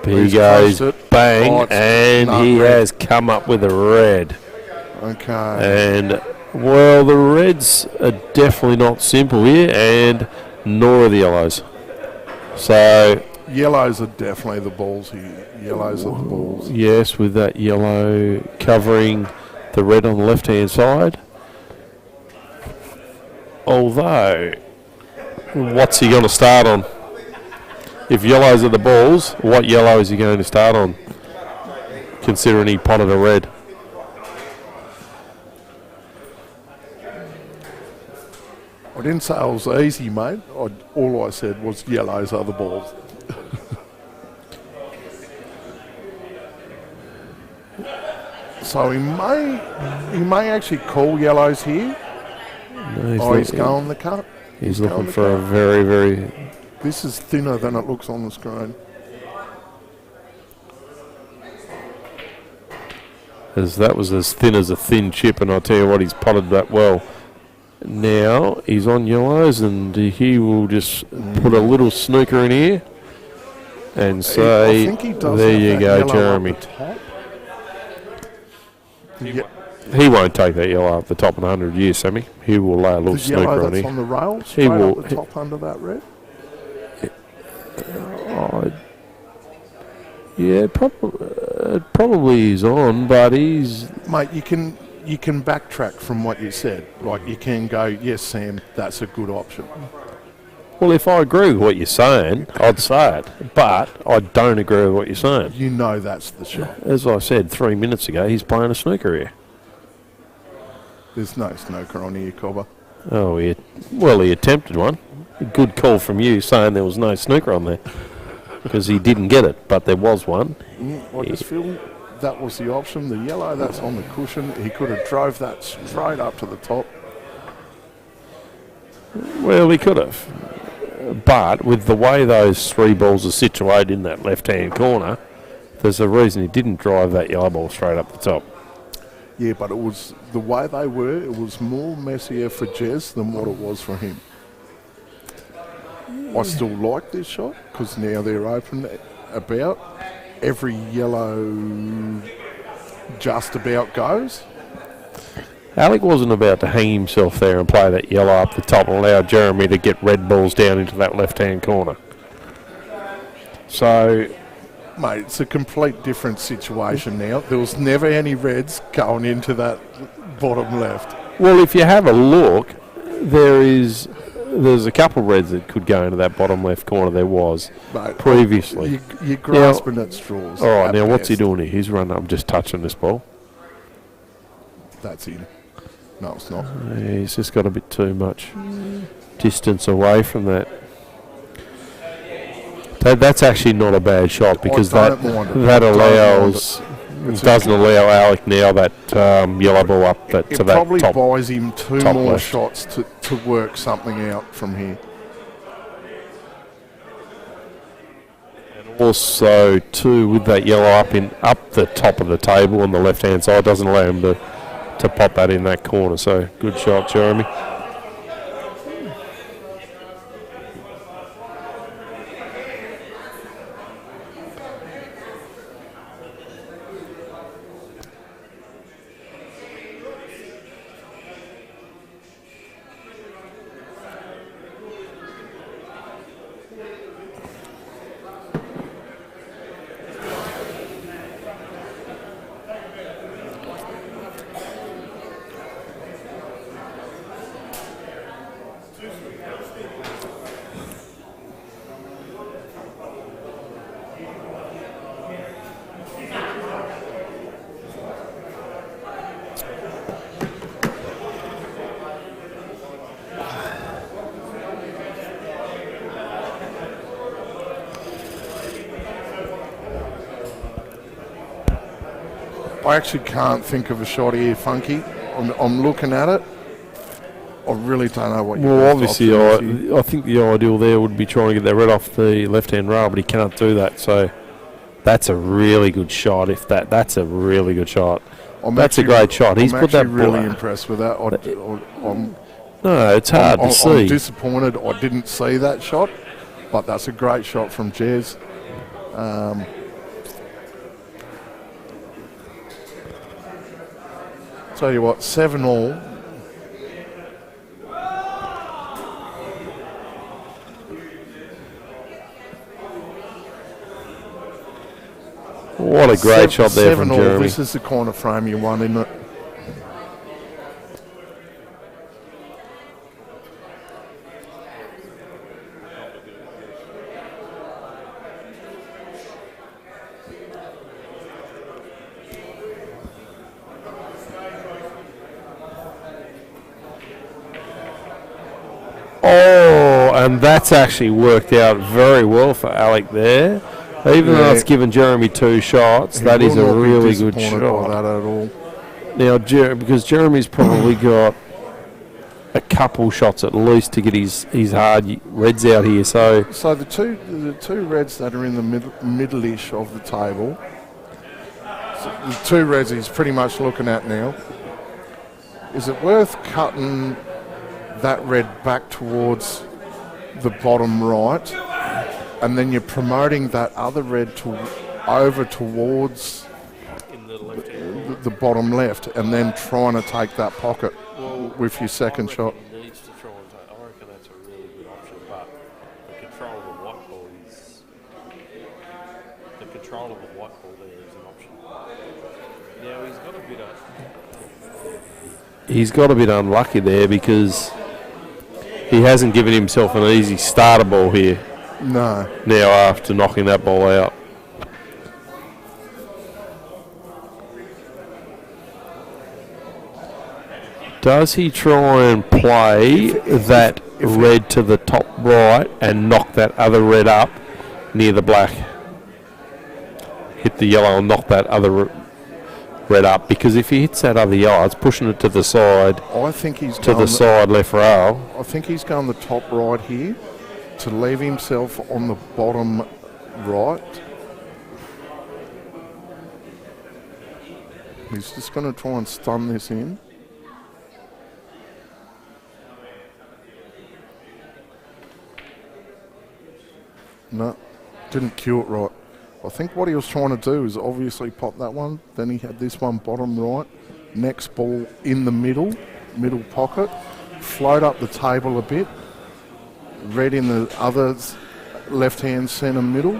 He goes bang, and he has come up with a red. Okay. And, well, the reds are definitely not simple here, and nor are the yellows. So, Yellows are definitely the balls here. Yellows are the balls. yes, with that yellow covering the red on the left-hand side. Although, what's he going to start on? If yellows are the balls, what yellow is he going to start on? Considering he potted a red. I didn't say it was easy, mate. All I said was yellows are the balls. So he may actually call yellows here. No, He's going the cut. He's looking for a very, very... This is thinner than it looks on the screen. As that was as thin as a thin chip, and I'll tell you what, he's potted that well. Now he's on yellows, and he will just put a little snooker in here and say, I think he does there have you that go, yellow Jeremy. up the top. He won't take that yellow up the top in 100 years, Sammy. He will lay a little The snooker yellow on that's here. on the rails, He straight will- up the top under that red. Yeah, probably is on, but he's... Mate, you can backtrack from what you said. Like, you can go, yes, Sam, that's a good option. Well, if I agree with what you're saying, I'd say it. But I don't agree with what you're saying. You know that's the shot. As I said 3 minutes ago, he's playing a snooker here. There's no snooker on here, Cobber. Oh, he attempted one. A good call from you saying there was no snooker on there. Because he didn't get it, but there was one. I just feel that was the option. The yellow that's on the cushion, he could have drove that straight up to the top. Well, he could have. But with the way those three balls are situated in that left-hand corner, there's a reason he didn't drive that yellow ball straight up the top. Yeah, but it was the way they were, it was more messier for Jez than what it was for him. I still like this shot because now they're open about. Every yellow just about goes. Alec wasn't about to hang himself there and play that yellow up the top and allow Jeremy to get red balls down into that left-hand corner. So, Mate, it's a complete different situation now. There was never any reds going into that bottom left. well, if you have a look, there's a couple of reds that could go into that bottom left corner. There was Mate, previously. You're grasping at straws. All right, at now what's he best. doing here? He's running up, just touching this ball. That's in. No, it's not. Yeah, he's just got a bit too much distance away from that. That's actually not a bad shot because don't mind it. that Don't mind allows doesn't allow Alec now that yellow ball up It to that probably top. buys him two top more left. shots to work something out from here. Also, too, with that yellow up the top of the table on the left hand side, doesn't allow him to pop that in that corner. So good shot, Jeremy. I actually can't think of a shot here, Funky. I'm looking at it. I really don't know what. Well, obviously, I think the ideal there would be trying to get that red off the left-hand rail, but he cannot do that. So that's a really good shot. That's a really good shot. That's a great shot. He's put that. I'm really impressed with that. No, it's hard to see. I'm disappointed I didn't see that shot, but that's a great shot from Jez. Tell you what, 7-all. What a great shot there from Jeremy. This is the kind of frame you want, isn't it? Oh, and that's actually worked out very well for Alec there. Even though it's given Jeremy 2 shots, that is a really good shot. That at all. Now, because Jeremy's probably got a couple shots at least to get his hard reds out here. So the two reds that are in the middle-ish of the table, so the 2 reds he's pretty much looking at now. Is it worth cutting that red back towards the bottom right, and then you're promoting that other red over towards the bottom left, and then trying to take that pocket with your second shot? He needs to try and take. I reckon that's a really good option, but the control of the white ball there is an option. Now he's got a bit unlucky there because he hasn't given himself an easy starter ball here. No. Now after knocking that ball out. Does he try and play that red to the top right and knock that other red up near the black? Hit the yellow and knock that other red up, because if he hits that other yellow, it's pushing it to the side. I think he's to the side left rail. I think he's going the top right here to leave himself on the bottom right. He's just going to try and stun this in. No, didn't cue it right. I think what he was trying to do is obviously pop that one. Then he had this one bottom right. Next ball in the middle pocket. Float up the table a bit. Red in the other left-hand centre middle.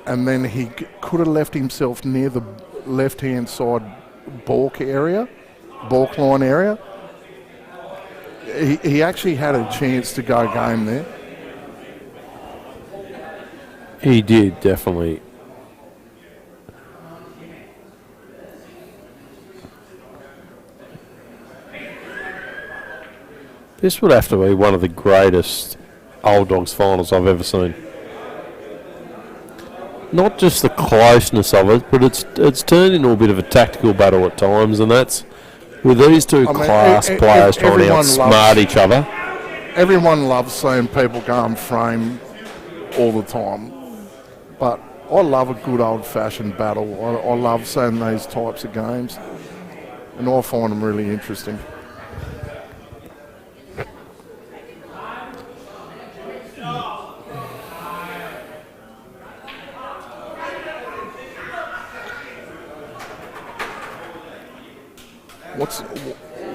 And then he could have left himself near the left-hand side balk line area. He actually had a chance to go game there. He did, definitely. This would have to be one of the greatest Old Dogs finals I've ever seen. Not just the closeness of it, but it's turned into a bit of a tactical battle at times, and that's with these two class players trying to outsmart each other. Everyone loves seeing people go and frame all the time, but I love a good old-fashioned battle. I love seeing these types of games, and I find them really interesting.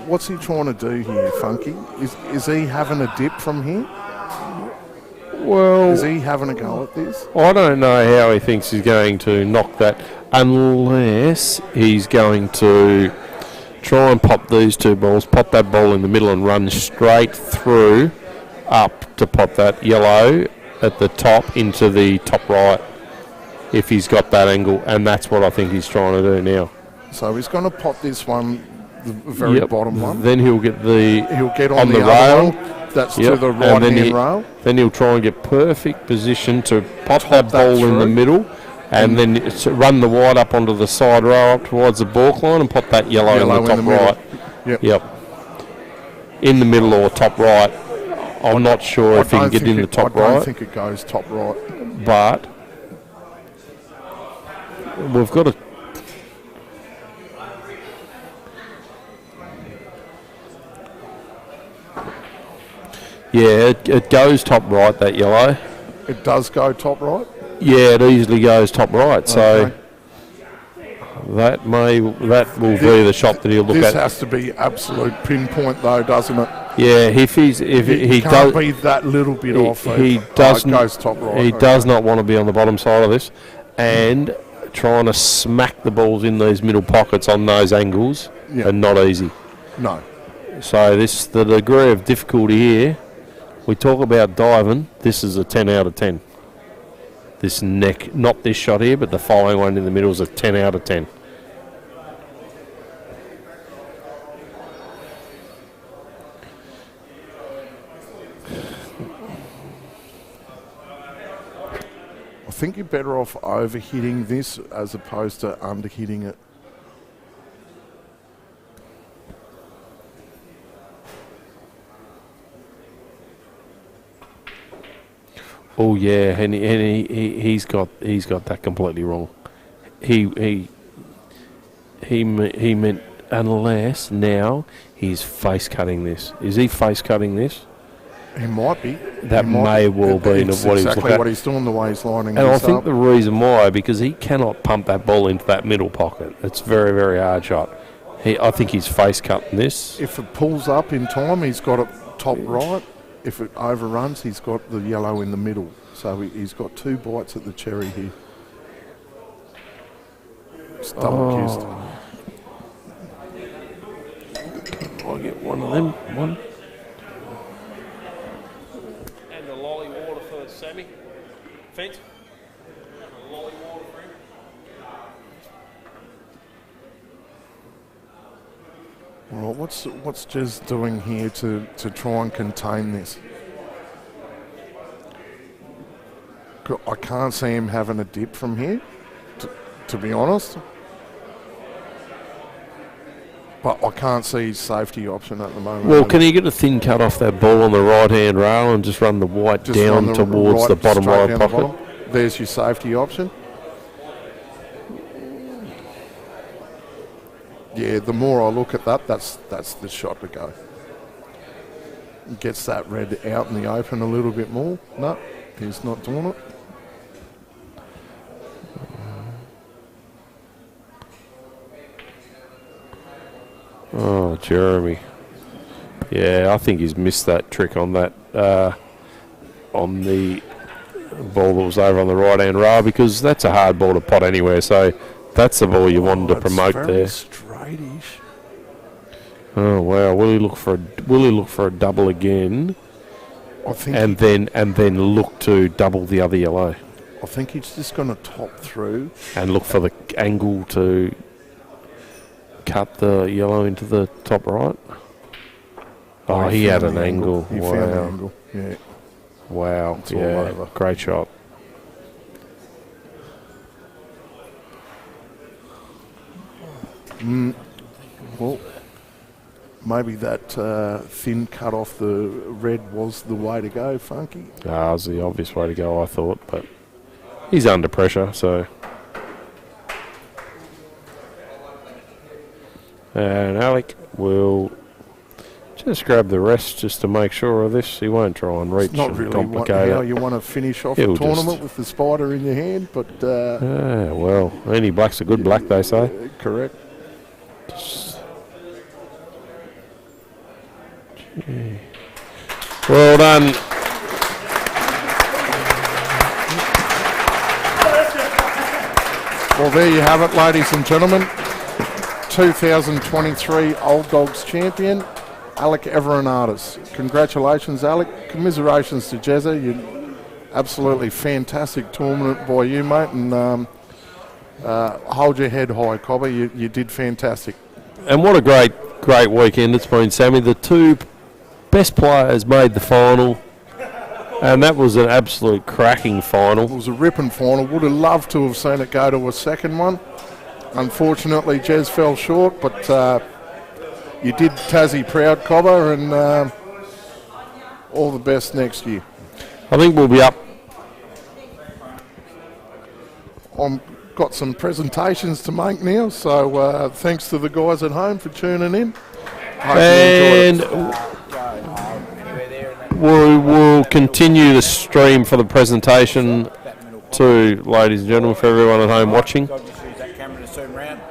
What's he trying to do here, Funky? Is he having a dip from here? Well, is he having a go at this? I don't know how he thinks he's going to knock that, unless he's going to try and pop these two balls, pop that ball in the middle and run straight through up to pop that yellow at the top into the top right, if he's got that angle, and that's what I think he's trying to do now. So he's going to pop this one the very bottom one. Then he'll get He'll get on the the rail. other one. That's Yep, to the and right then hand rail. Then he'll try and get perfect position to pop that ball in the through. middle, and then run the white up onto the side row up towards the balk line and pop that yellow in the top middle. right. Yep. In the middle or top right. I'm not sure if he can get in the top I right. don't think it goes top right. But we've got to. Yeah, it goes top right, that yellow. It does go top right? Yeah, it easily goes top right. So Okay. that will be the shot that he'll look This at. has to be absolute pinpoint, though, doesn't it? Yeah, if he can't does, be that little bit off. he It doesn't. goes top right. He does not want to be on the bottom side of this, and trying to smack the balls in these middle pockets on those angles Yeah. are not easy. No. So the degree of difficulty here. We talk about diving. This is a 10 out of 10. This neck, not this shot here, but the following one in the middle is a 10 out of 10. I think you're better off over-hitting this as opposed to under-hitting it. Oh yeah, and he's got that completely wrong. He meant unless now he's face cutting this. Is he face cutting this? He might be. That may well be It's what he's exactly looking at. what he's doing, the way he's lining And I this think up. the reason why, because he cannot pump that ball into that middle pocket. It's very, very hard shot. I think he's face cutting this. If it pulls up in time, he's got it top right. If it overruns, he's got the yellow in the middle. So he's got two bites at the cherry here. It's double kissed. I'll get one of them. One. And the lolly water for Sammy. Fence. Lolly water for him. Well, what's Jez doing here to try and contain this? I can't see him having a dip from here, to be honest. But I can't see his safety option at the moment. Well, can he get a thin cut off that ball on the right-hand rail and just run the white Just down run towards the bottom straight right down the pocket? bottom. There's your safety option. Yeah, the more I look at that, that's the shot to go. Gets that red out in the open a little bit more. No, he's not doing it. Oh, Jeremy. Yeah, I think he's missed that trick on that on the ball that was over on the right-hand rail, because that's a hard ball to pot anywhere. So that's the ball you wanted to promote very there. Straightish. Oh wow! Will he look for a double again, I think and then look to double the other yellow, I think he's just going to top through. and look for the angle to cut the yellow into the top right? Oh, he had found an the angle. He Wow. found the angle. Yeah. Wow. It's all Yeah. over. Great shot. Well, maybe that thin cut off the red was the way to go, Funky. Ah, it was the obvious way to go, I thought, but he's under pressure, so. And Alec will just grab the rest just to make sure of this. He won't try and reach It's not and really complicate how it. you want to finish off He'll a tournament just- with the spider in your hand, but Well, any black's a good black, they say. correct. Well done. Well, there you have it, ladies and gentlemen. 2023 Old Dogs champion, Alec Evreniadis. Congratulations, Alec. Commiserations to Jezza. You absolutely fantastic tournament by you, mate, and hold your head high, Cobber. You did fantastic. And what a great great weekend it's been, Sammy. The two best players made the final, and that was an absolute cracking final. It was a ripping final. Would have loved to have seen it go to a second one. Unfortunately, Jez fell short, but you did Tassie proud, Cobber, and all the best next year. I think we'll be up. I've got some presentations to make now, so thanks to the guys at home for tuning in. Hope And you enjoyed it. we will continue the stream for the presentation too, ladies and gentlemen, for everyone at home watching. God, just use that camera to zoom round.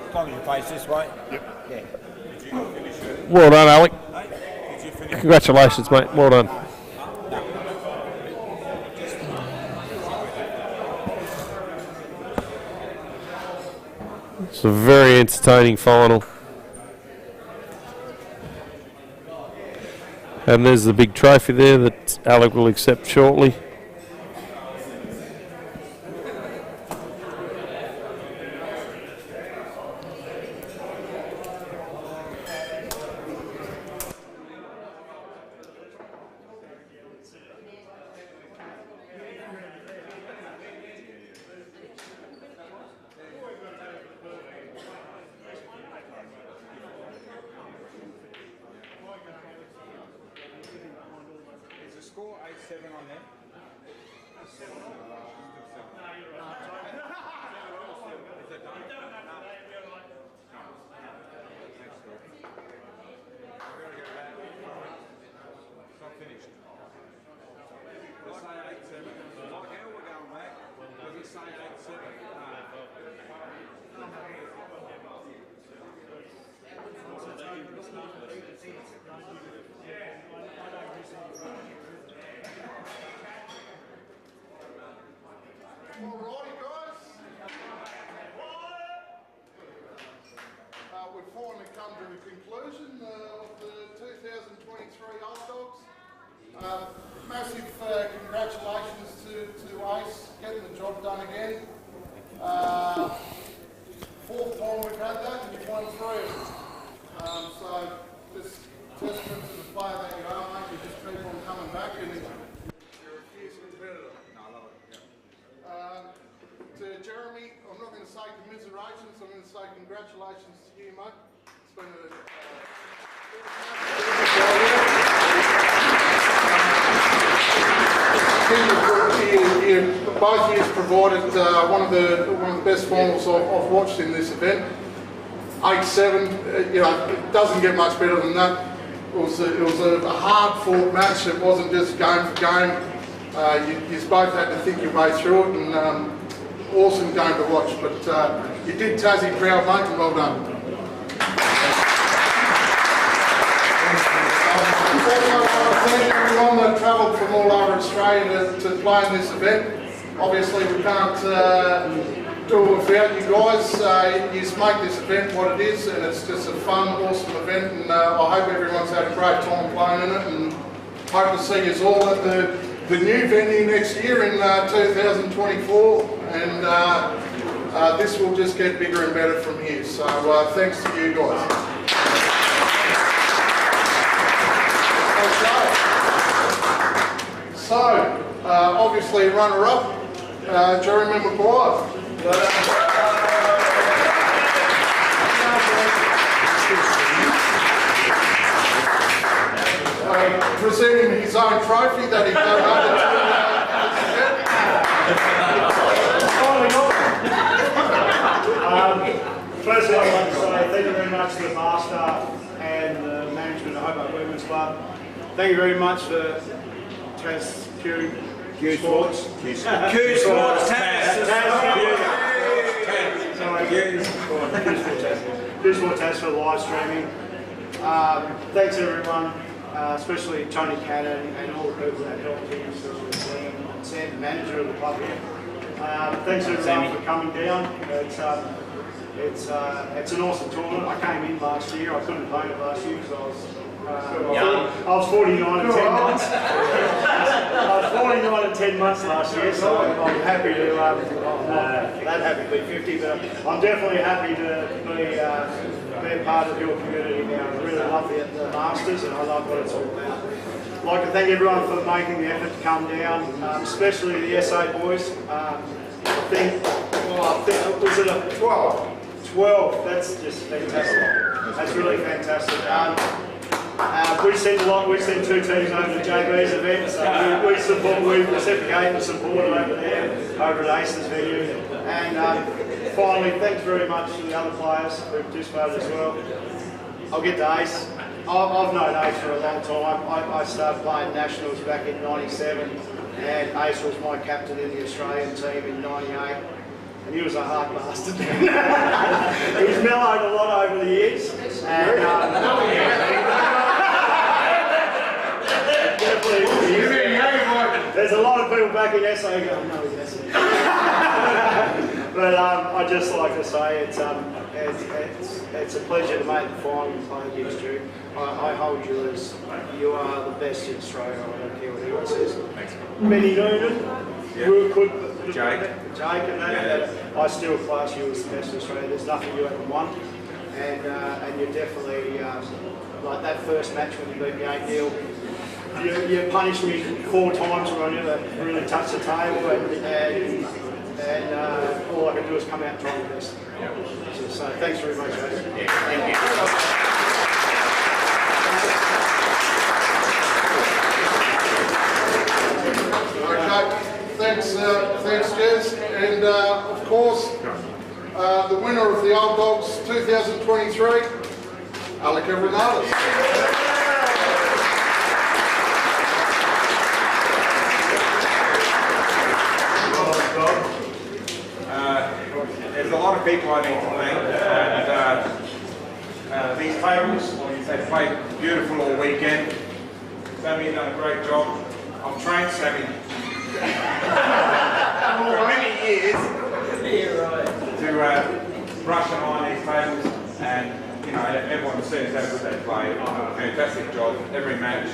As long as you face this way. Yep. Yeah. Well done, Alec. Congratulations, mate. Well done. It's a very entertaining final. And there's the big trophy there that Alec will accept shortly. Alrighty, guys. We've finally come to the conclusion of the 2023 Old Dogs. Massive congratulations to Ace getting the job done again. Fourth time we've had that, and you've won 3 of them. So just testament to the player that you are, mate. You just keep on coming back, and you're a fierce competitor. To Jeremy, I'm not going to say commiserations, I'm going to say congratulations to you, mate. It's been both years provided one of the best finals I've watched in this event. 8-7, it doesn't get much better than that. It was a hard fought match. It wasn't just game for game. You both had to think your way through it, and awesome game to watch. But you did Tassie proud, mate, and well done. Thank everyone that travelled from all over Australia to play in this event. Obviously, we can't do it without you guys. You just make this event what it is, and it's just a fun, awesome event. And I hope everyone's had a great time playing in it, and hope to see you all at the new venue next year in 2024. And this will just get bigger and better from here. So thanks to you guys. So, obviously runner-up, Jeremy McGuire. Presenting his own trophy that he donated to Firstly, I'd like to say thank you very much to the bar staff and the management of Hobart Women's Club. Thank you very much for Q Sports. Q Sports, Q Sports for the live streaming. Thanks everyone, especially Tony Cannon and all the people that helped him, and Sam, the manager of the club here. Thanks everyone for coming down. It's an awesome tournament. I came in last year. I couldn't play it last year because I was 49 attendance. I was 49 21 and 10 months last year, so I'm happy to, not that happy to be 50, but I'm definitely happy to be a part of your community now. I really love the Masters and I love what it's all about. I'd like to thank everyone for making the effort to come down, especially the SA boys. I think, was it a 12? 12, that's just fantastic. That's really fantastic. We send a lot. We send 2 teams over to JB's event, so we reciprocate and support over there, over at Ace's venue. And finally, thanks very much to the other players who participated as well. I'll get to Ace. I've known Ace for a long time. I started playing nationals back in '97, and Ace was my captain in the Australian team in '98. And he was a hard bastard. He's mellowed a lot over the years. And, there's a lot of people back in SA going, no, yes. But I'd just like to say it's a pleasure to make the final and play against you. I hold you as you are the best in Australia. I don't care what anyone says. Benny Noonan, Jake and that. I still class you as the best in Australia. There's nothing you haven't won. And you're definitely, like that first match when you beat me 8-0, you punished me 4 times when I never really touched the table, and all I can do is come out and try my best. So thanks very much, guys. Thank you. Okay, thanks Jez, and of course the winner of the Old Dogs 2023, Alec Evreniadis. There's a lot of people I need to thank, and these tables, they've played beautiful all weekend. Sammy's done a great job. I've trained Sammy for many years to brush and iron these tables, and you know, everyone sees how good they play. They've done a fantastic job. Every match,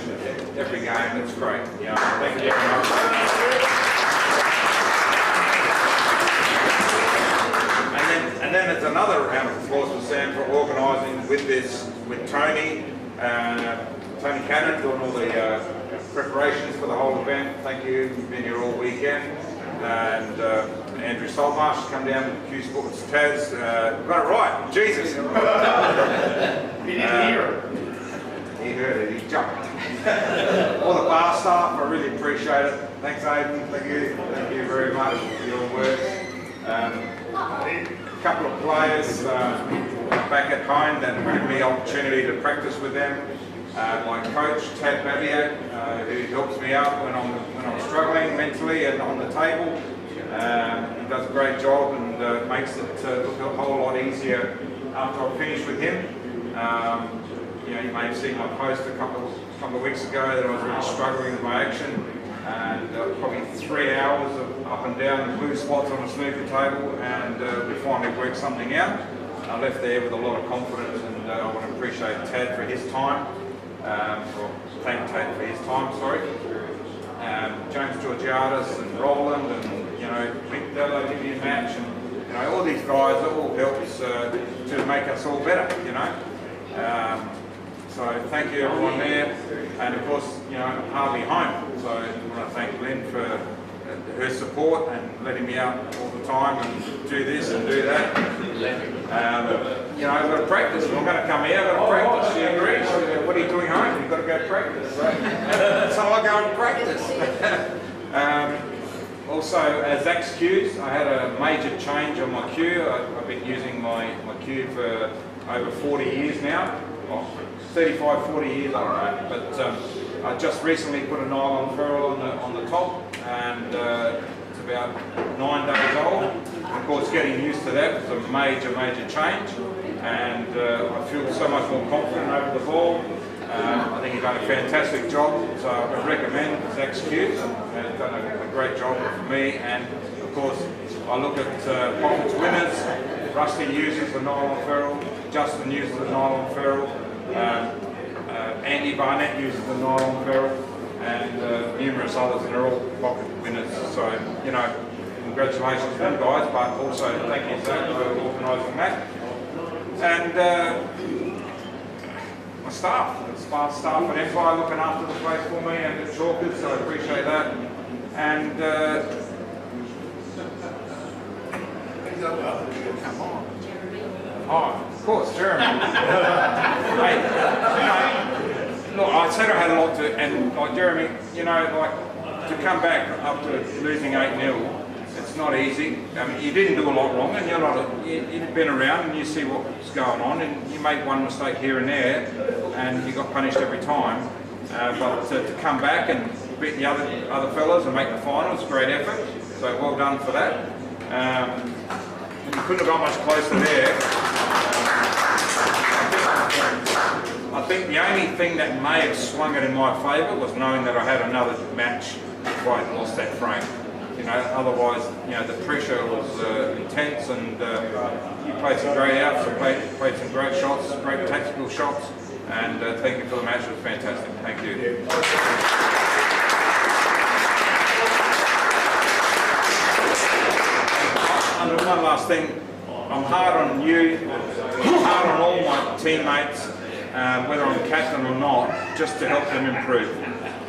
every game, it's great. You know, thank you very much. And then there's another round of applause for Sam for organising with Tony Cannon, doing all the preparations for the whole event. Thank you, you've been here all weekend. And Andrew Saltmarsh come down with Q Sports Taz. Got it right, Jesus. He didn't hear it. He heard it, he jumped. All the bar staff, I really appreciate it. Thanks, Aidan, thank you very much for your work. A couple of players back at home that give me the opportunity to practice with them. My coach, Tad Babiak, who helps me out when I'm struggling mentally and on the table. He does a great job and makes it look a whole lot easier after I finish with him. You know, you may have seen my post a couple of weeks ago that I was really struggling with my action. And probably 3 hours of up and down blue spots on the snooker table, and we finally worked something out. I left there with a lot of confidence, and I want to appreciate Tad for his time, or thank Tad for his time, sorry. James Georgiadis and Roland, and you know, Mick Dello give me a match, and you know, all these guys, it all helps to make us all better, you know. So thank you everyone there, and of course, you know, Harvey home. So I want to thank Lynn for her support and letting me out all the time and do this and do that. You know, I've got to practice. If I'm going to come here, I've got to practice. She agrees. What are you doing home? You've got to go practice. So I go and practice. Also, as Zach's cues, I had a major change on my cue. I've been using my cue for over 40 years now. Well, 35, 40 years, I don't know. But I just recently put a nylon ferrule on the top, and it's about 9 days old. Of course, getting used to that was a major change, and I feel so much more confident over the ball. I think he's done a fantastic job, so I would recommend Zach's cues, and he's done a great job for me. And of course, I look at Pockets winners. Rusty uses the nylon ferrule, Justin uses the nylon ferrule, Andy Barnett uses the nylon ferrule, and numerous others, and they're all pocket winners. So, you know, congratulations to them guys, but also thank you, Zach, for organising that. And my staff at Empire looking after the place for me, and the Chalkers, so I appreciate that. And come on. Oh, of course, Jeremy. Hey, you know, look, I said I had a lot to, and like Jeremy, you know, like to come back after losing 8-0, it's not easy. I mean, you didn't do a lot wrong, and you've been around and you see what's going on, and you make one mistake here and there, and you got punished every time. But to come back and beat the other fellas and make the finals, great effort. So well done for that. You couldn't have got much closer there. I think the only thing that may have swung it in my favour was knowing that I had another match before I lost that frame. You know, otherwise, you know, the pressure was intense, and you played some great outs, played some great shots, great tactical shots, and thank you for the match. It was fantastic. Thank you. And one last thing, I'm hard on you, I'm hard on all my teammates, whether I'm captain or not, just to help them improve.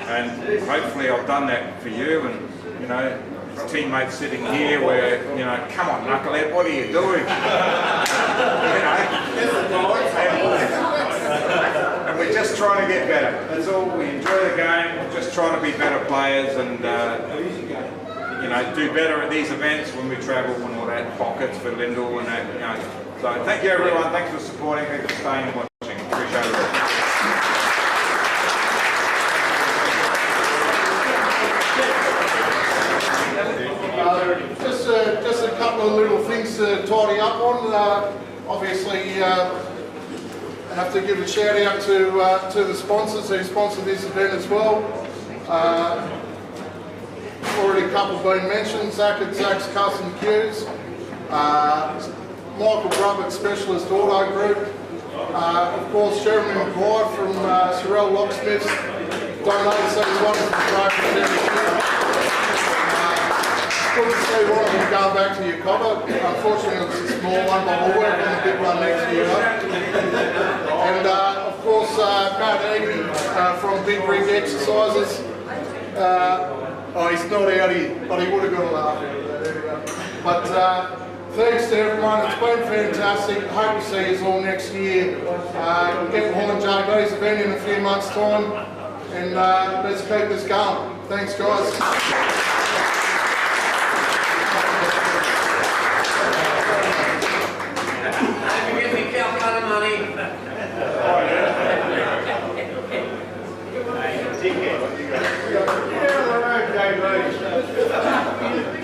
And hopefully I've done that for you, and you know, teammates sitting here where, you know, come on knucklehead, what are you doing? And we're just trying to get better. That's all. We enjoy the game, we're just trying to be better players, and you know, do better at these events when we travel and all that, pockets for Lyndall and that, you know. So thank you everyone, thanks for supporting, thanks for staying and watching, appreciate it. Just a couple of little things to tidy up on. Obviously, I have to give a shout out to the sponsors who sponsored this event as well. Already a couple have been mentioned, Zach at Zach's Custom Cues, Michael Grubbett Specialist Auto Group, of course Jeremy McGuire from Sorrel Locksmiths, donated these wonderful programs every year. Good to see one of them going back to your copper. Unfortunately it's a small one, but we'll work on the big one next year. And of course Matt Egan from Big Rig Exercises. Oh, he's not out here, but he would have got a laugh out of that anyway. But thanks to everyone, it's been fantastic. Hope to see you all next year. We'll get behind JB's event in a few months' time, and let's keep this going. Thanks, guys. Give me Calcutta money. Yeah, I know, JB.